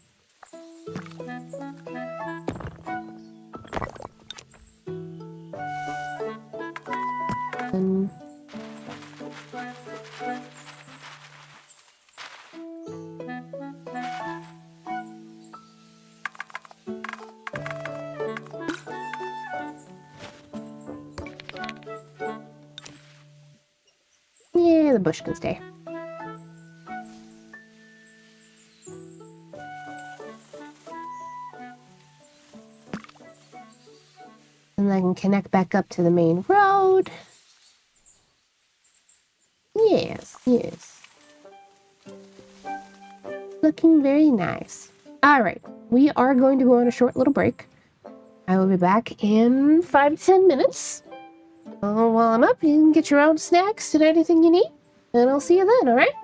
And yeah, the bush can stay. And I can connect back up to the main road. Yes, yes. Looking very nice. All right. we are going to go on a short little break. I will be back in 5 to 10 minutes. While I'm up, you can get your own snacks and anything you need. And I'll see you then, alright?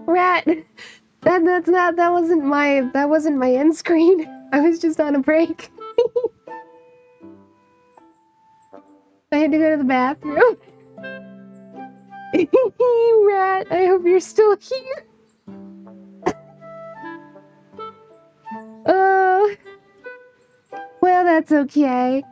Rat! That wasn't my end screen. I was just on a break. I had to go to the bathroom. Rat, I hope you're still here. Well, that's okay.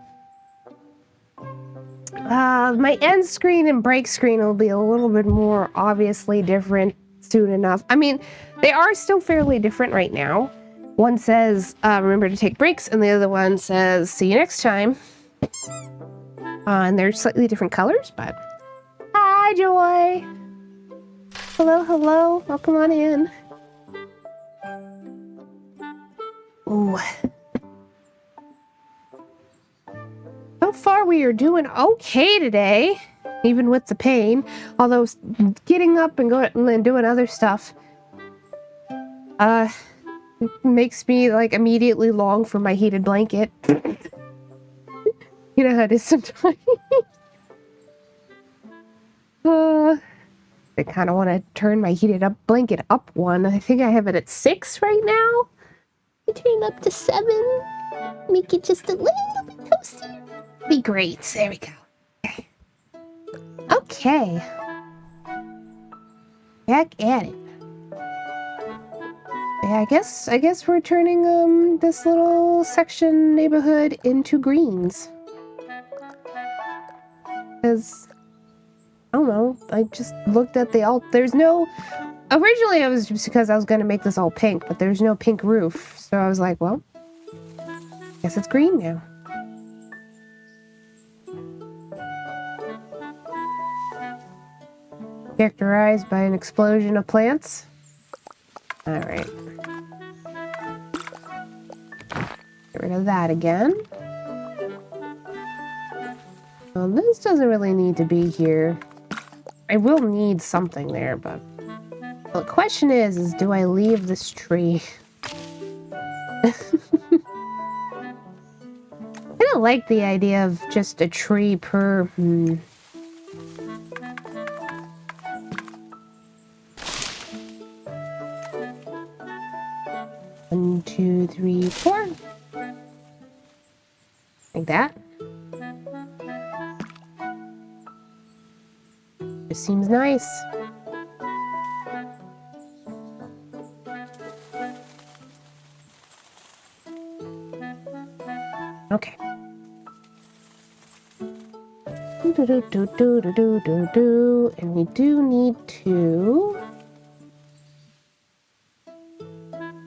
My end screen and break screen will be a little bit more obviously different soon enough. I mean, they are still fairly different right now. One says, remember to take breaks, and the other one says, see you next time. And they're slightly different colors, but... Hi, Joy! Hello, hello. Welcome on in. Ooh. far we are doing okay today, even with the pain. Although getting up and going and doing other stuff makes me like immediately long for my heated blanket. You know how it is sometimes. I kind of want to turn my heated up blanket up one. I think I have it at 6 right now. I turn it up to 7. Make it just a little bit toasty. Be great. There we go. Okay. Okay. Back at it. Yeah, I guess we're turning this little section neighborhood into greens. Because I don't know, I just looked at the there's no originally it was just because I was gonna make this all pink, but there's no pink roof. So I was like, well, guess it's green now. Characterized by an explosion of plants. Alright. Get rid of that again. Well, this doesn't really need to be here. I will need something there, but... Well, the question is do I leave this tree? I don't like the idea of just a tree per... 1, 2, 3, 4. Like that. It seems nice. Okay. And we do need to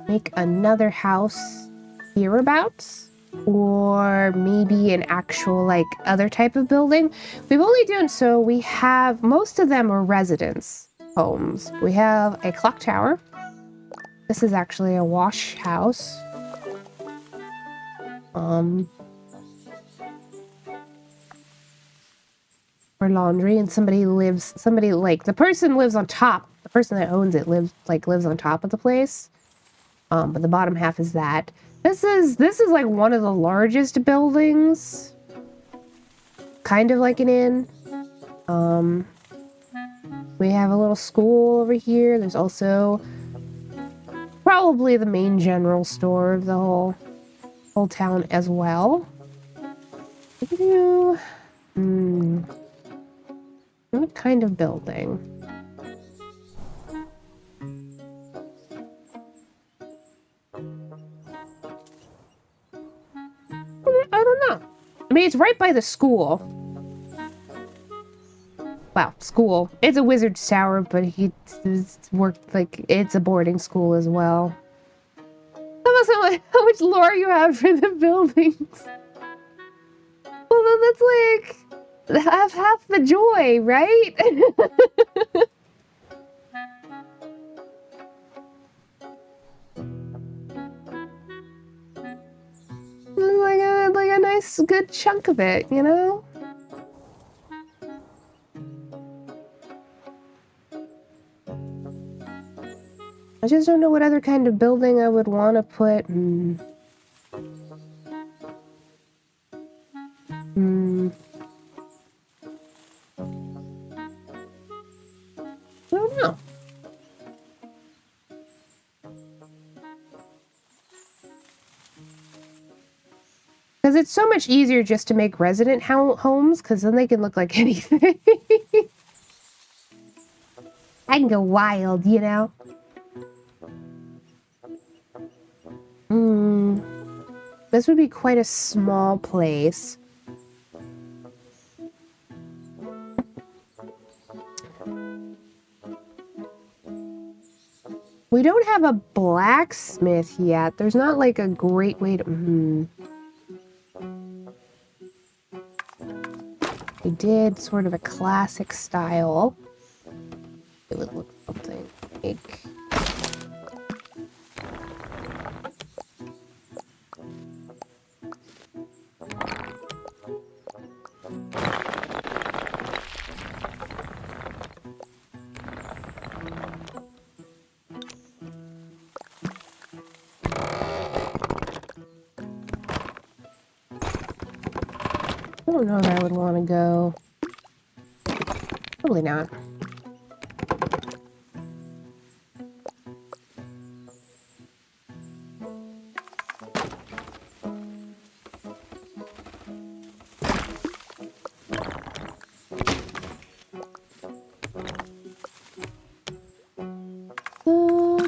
make another house hereabouts, or maybe an actual like other type of building. We've only done so we have most of them are residence homes. We have a clock tower. This is actually a wash house. Or laundry, and somebody like the person lives on top. The person that owns it lives on top of the place. But the bottom half is that. This is like one of the largest buildings. Kind of like an inn. We have a little school over here. There's also probably the main general store of the whole town as well. What kind of building? I don't know. I mean, it's right by the school. Wow, school. It's a wizard's tower, but he's worked like it's a boarding school as well. How much lore you have for the buildings? Well, then that's like half the joy, right? like a nice, good chunk of it, you know? I just don't know what other kind of building I would want to put. I don't know. Because it's so much easier just to make resident homes, because then they can look like anything. I can go wild, you know? This would be quite a small place. We don't have a blacksmith yet. There's not like a great way to... We did sort of a classic style. It would look something like... don't know that I would want to go. Probably not.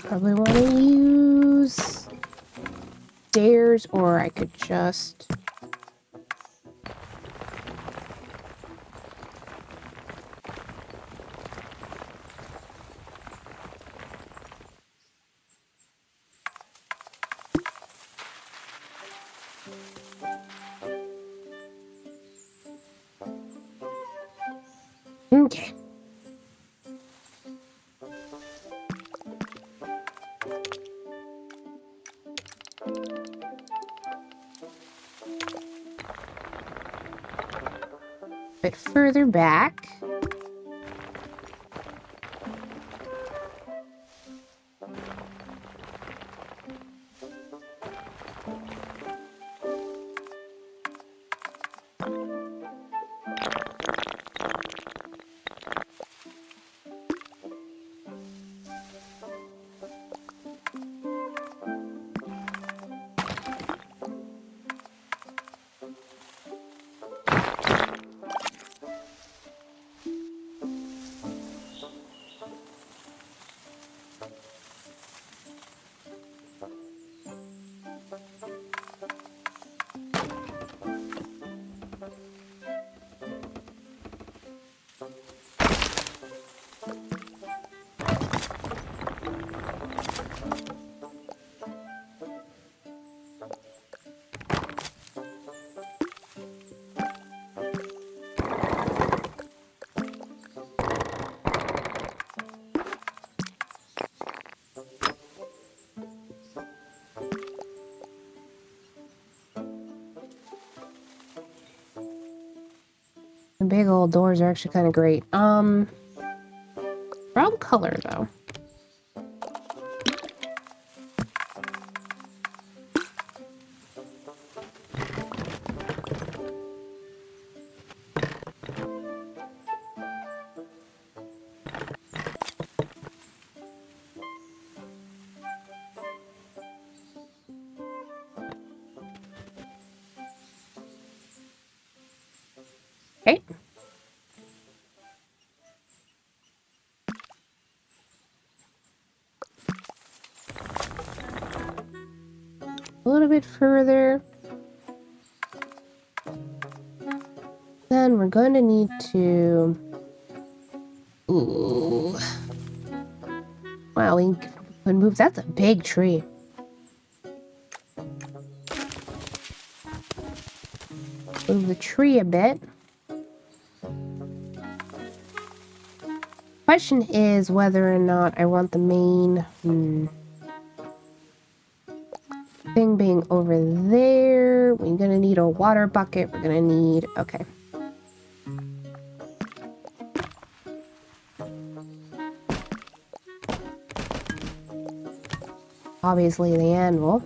Probably want to use stairs, or I could just... Okay. Bit further back. The big old doors are actually kind of great. Wrong color though. Okay. A little bit further. Then we're going to need to... Ooh. Wow, we can move. That's a big tree. Move the tree a bit. Question is whether or not I want the main thing being over there. We're gonna need a water bucket. We're gonna need... Okay. Obviously the anvil.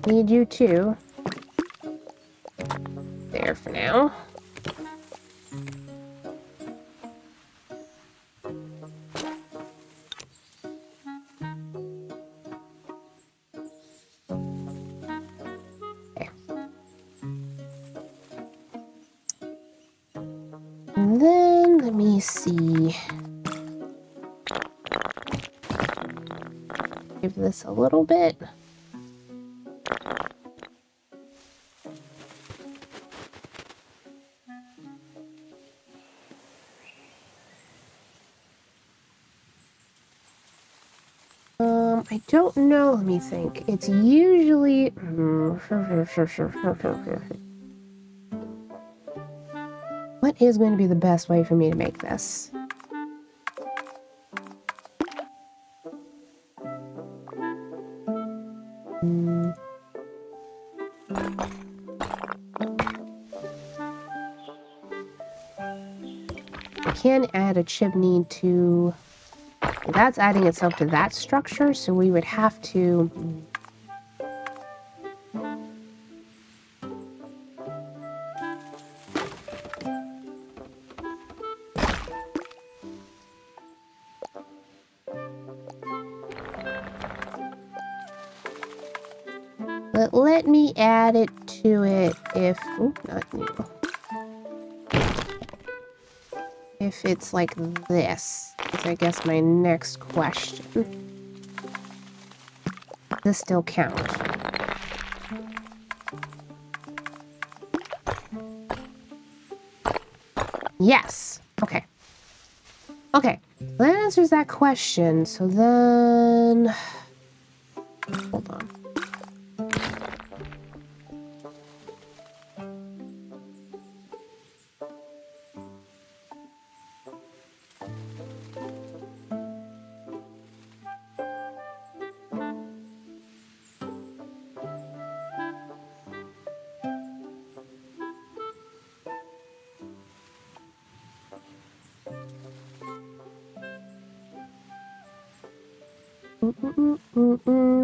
Need you too. There for now. Okay. And then let me see. Give this a little bit. I don't know. Let me think. It's usually... What is going to be the best way for me to make this? I can add a chimney to... That's adding itself to that structure, so we would have to... But let me add it to it if... Oh, not new. If it's like this. Is I guess my next question. Does this still count? Yes. Okay. Okay. That answers that question. So then... Hold on.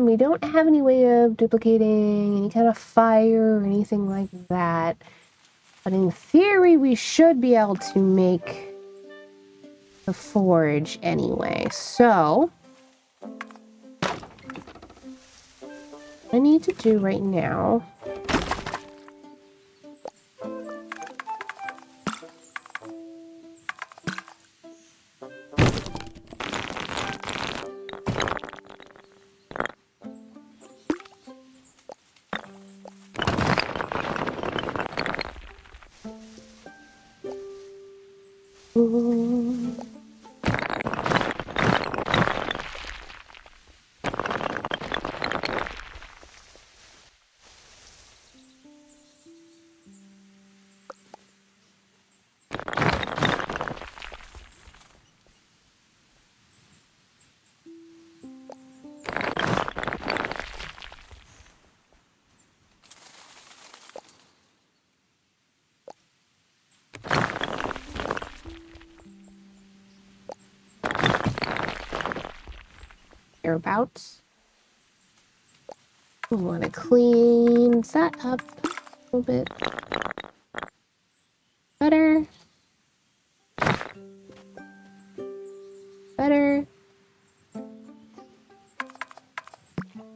We don't have any way of duplicating any kind of fire or anything like that. But in theory, we should be able to make the forge anyway. So, what I need to do right now... Thereabouts. We want to clean that up a little bit better. Better.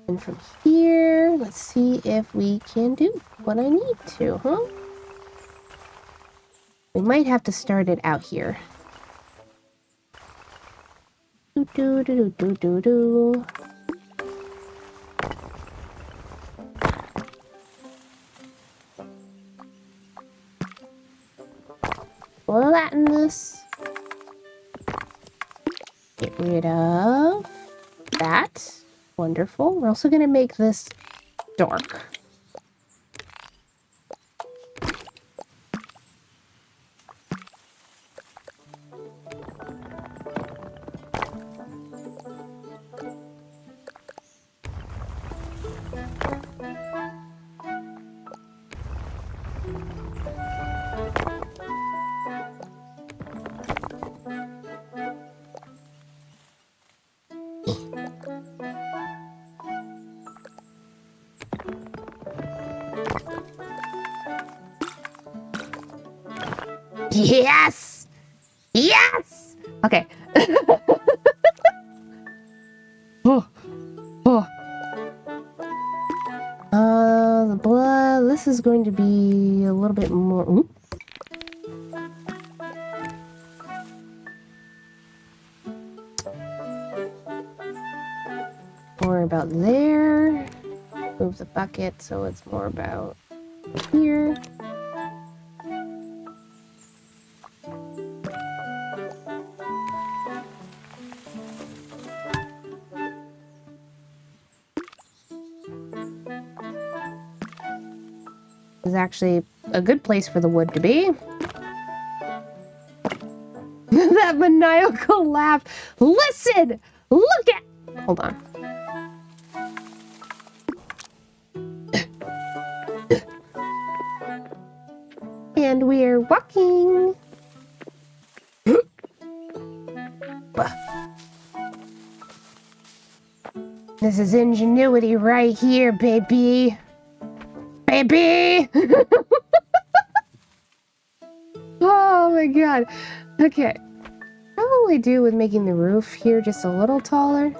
And from here, let's see if we can do what I need to, huh? We might have to start it out here. Do do do do do do. Flatten this. Get rid of that. Wonderful. We're also going to make this dark. Yes! Yes! Okay. Oh. Oh. The blood. This is going to be a little bit more. Ooh. More about there. Move the bucket so it's more about here. Is actually a good place for the wood to be. That maniacal laugh. Listen! Look at... Hold on. we're walking. This is ingenuity right here, baby. Baby! Oh my god. Okay. How will we do with making the roof here just a little taller?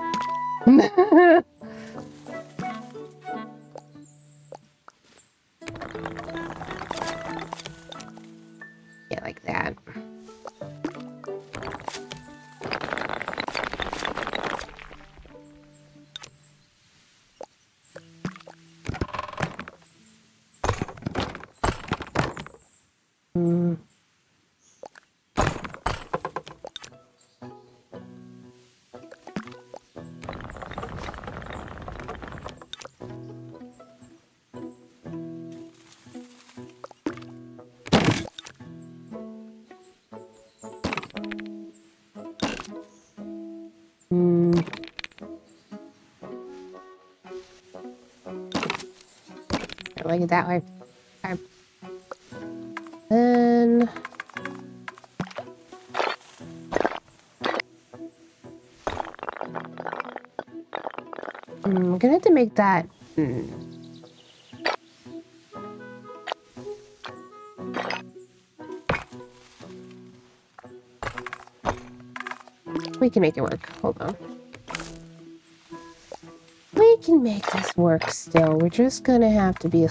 Yeah, like that. I like it that way. Okay. Then I'm gonna have to make that. We can make it work. Hold on. We can make this work still. We're just gonna have to be.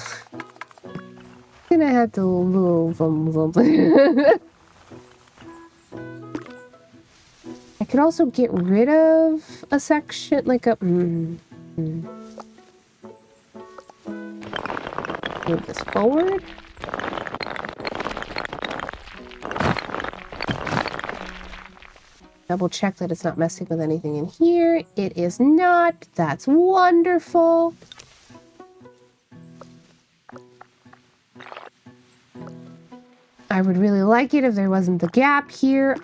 Gonna have to move them. I could also get rid of a section, like a. Move this forward. Double check that it's not messing with anything in here. It is not. That's wonderful. I would really like it if there wasn't the gap here.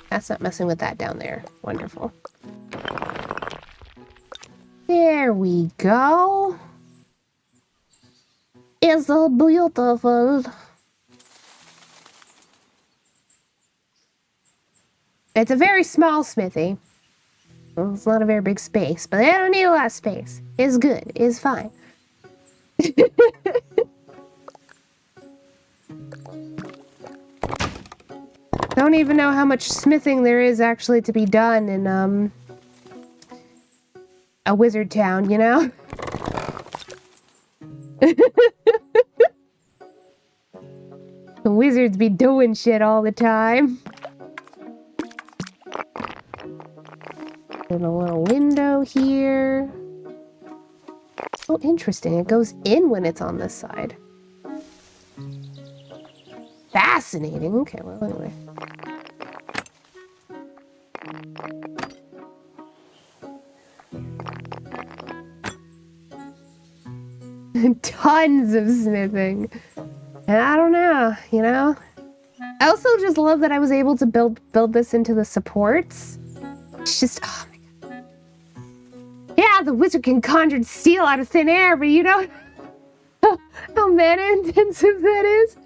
That's not messing with that down there. Wonderful. There we go. It's so beautiful. It's a very small smithy. Well, it's not a very big space, but they don't need a lot of space. It's good. It's fine. Don't even know how much smithing there is actually to be done in a wizard town, you know? The wizards be doing shit all the time. And a little window here. Oh, interesting. It goes in when it's on this side. Fascinating. Okay, well, anyway. Tons of smithing. And I don't know, you know? I also just love that I was able to build this into the supports. It's just, oh my god. Yeah, the wizard can conjure steel out of thin air, but you know how mana intensive that is?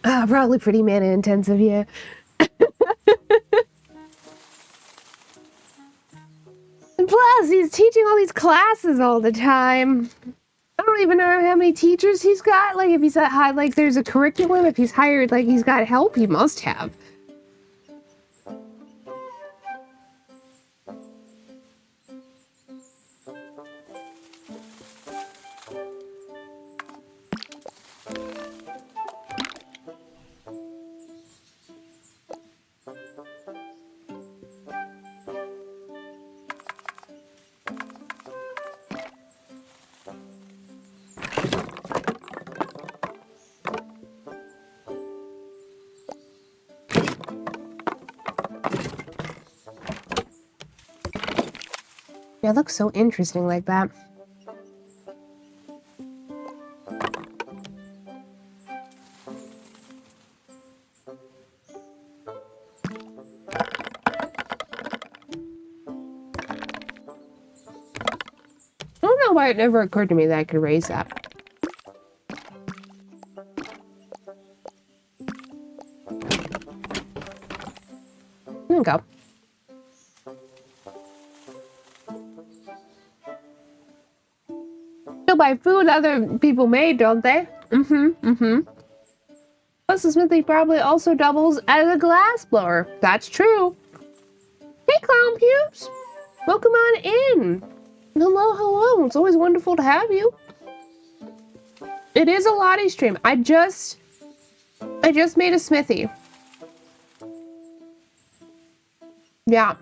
Probably pretty mana intensive, yeah. And plus, he's teaching all these classes all the time. I don't even know how many teachers he's got. Like, if he's at high, like, there's a curriculum. If he's hired, like, he's got help, he must have. Yeah, it looks so interesting like that. why it never occurred to me that I could raise that. There we go. Still buy food other people made, don't they? Plus the smithy probably also doubles as a glass blower. That's true. Hey, Clown Pubes! Welcome on in. Hello, hello. It's always wonderful to have you. It is a Lottie stream. I just made a smithy. Yeah.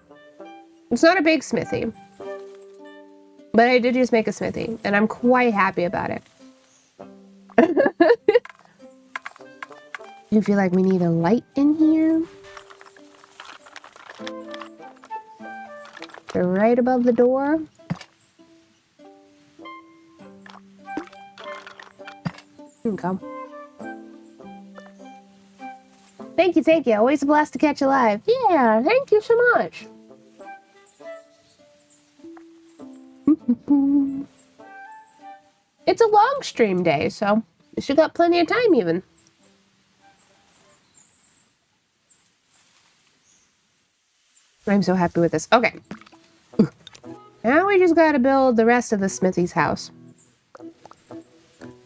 It's not a big smithy. But I did just make a smithy, and I'm quite happy about it. You feel like we need a light in here? They're right above the door. Okay. Thank you. Always a blast to catch you live. Yeah, thank you so much. It's a long stream day, so you should got plenty of time even. I'm so happy with this. Okay. Now we just gotta build the rest of the smithy's house.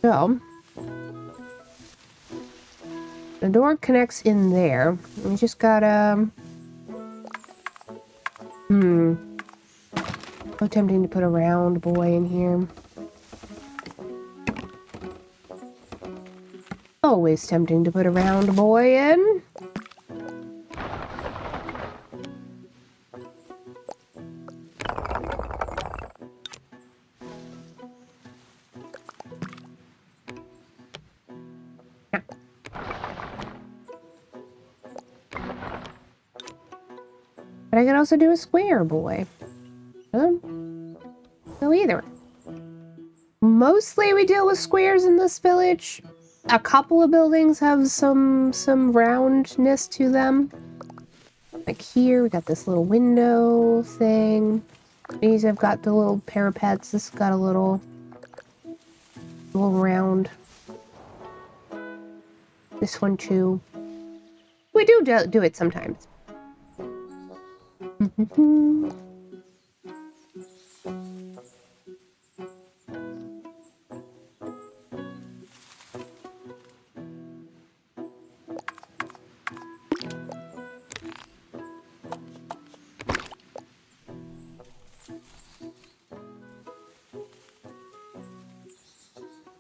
So, the door connects in there. We just gotta... So tempting to put a round boy in here. Always tempting to put a round boy in. Yeah. But I could also do a square boy. No either. Mostly we deal with squares in this village. A couple of buildings have some roundness to them. Like here, we got this little window thing. These have got the little parapets. This has got a little round. This one too. We do it sometimes.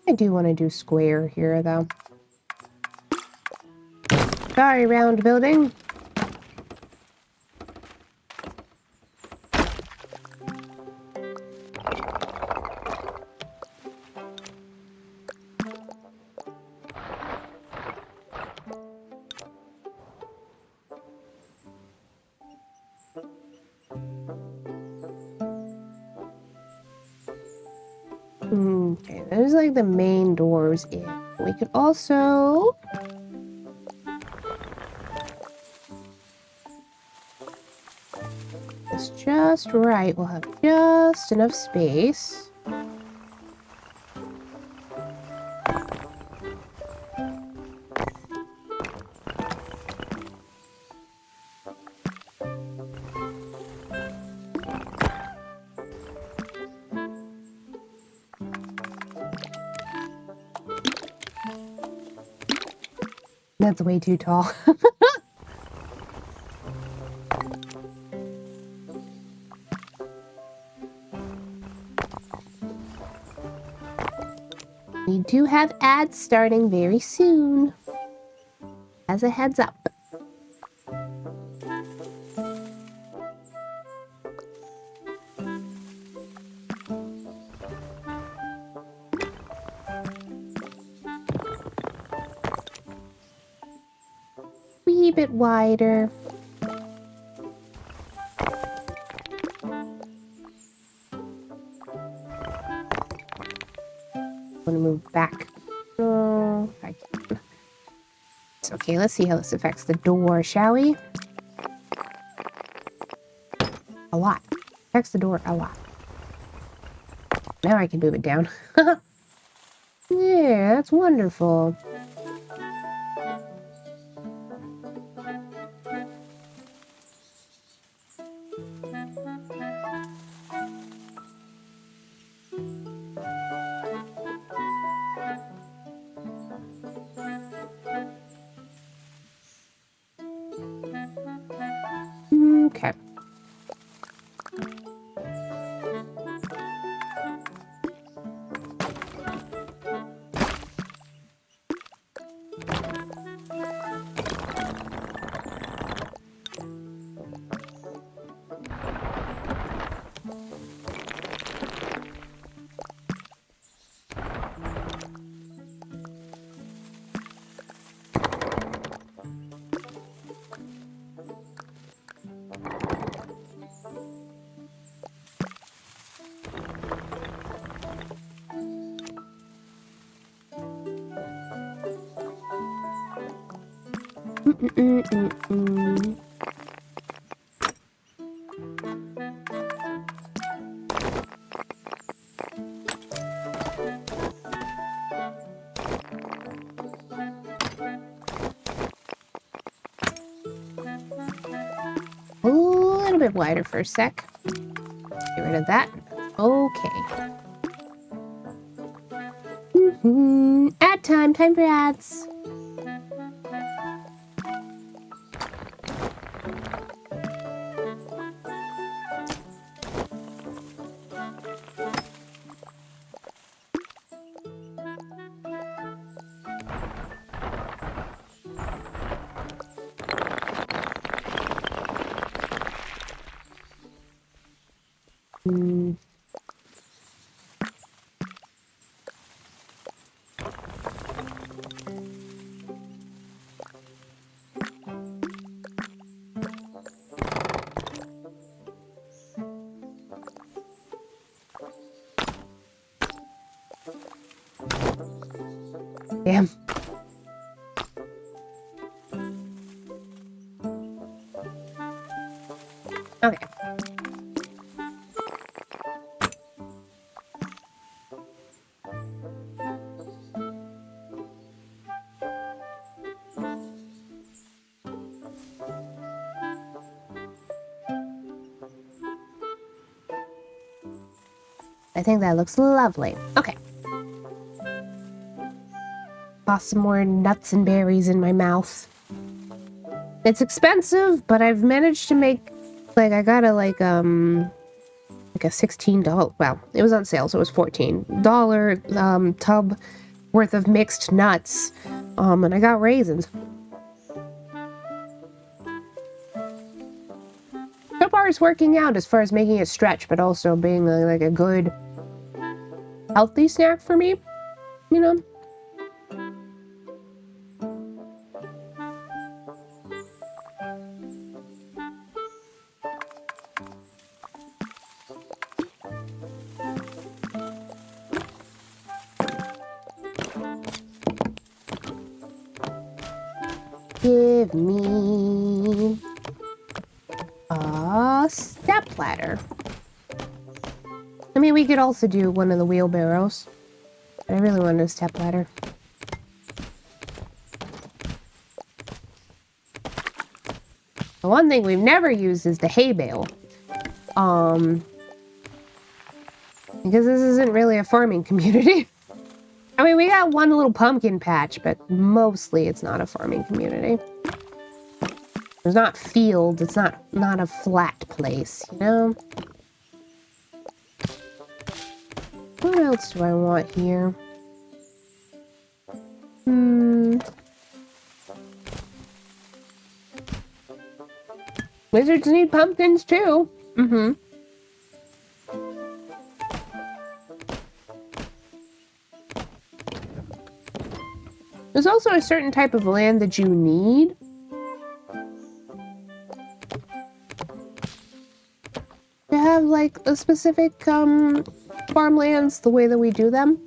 I do want to do square here, though. Sorry, round building. Okay, those are like the main doors in. We could also... It's just right. We'll have just enough space. That's way too tall. We do have ads starting very soon. As a heads up. Wee bit wider. I'm gonna move back. Oh, I can. It's okay, let's see how this affects the door, shall we? A lot. Affects the door a lot. now I can move it down. Yeah, that's wonderful. Okay. A little bit wider for a sec. Get rid of that. Okay. Ad time. Time for ads. Damn. Okay. I think that looks lovely. Okay. Toss some more nuts and berries in my mouth. It's expensive, but I've managed to make, like, I got a, like a $16, well, it was on sale, so it was $14 tub worth of mixed nuts, and I got raisins. So far it's working out as far as making it stretch, but also being like a good, healthy snack for me, you know? Give me a step ladder. I mean, we could also do one of the wheelbarrows, but I really wanted a step ladder. The one thing we've never used is the hay bale. Because this isn't really a farming community. I mean, we got one little pumpkin patch, but mostly it's not a farming community. There's not fields, it's not a flat place, you know? What else do I want here? Wizards need pumpkins too. There's also a certain type of land that you need. To have, like, a specific, farmlands the way that we do them.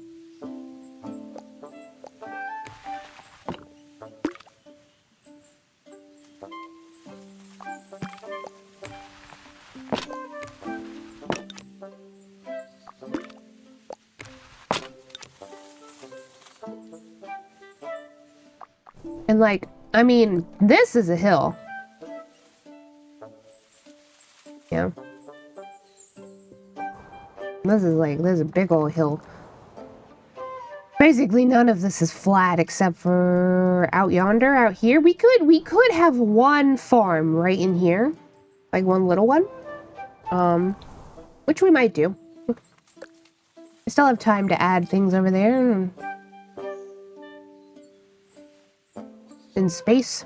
And like, I mean, this is a hill. Yeah. This is a big old hill. Basically, none of this is flat except for out yonder, out here. We could have one farm right in here. Like one little one. Which we might do. I still have time to add things over there. In space.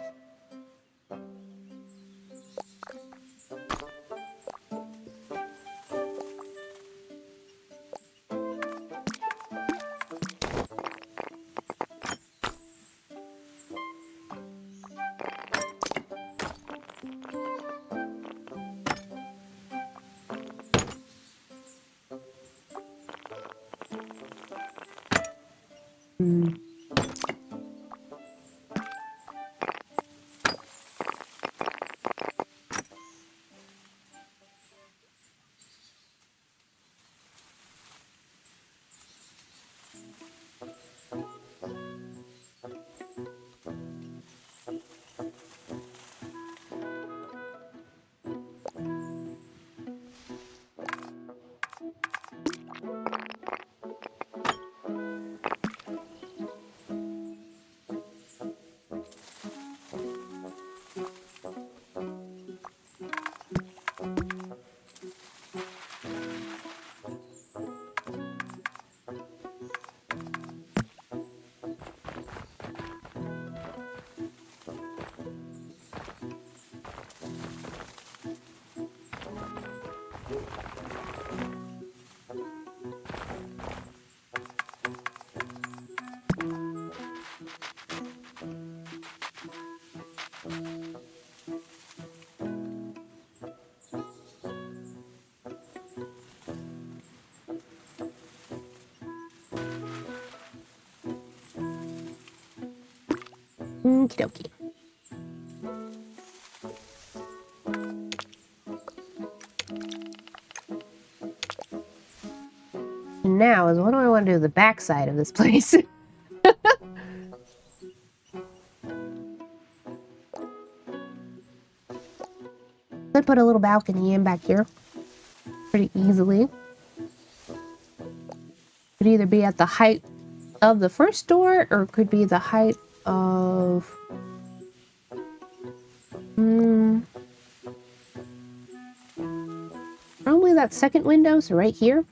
Okie dokie. Now is what do I want to do to the backside of this place? Could put a little balcony in back here pretty easily. Could either be at the height of the first door or it could be the height of probably that second window, so right here.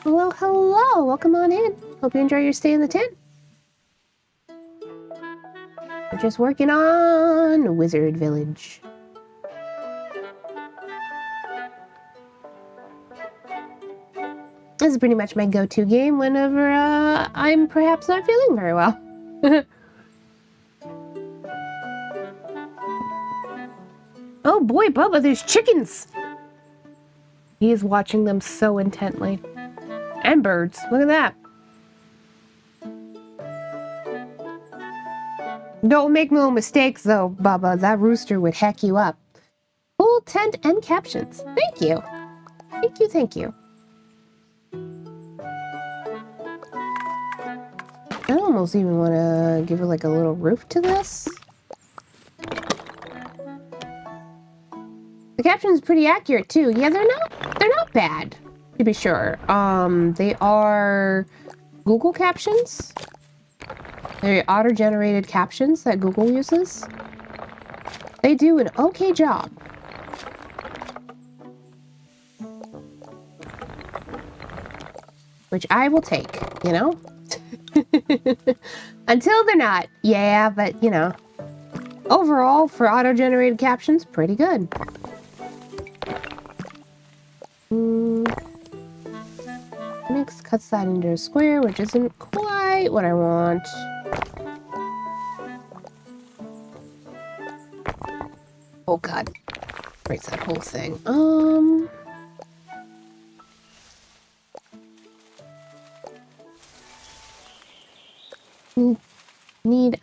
Well, hello! Welcome on in. Hope you enjoy your stay in the tent. We're just working on Wizard Village. This is pretty much my go-to game whenever I'm perhaps not feeling very well. Oh boy, Bubba, there's chickens! He is watching them so intently. And birds. Look at that. Don't make no mistakes, though, Bubba. That rooster would heck you up. Full tent and captions. Thank you. Thank you, thank you. I almost even want to give it like a little roof to this. The caption's pretty accurate, too. Yeah, they're not bad, to be sure. They are Google captions. They're auto-generated captions that Google uses. They do an okay job. which I will take, you know? Until they're not. Yeah, but, you know. Overall, for auto-generated captions, pretty good. Mix cuts that into a square, which isn't quite what I want. Oh god. Breaks that whole thing.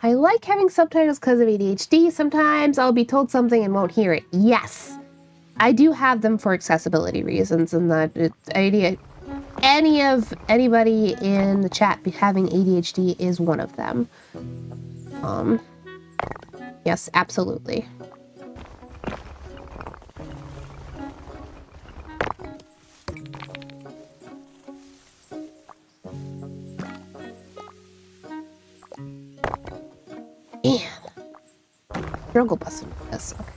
I like having subtitles because of ADHD. Sometimes I'll be told something and won't hear it. Yes, I do have them for accessibility reasons, and that anybody in the chat having ADHD is one of them. Yes, absolutely. Man, struggle busting with this. Okay.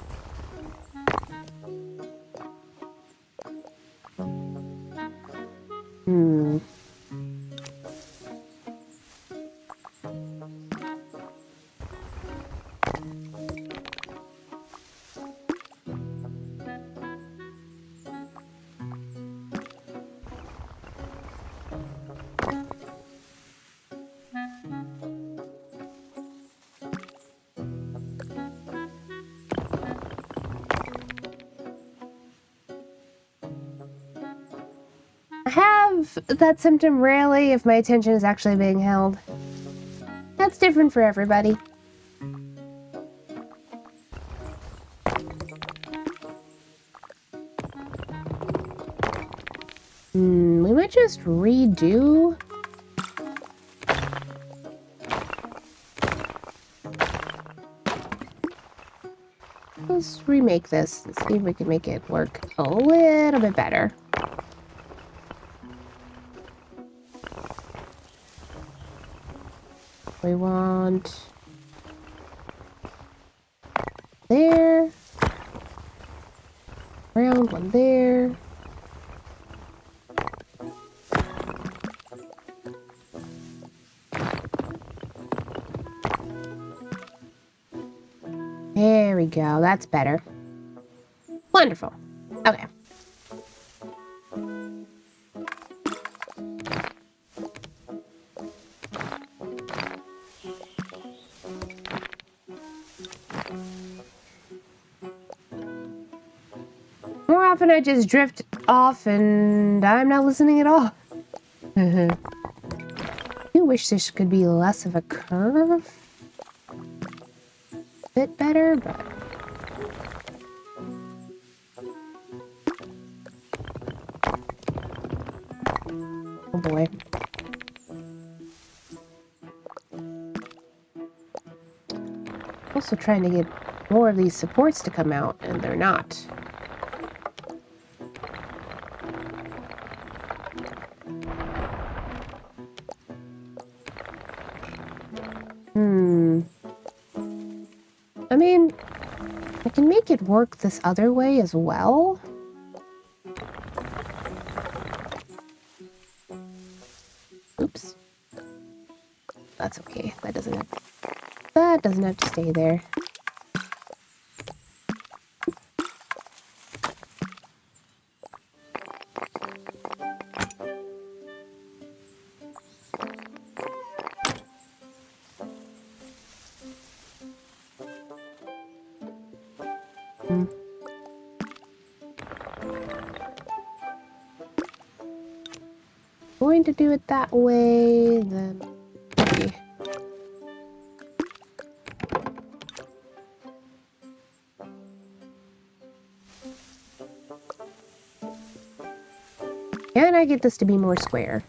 I have that symptom rarely if my attention is actually being held. That's different for everybody. We might just redo. Let's remake this and see if we can make it work a little bit better. We want there, round one there. There we go, that's better. Wonderful. Okay. More often I just drift off and I'm not listening at all. I do wish this could be less of a curve. Bit better, but oh boy. Also trying to get more of these supports to come out, and they're not. I mean, I can make it work this other way as well. Oops. That's okay. That doesn't have to stay there. Going to do it that way, then maybe. Can I get this to be more square?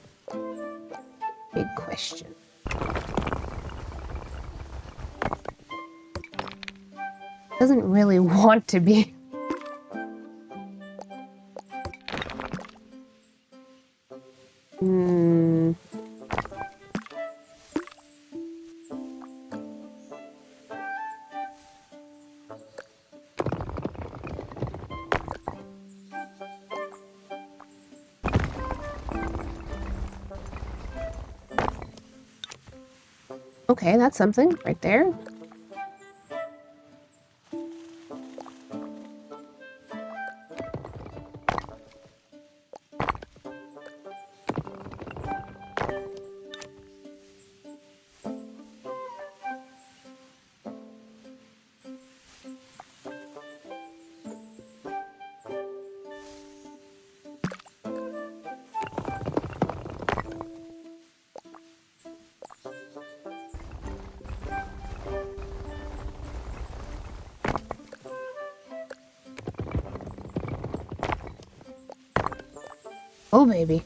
Big question. Doesn't really want to be. Okay, that's something right there. Oh, baby.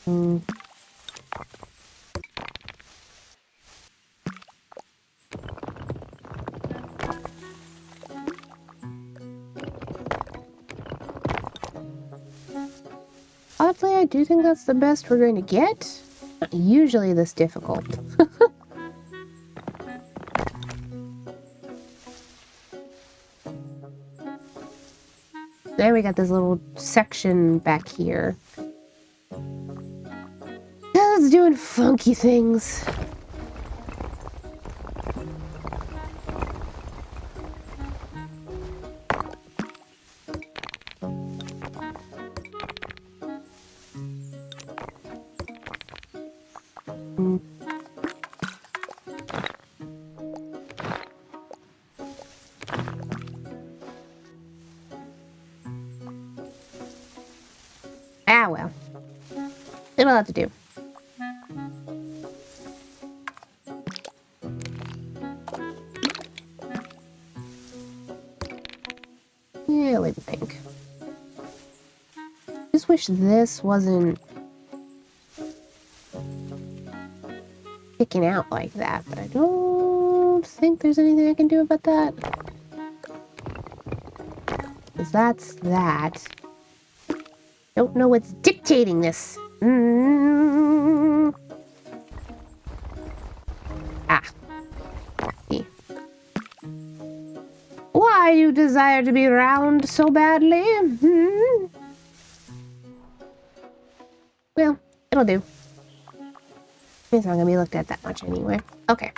Hmm. Oddly, I do think that's the best we're going to get. Not usually this difficult. There we got this little section back here. It's doing funky things. Mm. Ah, well. It'll have to do. Yeah, let me think. Just wish this wasn't sticking out like that, but I don't think there's anything I can do about that. Because that's that. Don't know what's dictating this. Ah. Why you desire to be round so badly? Well, it'll do. It's not gonna be looked at that much anyway. Okay.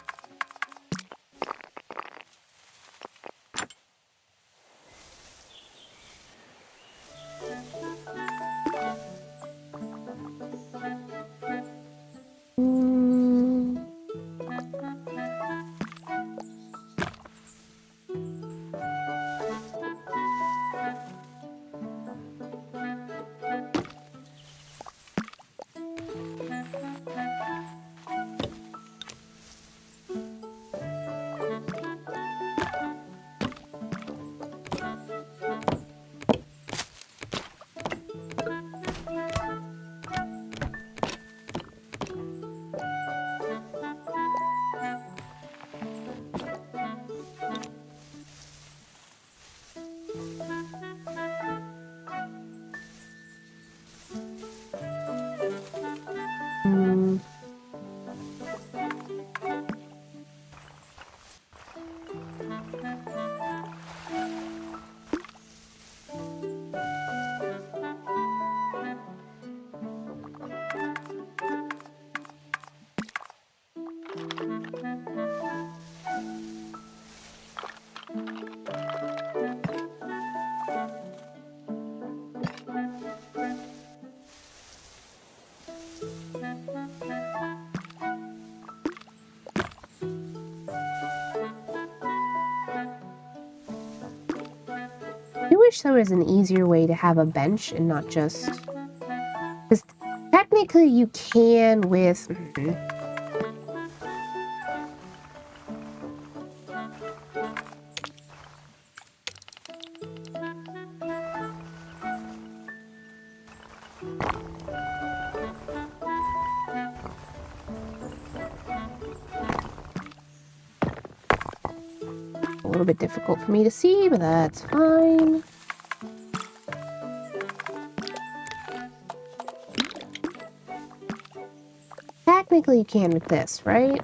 I wish there was an easier way to have a bench and not just... Because technically you can with... A little bit difficult for me to see, but that's fine. Technically you can with this, right?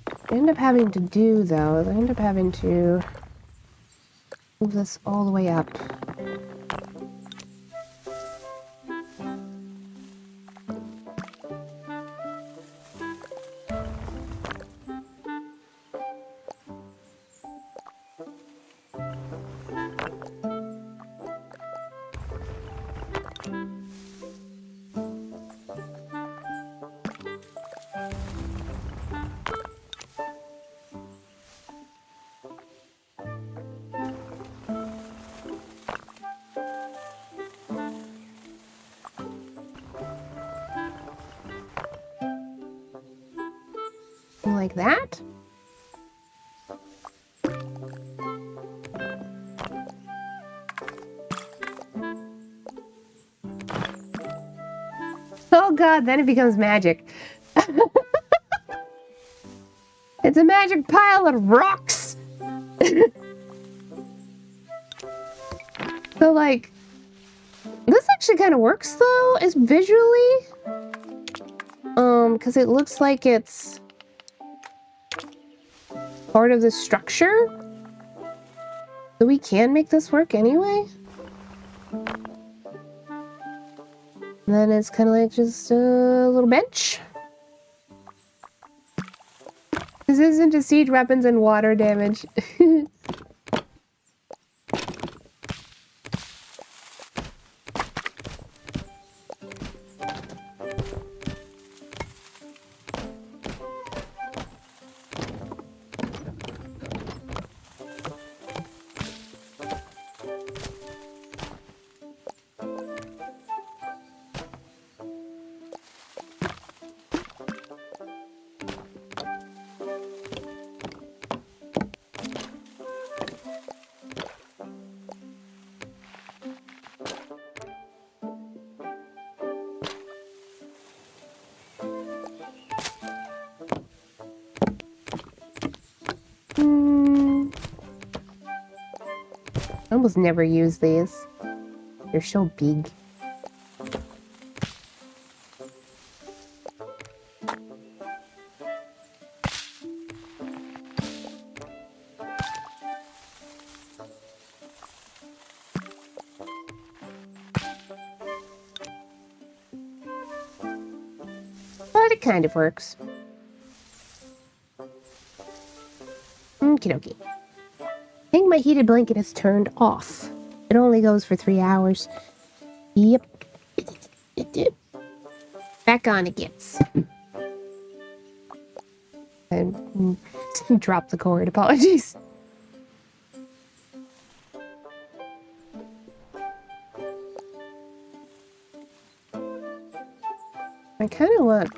What I end up having to do, though, is I end up having to Move this all the way up. Like that. Oh god, then it becomes magic. It's a magic pile of rocks. So like, this actually kind of works though, is visually. Because it looks like it's part of the structure. So we can make this work anyway. And then it's kind of like just a little bench. This isn't a siege weapons and water damage. I almost never use these. They're so big. But it kind of works. Okie dokie. I think my heated blanket is turned off. It only goes for 3 hours. Yep. Back on it gets. And drop the cord. Apologies. I kind of want...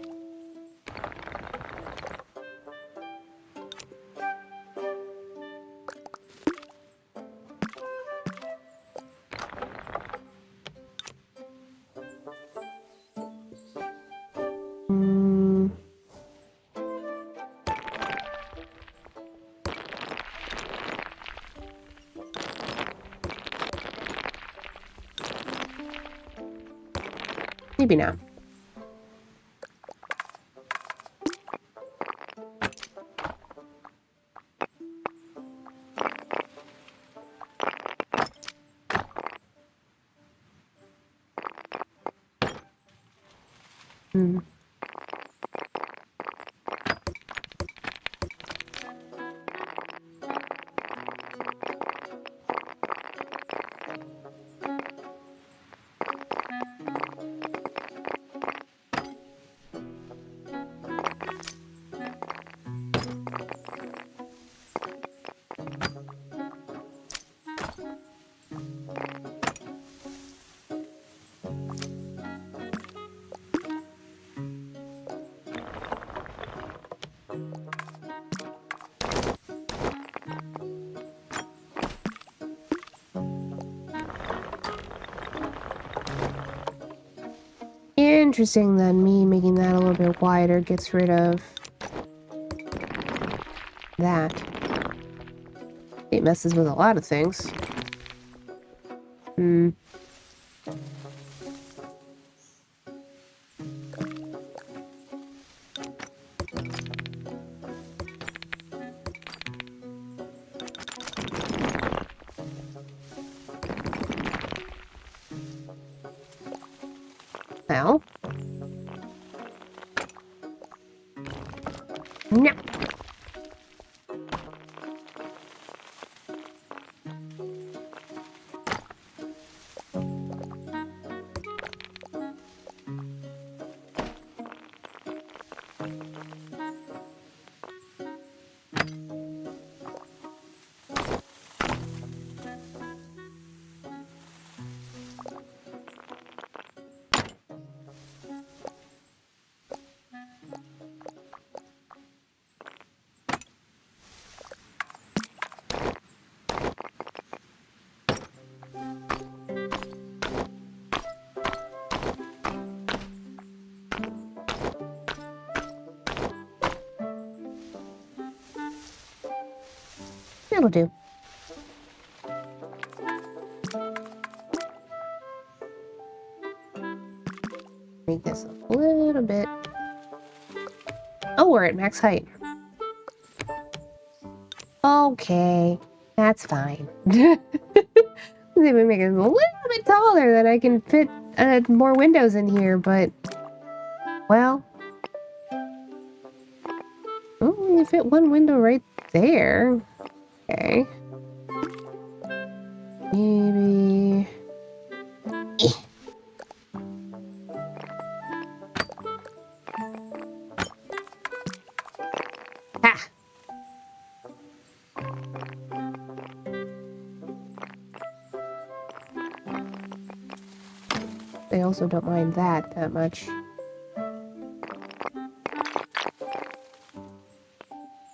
Maybe not. Interesting then, me making that a little bit wider gets rid of that. It messes with a lot of things. Well. No. That'll do. Make this up a little bit. Oh, we're at max height. Okay, that's fine. Maybe make it a little bit taller, then I can fit more windows in here, but... Well... Oh, only fit one window right there. Okay. Maybe... Ha! They also don't mind that much.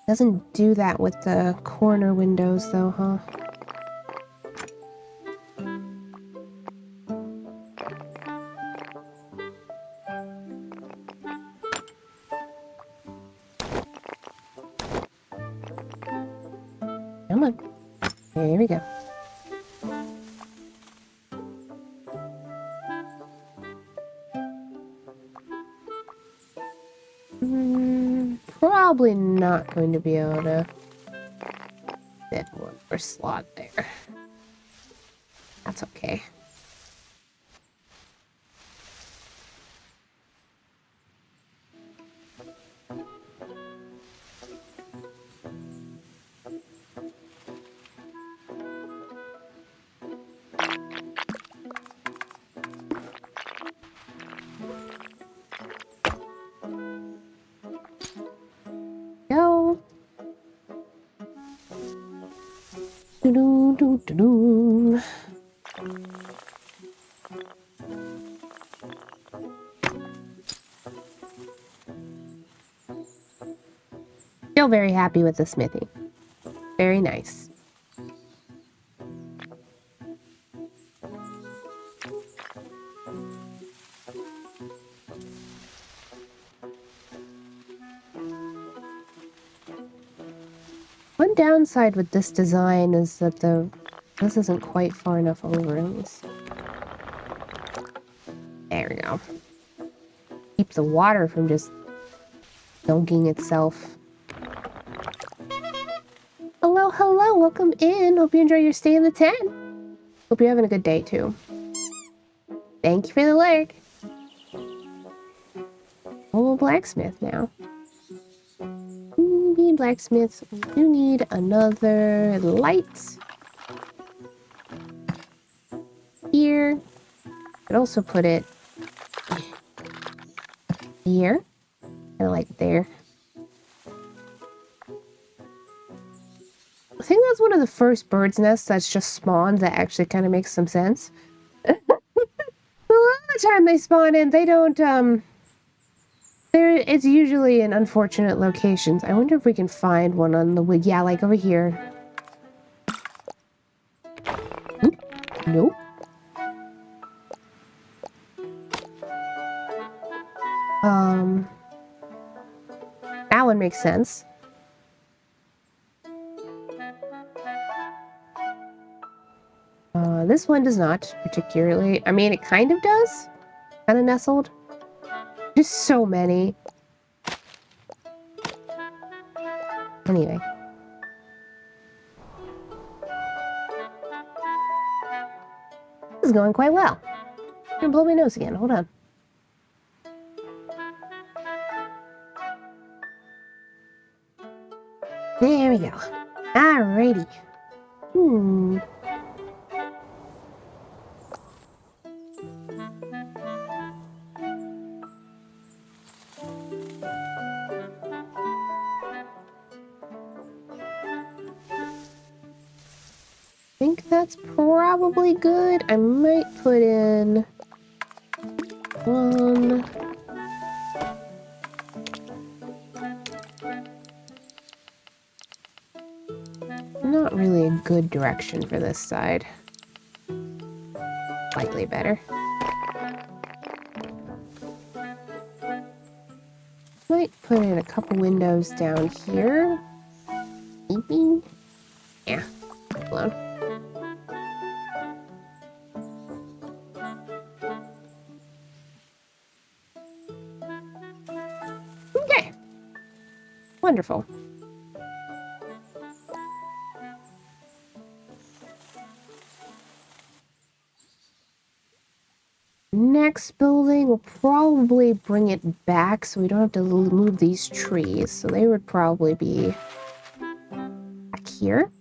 Doesn't do that with the corner windows though, huh? Come on. Here we go. Probably not going to be able to fit one more slot there. That's okay. Go. Do do do do. Still very happy with the smithy. Very nice. One downside with this design is that this isn't quite far enough over. Let me see. There we go. Keep the water from just dunking itself. Hello, hello, welcome in. Hope you enjoy your stay in the tent. Hope you're having a good day too. Thank you for the lurk. Oh, blacksmith now. Being blacksmiths, we do need another light here. I'd also put it here, kind of like there. I think that's one of the first bird's nests that's just spawned that actually kind of makes some sense. A lot of the time they spawn in, they don't, it's usually in unfortunate locations. I wonder if we can find one on the wood. Yeah, like over here. Oop. Nope. That one makes sense. This one does not particularly. I mean, it kind of does. Kind of nestled. Just so many. Anyway. This is going quite well. I'm gonna blow my nose again. Hold on. There we go. Alrighty. I think that's probably good. I might put in one. Not really a good direction for this side. Slightly better. Might put in a couple windows down here. Maybe. Yeah. Alone. Okay. Wonderful. Next building, we'll probably bring it back so we don't have to move these trees. So they would probably be back here.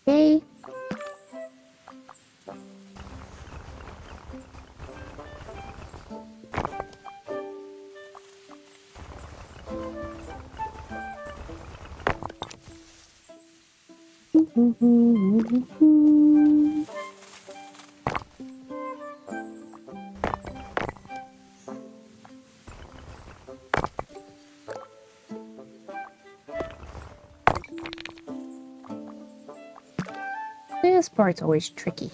Okay. This part's always tricky.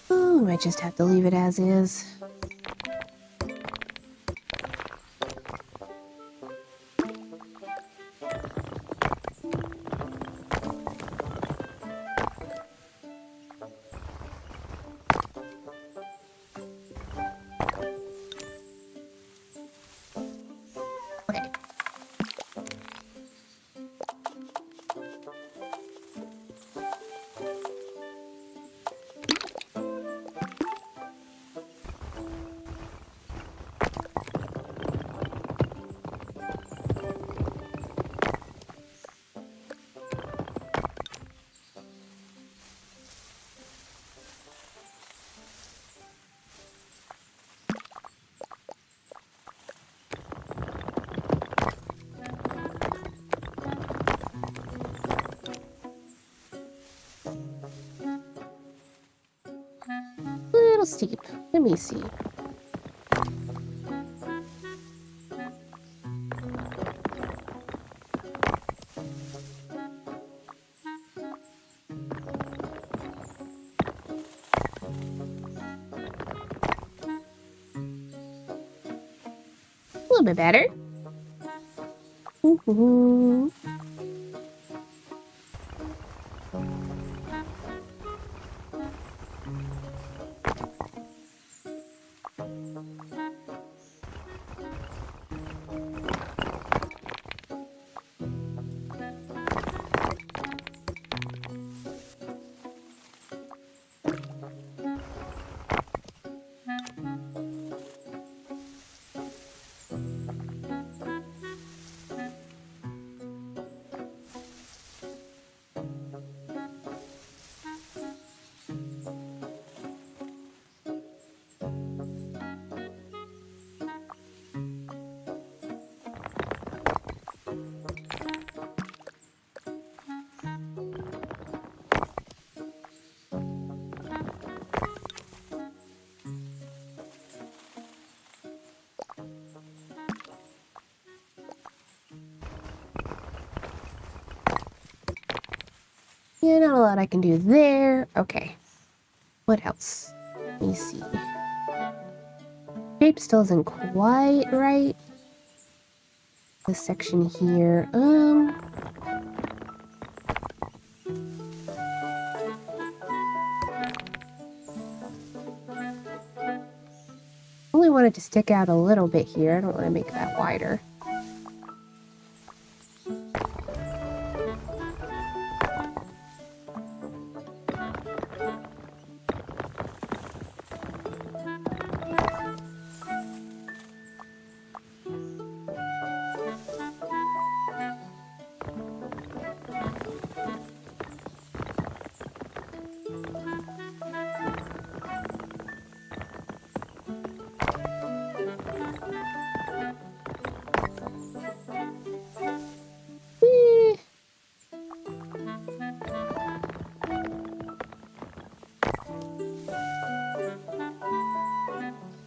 Oh, I might just have to leave it as is. Okay. little steep. Let me see. A little bit better. Ooh. Yeah, not a lot I can do there. Okay. What else? Let me see. Shape still isn't quite right. This section here. Only want it to stick out a little bit here. I don't want to make that wider.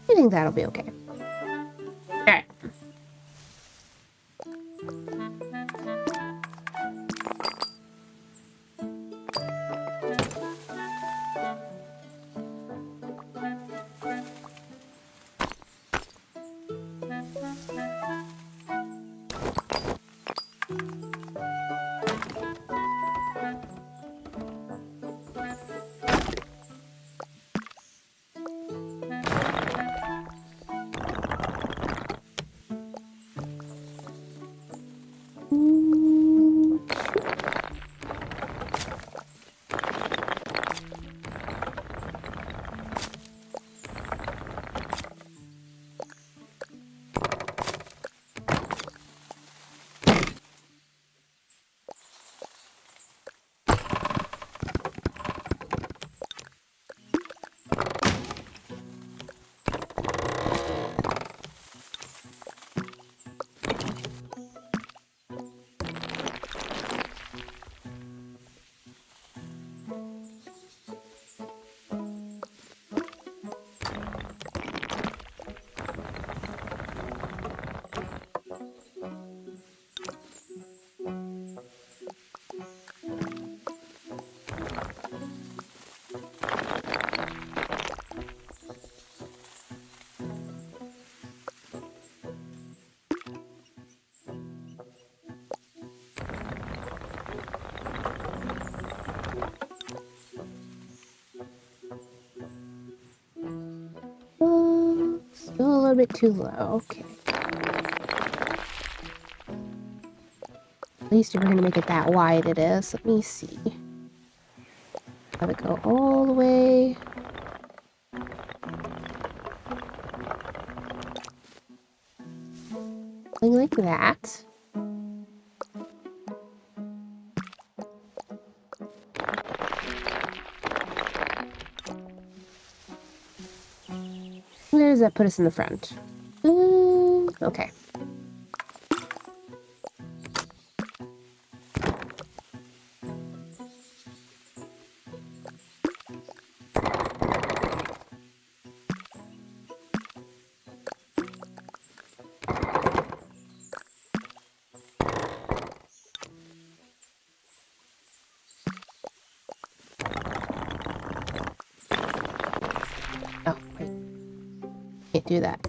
I think that'll be okay. Alright. Still a little bit too low. Okay. At least if we're gonna make it that wide, it is. Let me see. Have it go all the way. Something like that. Where does that put us in the front? Okay. can't do that.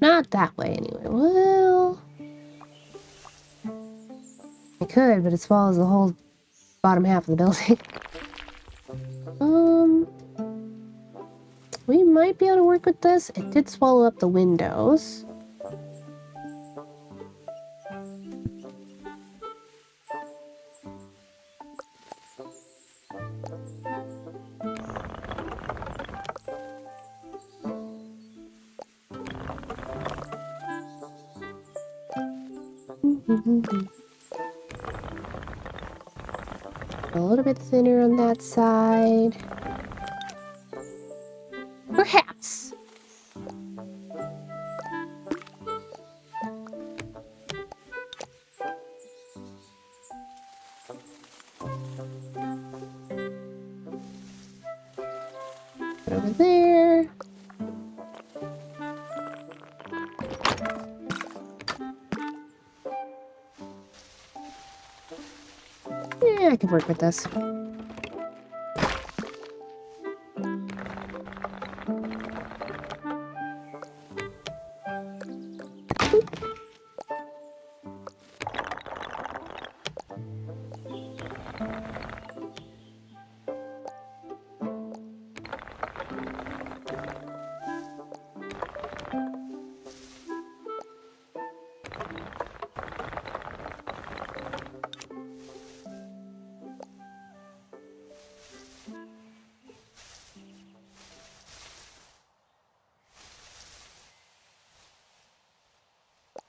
Not that way, anyway. Well... I could, but it swallows the whole bottom half of the building. We might be able to work with this. It did swallow up the windows. A little bit thinner on that side. Perhaps. Over there. Yeah, I can work with this.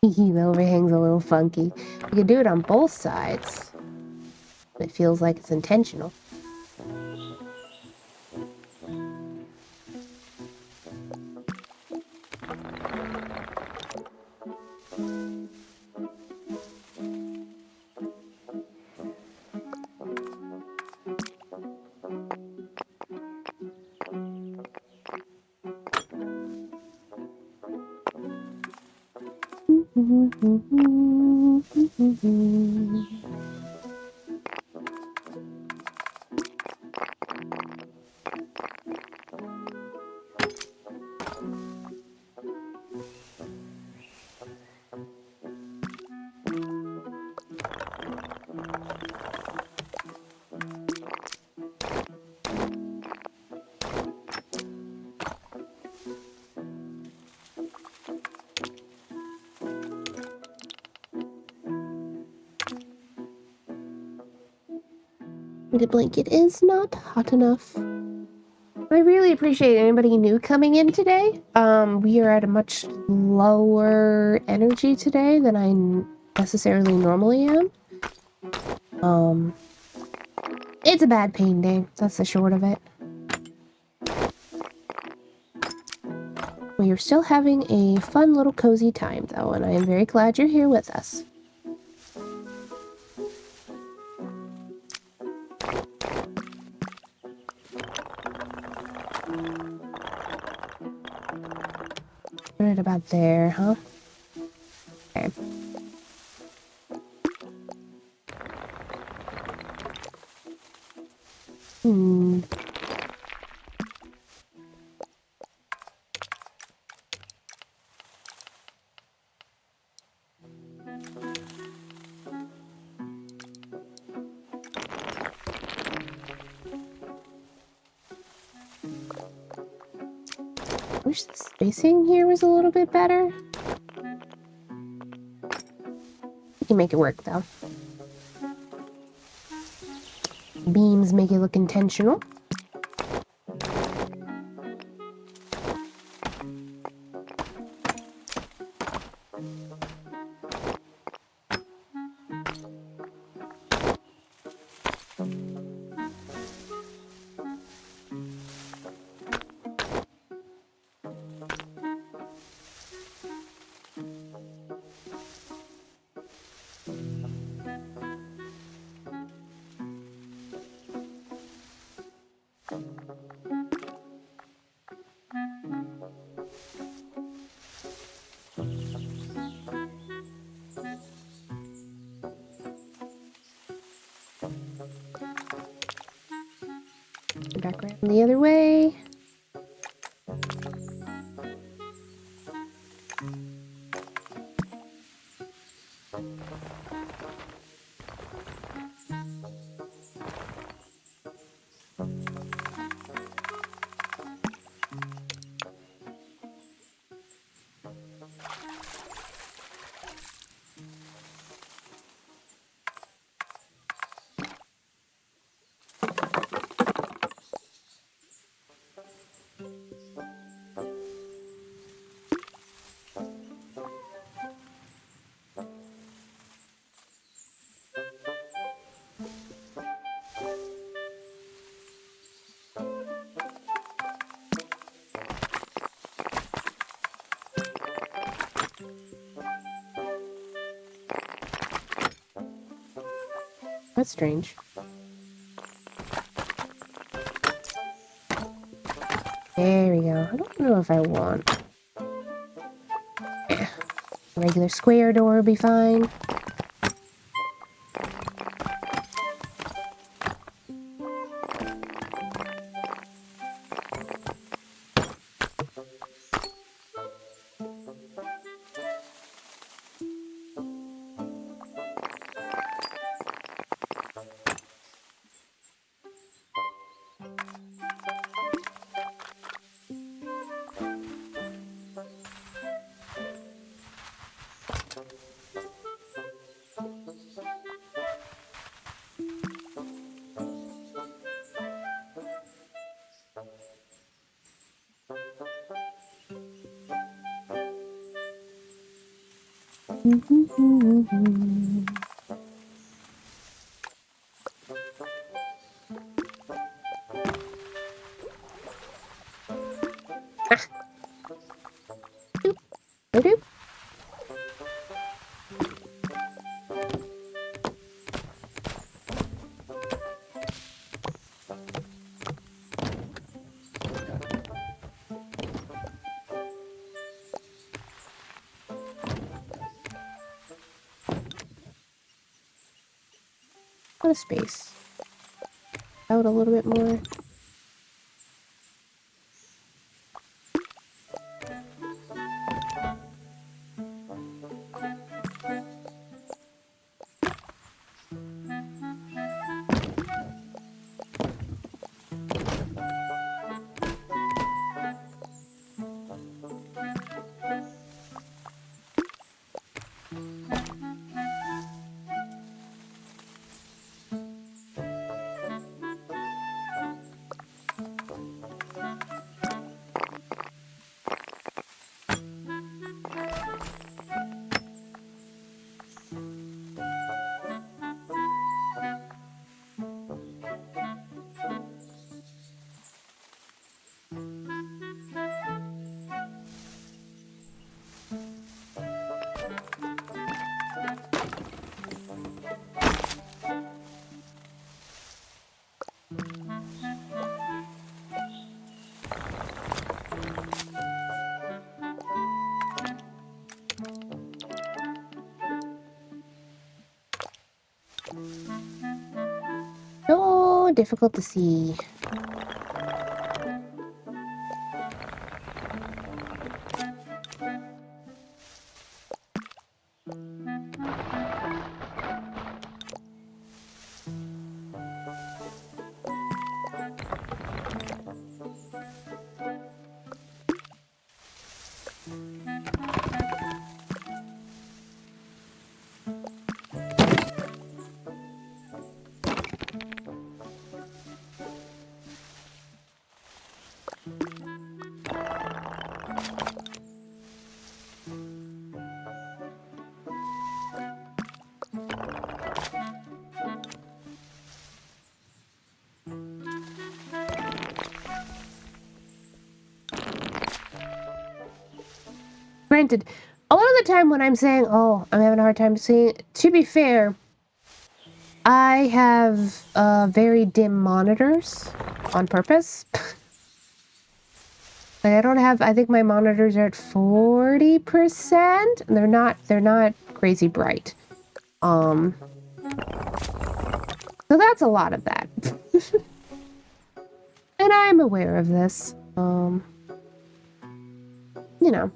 The overhang's a little funky. You can do it on both sides. It feels like it's intentional. The blanket is not hot enough. I really appreciate anybody new coming in today. We are at a much lower energy today than I necessarily normally am. It's a bad pain day. That's the short of it. We are still having a fun little cozy time though, and I am very glad you're here with us. Right about there, huh? Okay. Wish the spacing here was a little bit better. You can make it work though. Beams make it look intentional. Back around the other way. That's strange. There we go. I don't know if I want... Regular square door would be fine. Doop. What a space. Out a little bit more. So difficult to see. Granted, a lot of the time when I'm saying, oh, I'm having a hard time seeing, to be fair, I have very dim monitors on purpose. Like I don't have, I think my monitors are at 40%. And they're not crazy bright. So that's a lot of that. And I'm aware of this. You know.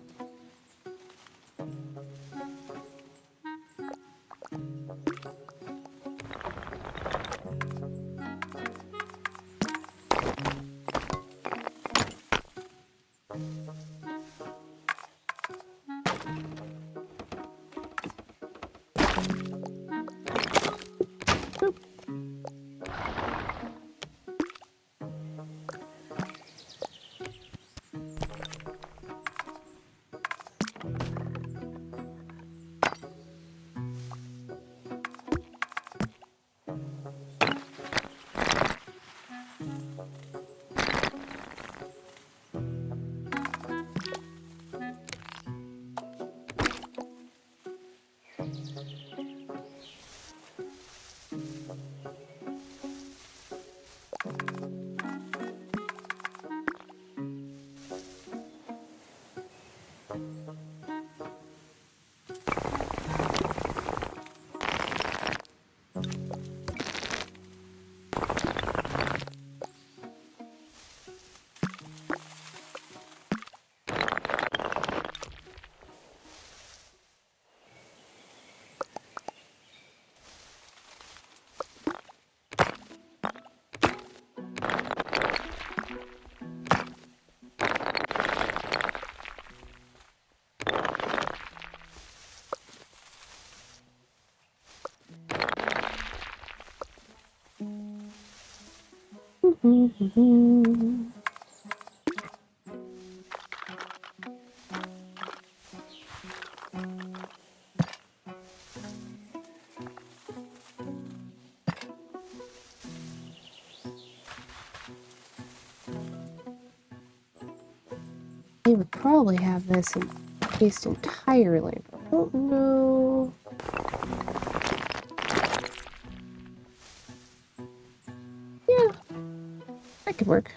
They would probably have this encased entirely, but I don't know. Yeah, that could work.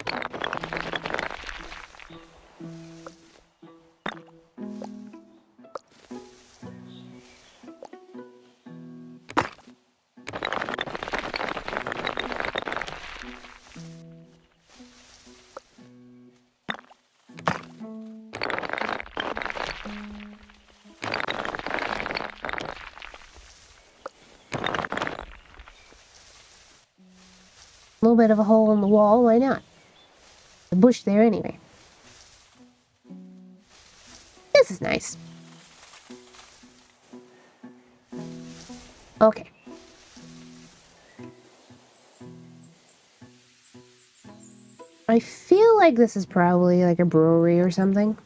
A little bit of a hole in the wall, why not? The bush there anyway. This is nice. Okay. I feel like this is probably like a brewery or something.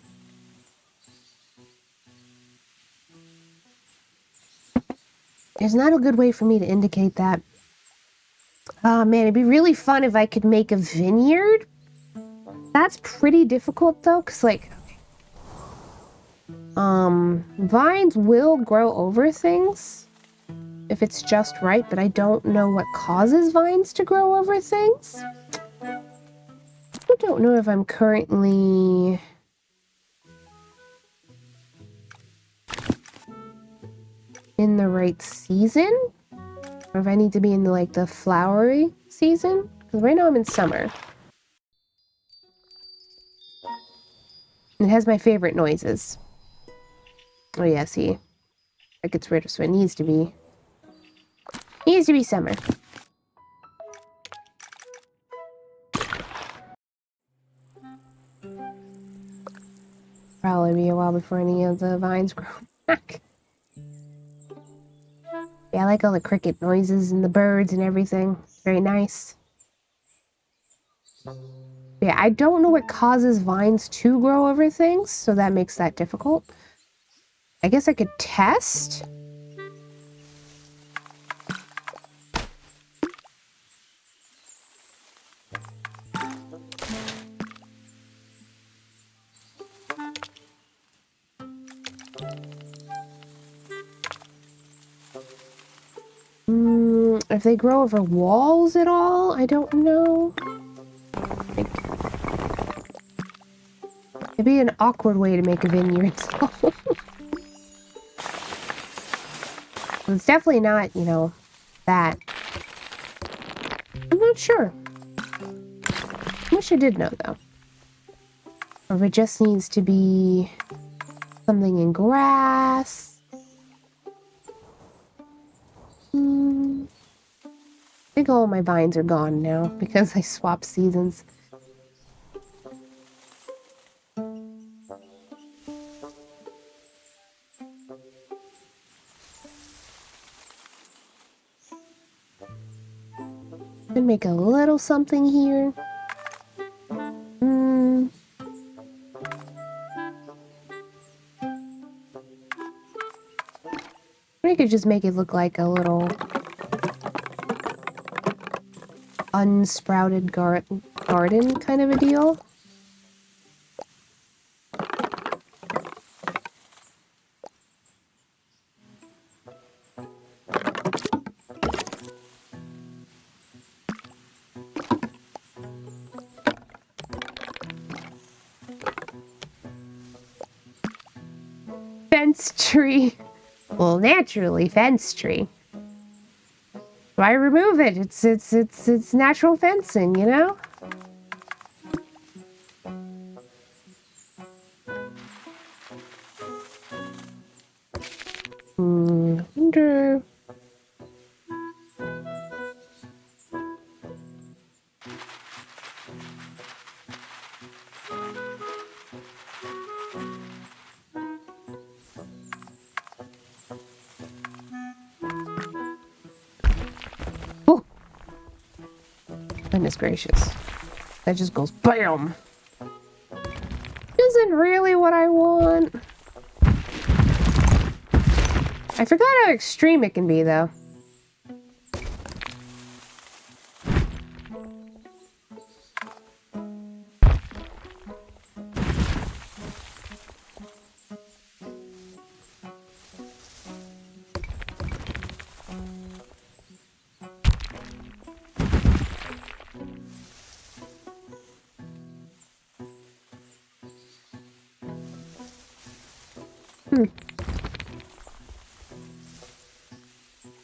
There's not a good way for me to indicate that. Oh man, it'd be really fun if I could make a vineyard. That's pretty difficult though, because like, vines will grow over things if it's just right, but I don't know what causes vines to grow over things. I don't know if I'm currently in the right season, or if I need to be in like the flowery season, because right now I'm in summer. It has my favorite noises. Oh yeah, see, that gets rid of, so it needs to be summer. Probably be a while before any of the vines grow back. Yeah, I like all the cricket noises and the birds and everything. Very nice. Yeah, I don't know what causes vines to grow over things, so that makes that difficult. I guess I could test. If they grow over walls at all, I don't know. Like, it'd be an awkward way to make a vineyard, so. It's definitely not, you know, that. I'm not sure. I wish I did know, though. Or if it just needs to be something in grass. I think all my vines are gone now because I swapped seasons. Gonna make a little something here. I could just make it look like a little unsprouted garden kind of a deal. Fence tree. Well, naturally, fence tree. Why remove it? It's natural fencing, you know? Wonder. Goodness gracious. That just goes BAM! Isn't really what I want. I forgot how extreme it can be, though.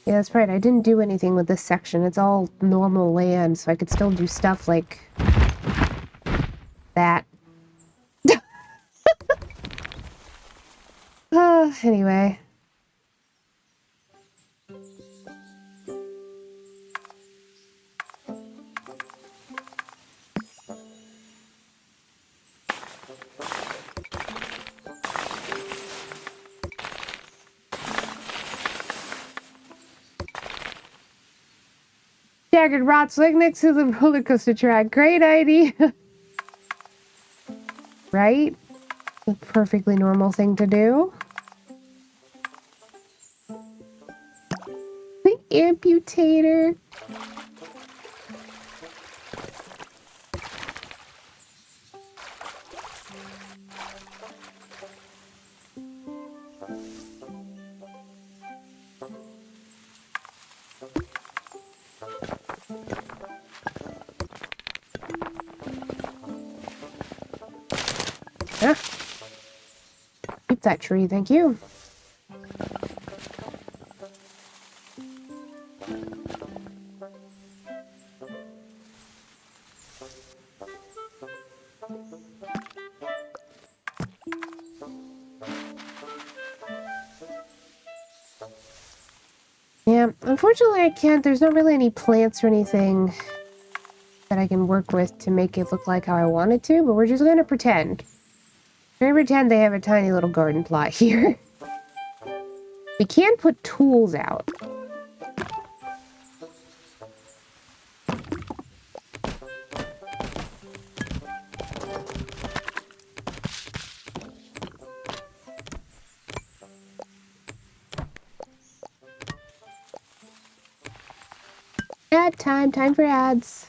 Yeah, that's right. I didn't do anything with this section. It's all normal land, so I could still do stuff like that. Anyway. Jagged rots right next to the roller coaster track. Great idea. Right? A perfectly normal thing to do. The amputator. Ah. Keep that tree, thank you. Yeah, unfortunately I can't. There's not really any plants or anything that I can work with to make it look like how I want it to, but we're just gonna pretend. We're gonna pretend they have a tiny little garden plot here. We can put tools out. Ad time, time for ads.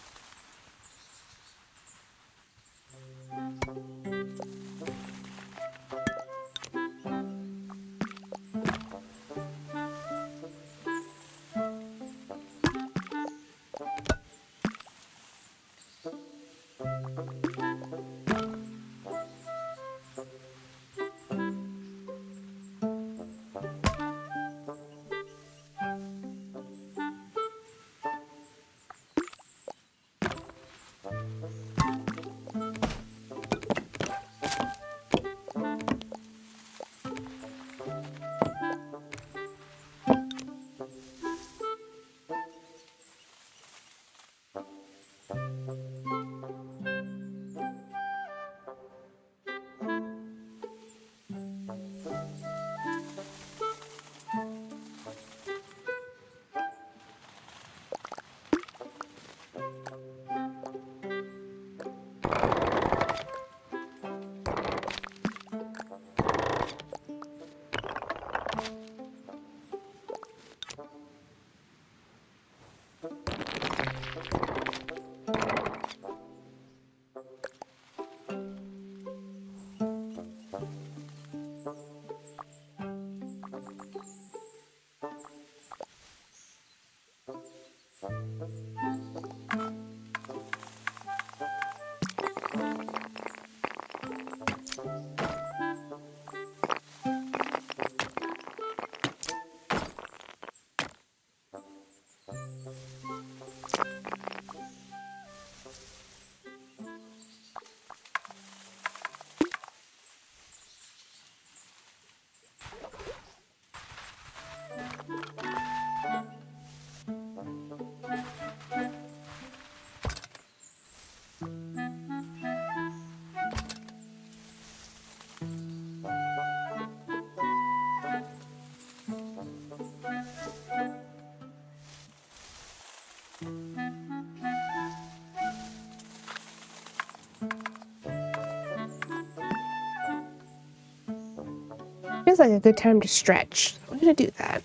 feels like a good time to stretch. I'm gonna do that.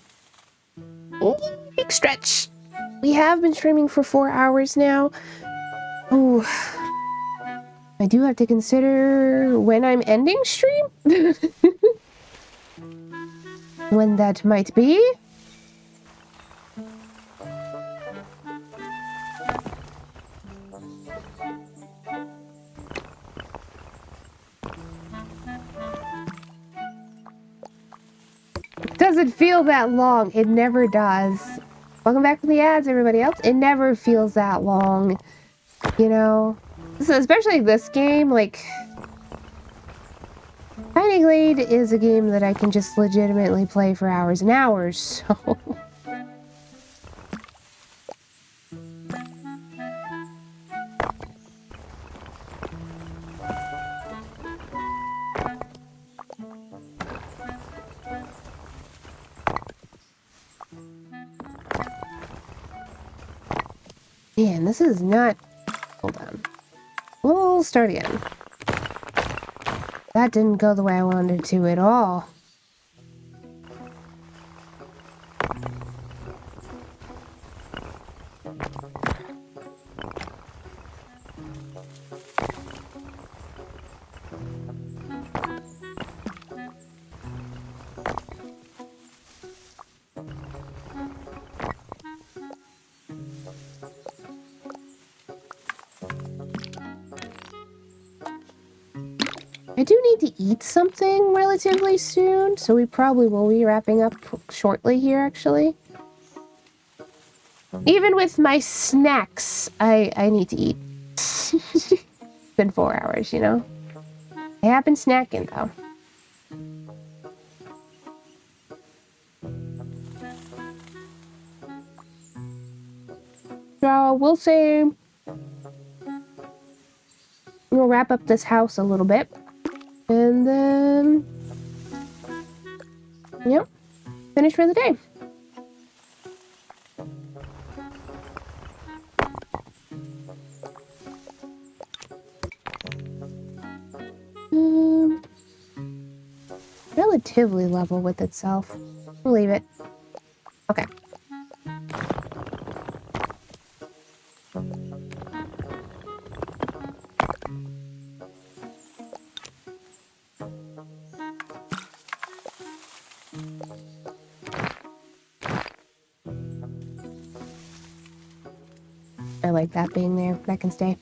Ooh, big stretch. We have been streaming for 4 hours now. Oh, I do have to consider when I'm ending stream. When that might be. Doesn't feel that long. It never does. Welcome back to the ads, everybody else. It never feels that long. You know? So especially this game, like... Tiny Glade is a game that I can just legitimately play for hours and hours, so... Man, this is not... Hold on. We'll start again. That didn't go the way I wanted it to at all. I do need to eat something relatively soon, so we probably will be wrapping up shortly here, actually. Even with my snacks, I need to eat. It's been 4 hours, you know? I have been snacking, though. So, we'll say... We'll wrap up this house a little bit. And then... Yep. Finish for the day. Relatively level with itself. We'll leave it. Okay. I like that being there. That can stay.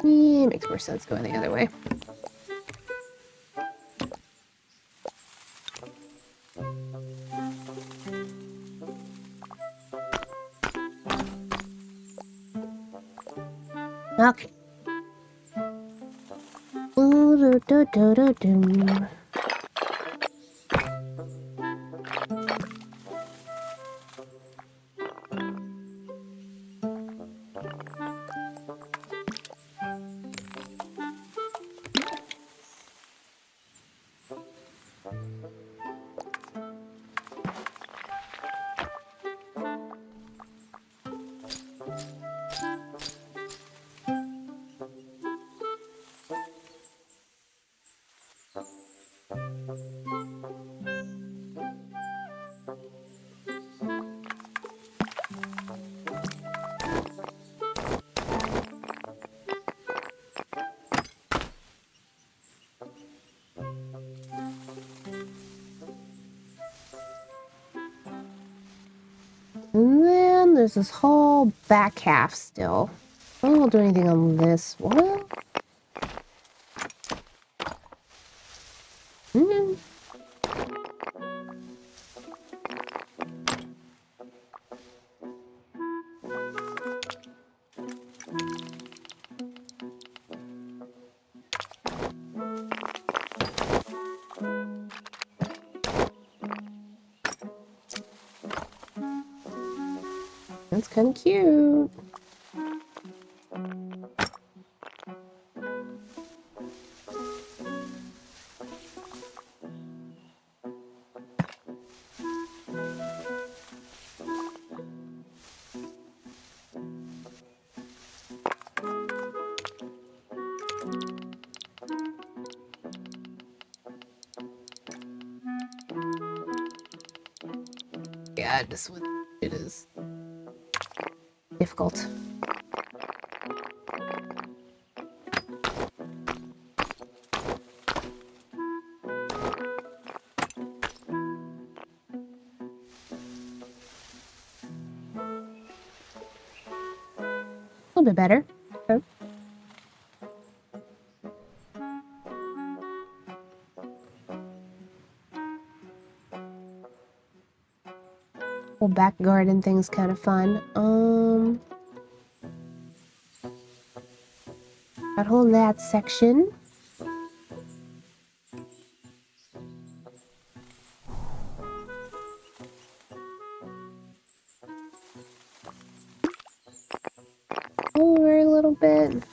Yeah, makes more sense going the other way. Okay. Ooh, do, do, do, do. And then there's this whole back half still. I won't do anything on this. Well, mm, that's kind of cute. Yeah, this one, it is difficult. A little bit better. Okay. Whole back garden thing's kind of fun. That whole that section. Over a little bit.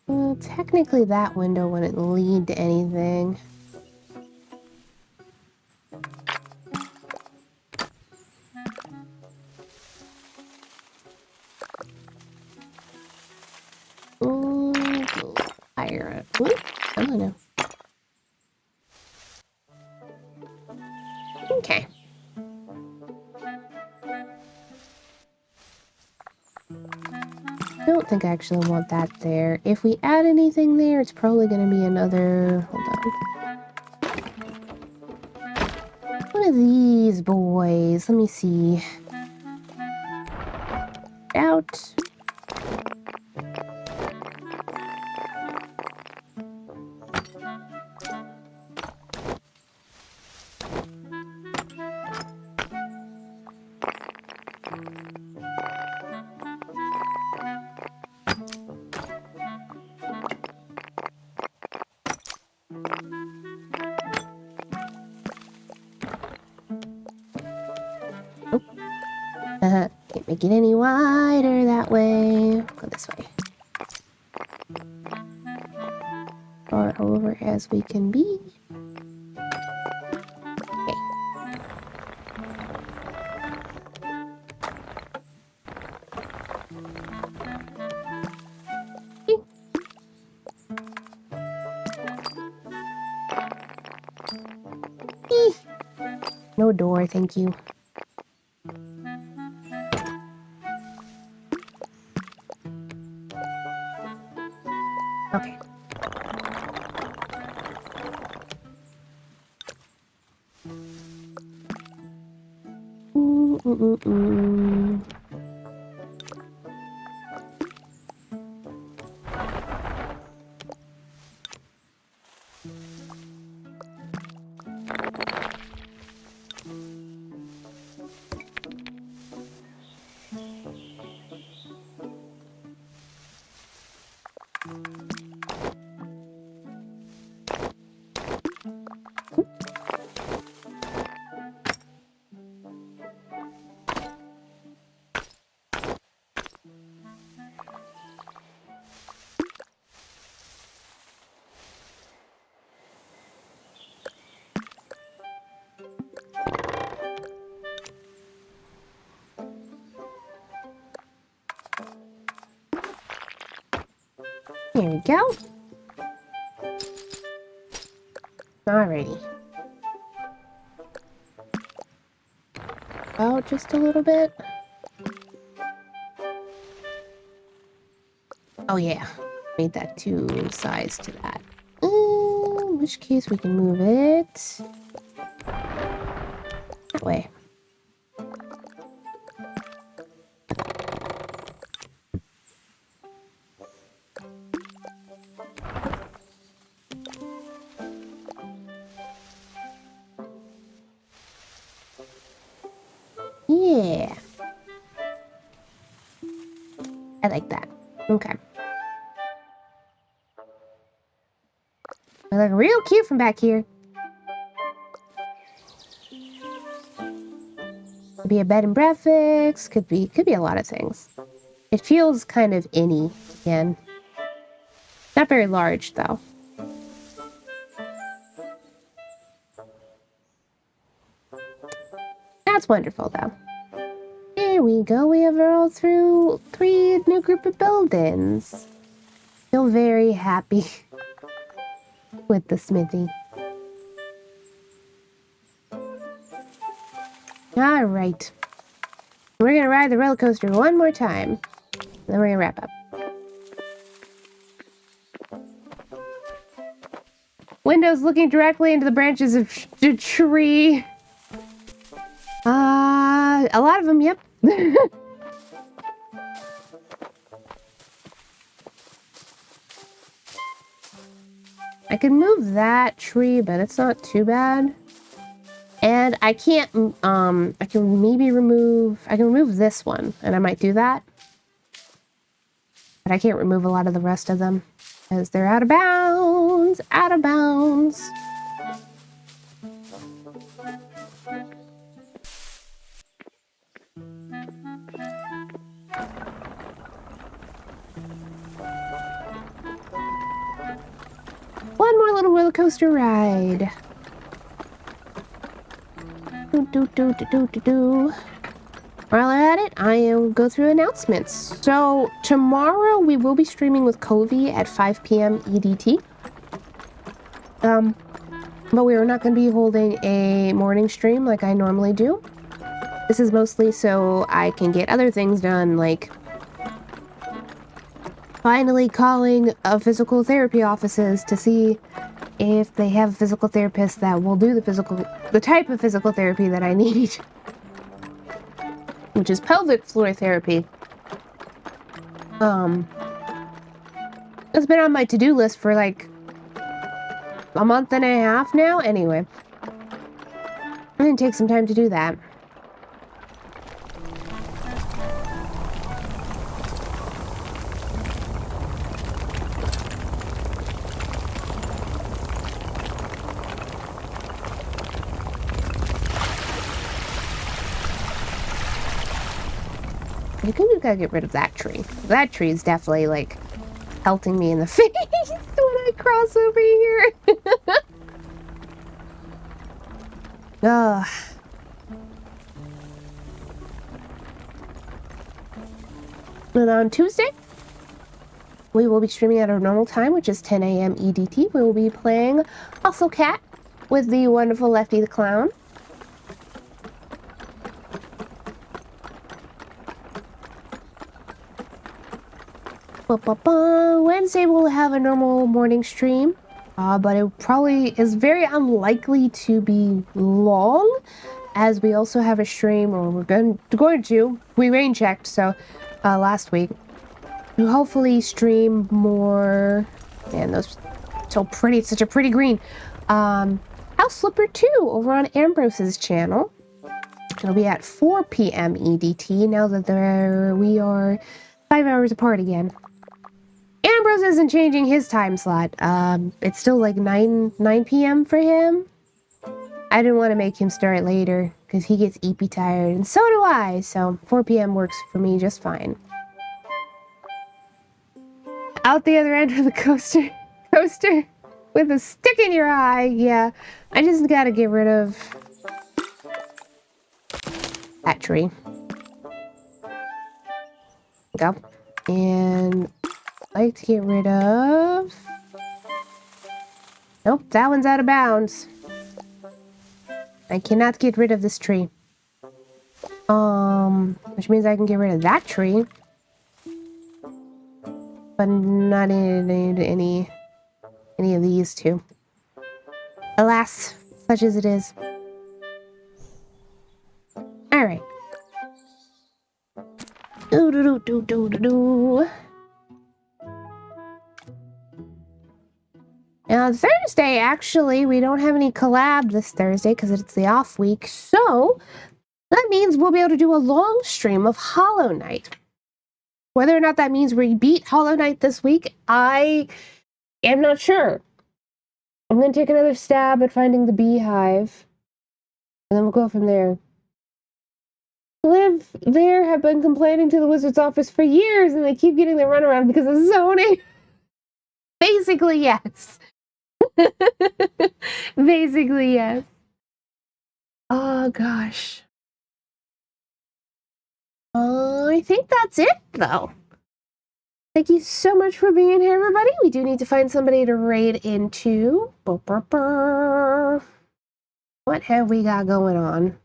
Well, technically that window wouldn't lead to anything. Higher up. Ooh, I don't know. Okay. I don't think I actually want that there. If we add anything there, it's probably going to be another... Hold on. One of these boys. Let me see. Out. Can't make it any wider that way. Go this way. Far over as we can be. Okay. No door, thank you. Okay. Mm. There we go. Alrighty. Oh, just a little bit. Oh yeah, made that 2 sides to that. In which case we can move it that way. Yeah. I like that. Okay. I look real cute from back here. Could be a bed and breakfast. Could be a lot of things. It feels kind of inny again. Not very large though. That's wonderful though. There we go. We have rolled through 3 new group of buildings. Feel very happy with the smithy. All right. We're gonna ride the roller coaster one more time. Then we're gonna wrap up. Windows looking directly into the branches of the tree. A lot of them, yep. I can move that tree, but it's not too bad. And I can't, I can remove this one, and I might do that. But I can't remove a lot of the rest of them, because they're out of bounds, out of bounds. One more little roller coaster ride. While I'm at it, I will go through announcements. So tomorrow we will be streaming with Covey at 5 p.m. EDT. But we are not going to be holding a morning stream like I normally do. This is mostly so I can get other things done, like finally calling physical therapy offices to see if they have a physical therapist that will do the type of physical therapy that I need, which is pelvic floor therapy. It's been on my to-do list for like a month and a half now. Anyway, I'm gonna take some time to do that. I think we've got to get rid of that tree. That tree is definitely, like, pelting me in the face when I cross over here. Ugh. And on Tuesday, we will be streaming at our normal time, which is 10 a.m. EDT. We will be playing Hustle Cat with the wonderful Lefty the Clown. Wednesday we'll have a normal morning stream, but it probably is very unlikely to be long, as we also have a stream, or we're going to, we rain checked, so, last week. We'll hopefully stream more, man, those so pretty, it's such a pretty green. House Flipper 2 over on Ambrose's channel. It'll be at 4 p.m. EDT now that we are 5 hours apart again. Ambrose isn't changing his time slot. It's still like 9 p.m. for him. I didn't want to make him start later because he gets eepy tired, and so do I. So 4 p.m. works for me just fine. Out the other end of the coaster with a stick in your eye. Yeah, I just gotta get rid of that tree. Go. And I like to get rid of... Nope, that one's out of bounds. I cannot get rid of this tree. Which means I can get rid of that tree. But not any of these two. Alas, such as it is. Alright. Now, Thursday, actually, we don't have any collab this Thursday because it's the off week. So, that means we'll be able to do a long stream of Hollow Knight. Whether or not that means we beat Hollow Knight this week, I am not sure. I'm going to take another stab at finding the beehive. And then we'll go from there. Live there have been complaining to the wizard's office for years, and they keep getting their runaround because of zoning. Basically, yes. Basically, yes. Oh, gosh. I think that's it, though. Thank you so much for being here, everybody. We do need to find somebody to raid into. What have we got going on?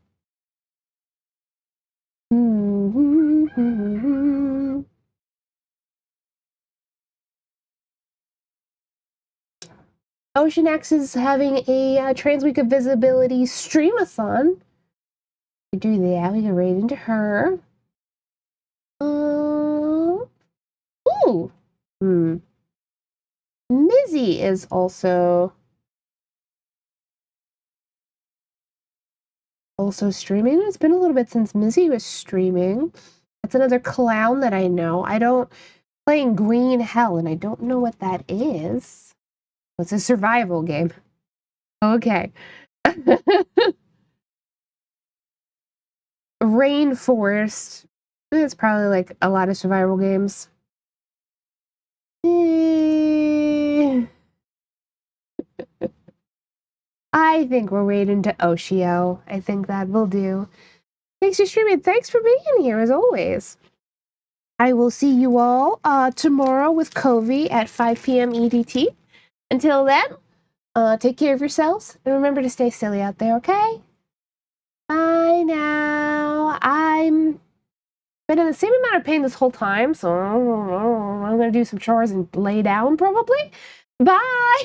Ocean X is having a Trans Week of Visibility streamathon. We do that. We can raid into her. Ooh. Mizzy is also streaming. It's been a little bit since Mizzy was streaming. That's another clown that I know. Playing Green Hell, and I don't know what that is. It's a survival game. Okay. Rainforest. It's probably like a lot of survival games. I think we're waiting to Oshio. I think that will do. Thanks for streaming. Thanks for being here, as always. I will see you all tomorrow with Covey at 5 p.m. EDT. Until then, take care of yourselves, and remember to stay silly out there, okay? Bye now. I'm been in the same amount of pain this whole time, so I'm gonna do some chores and lay down, probably. Bye!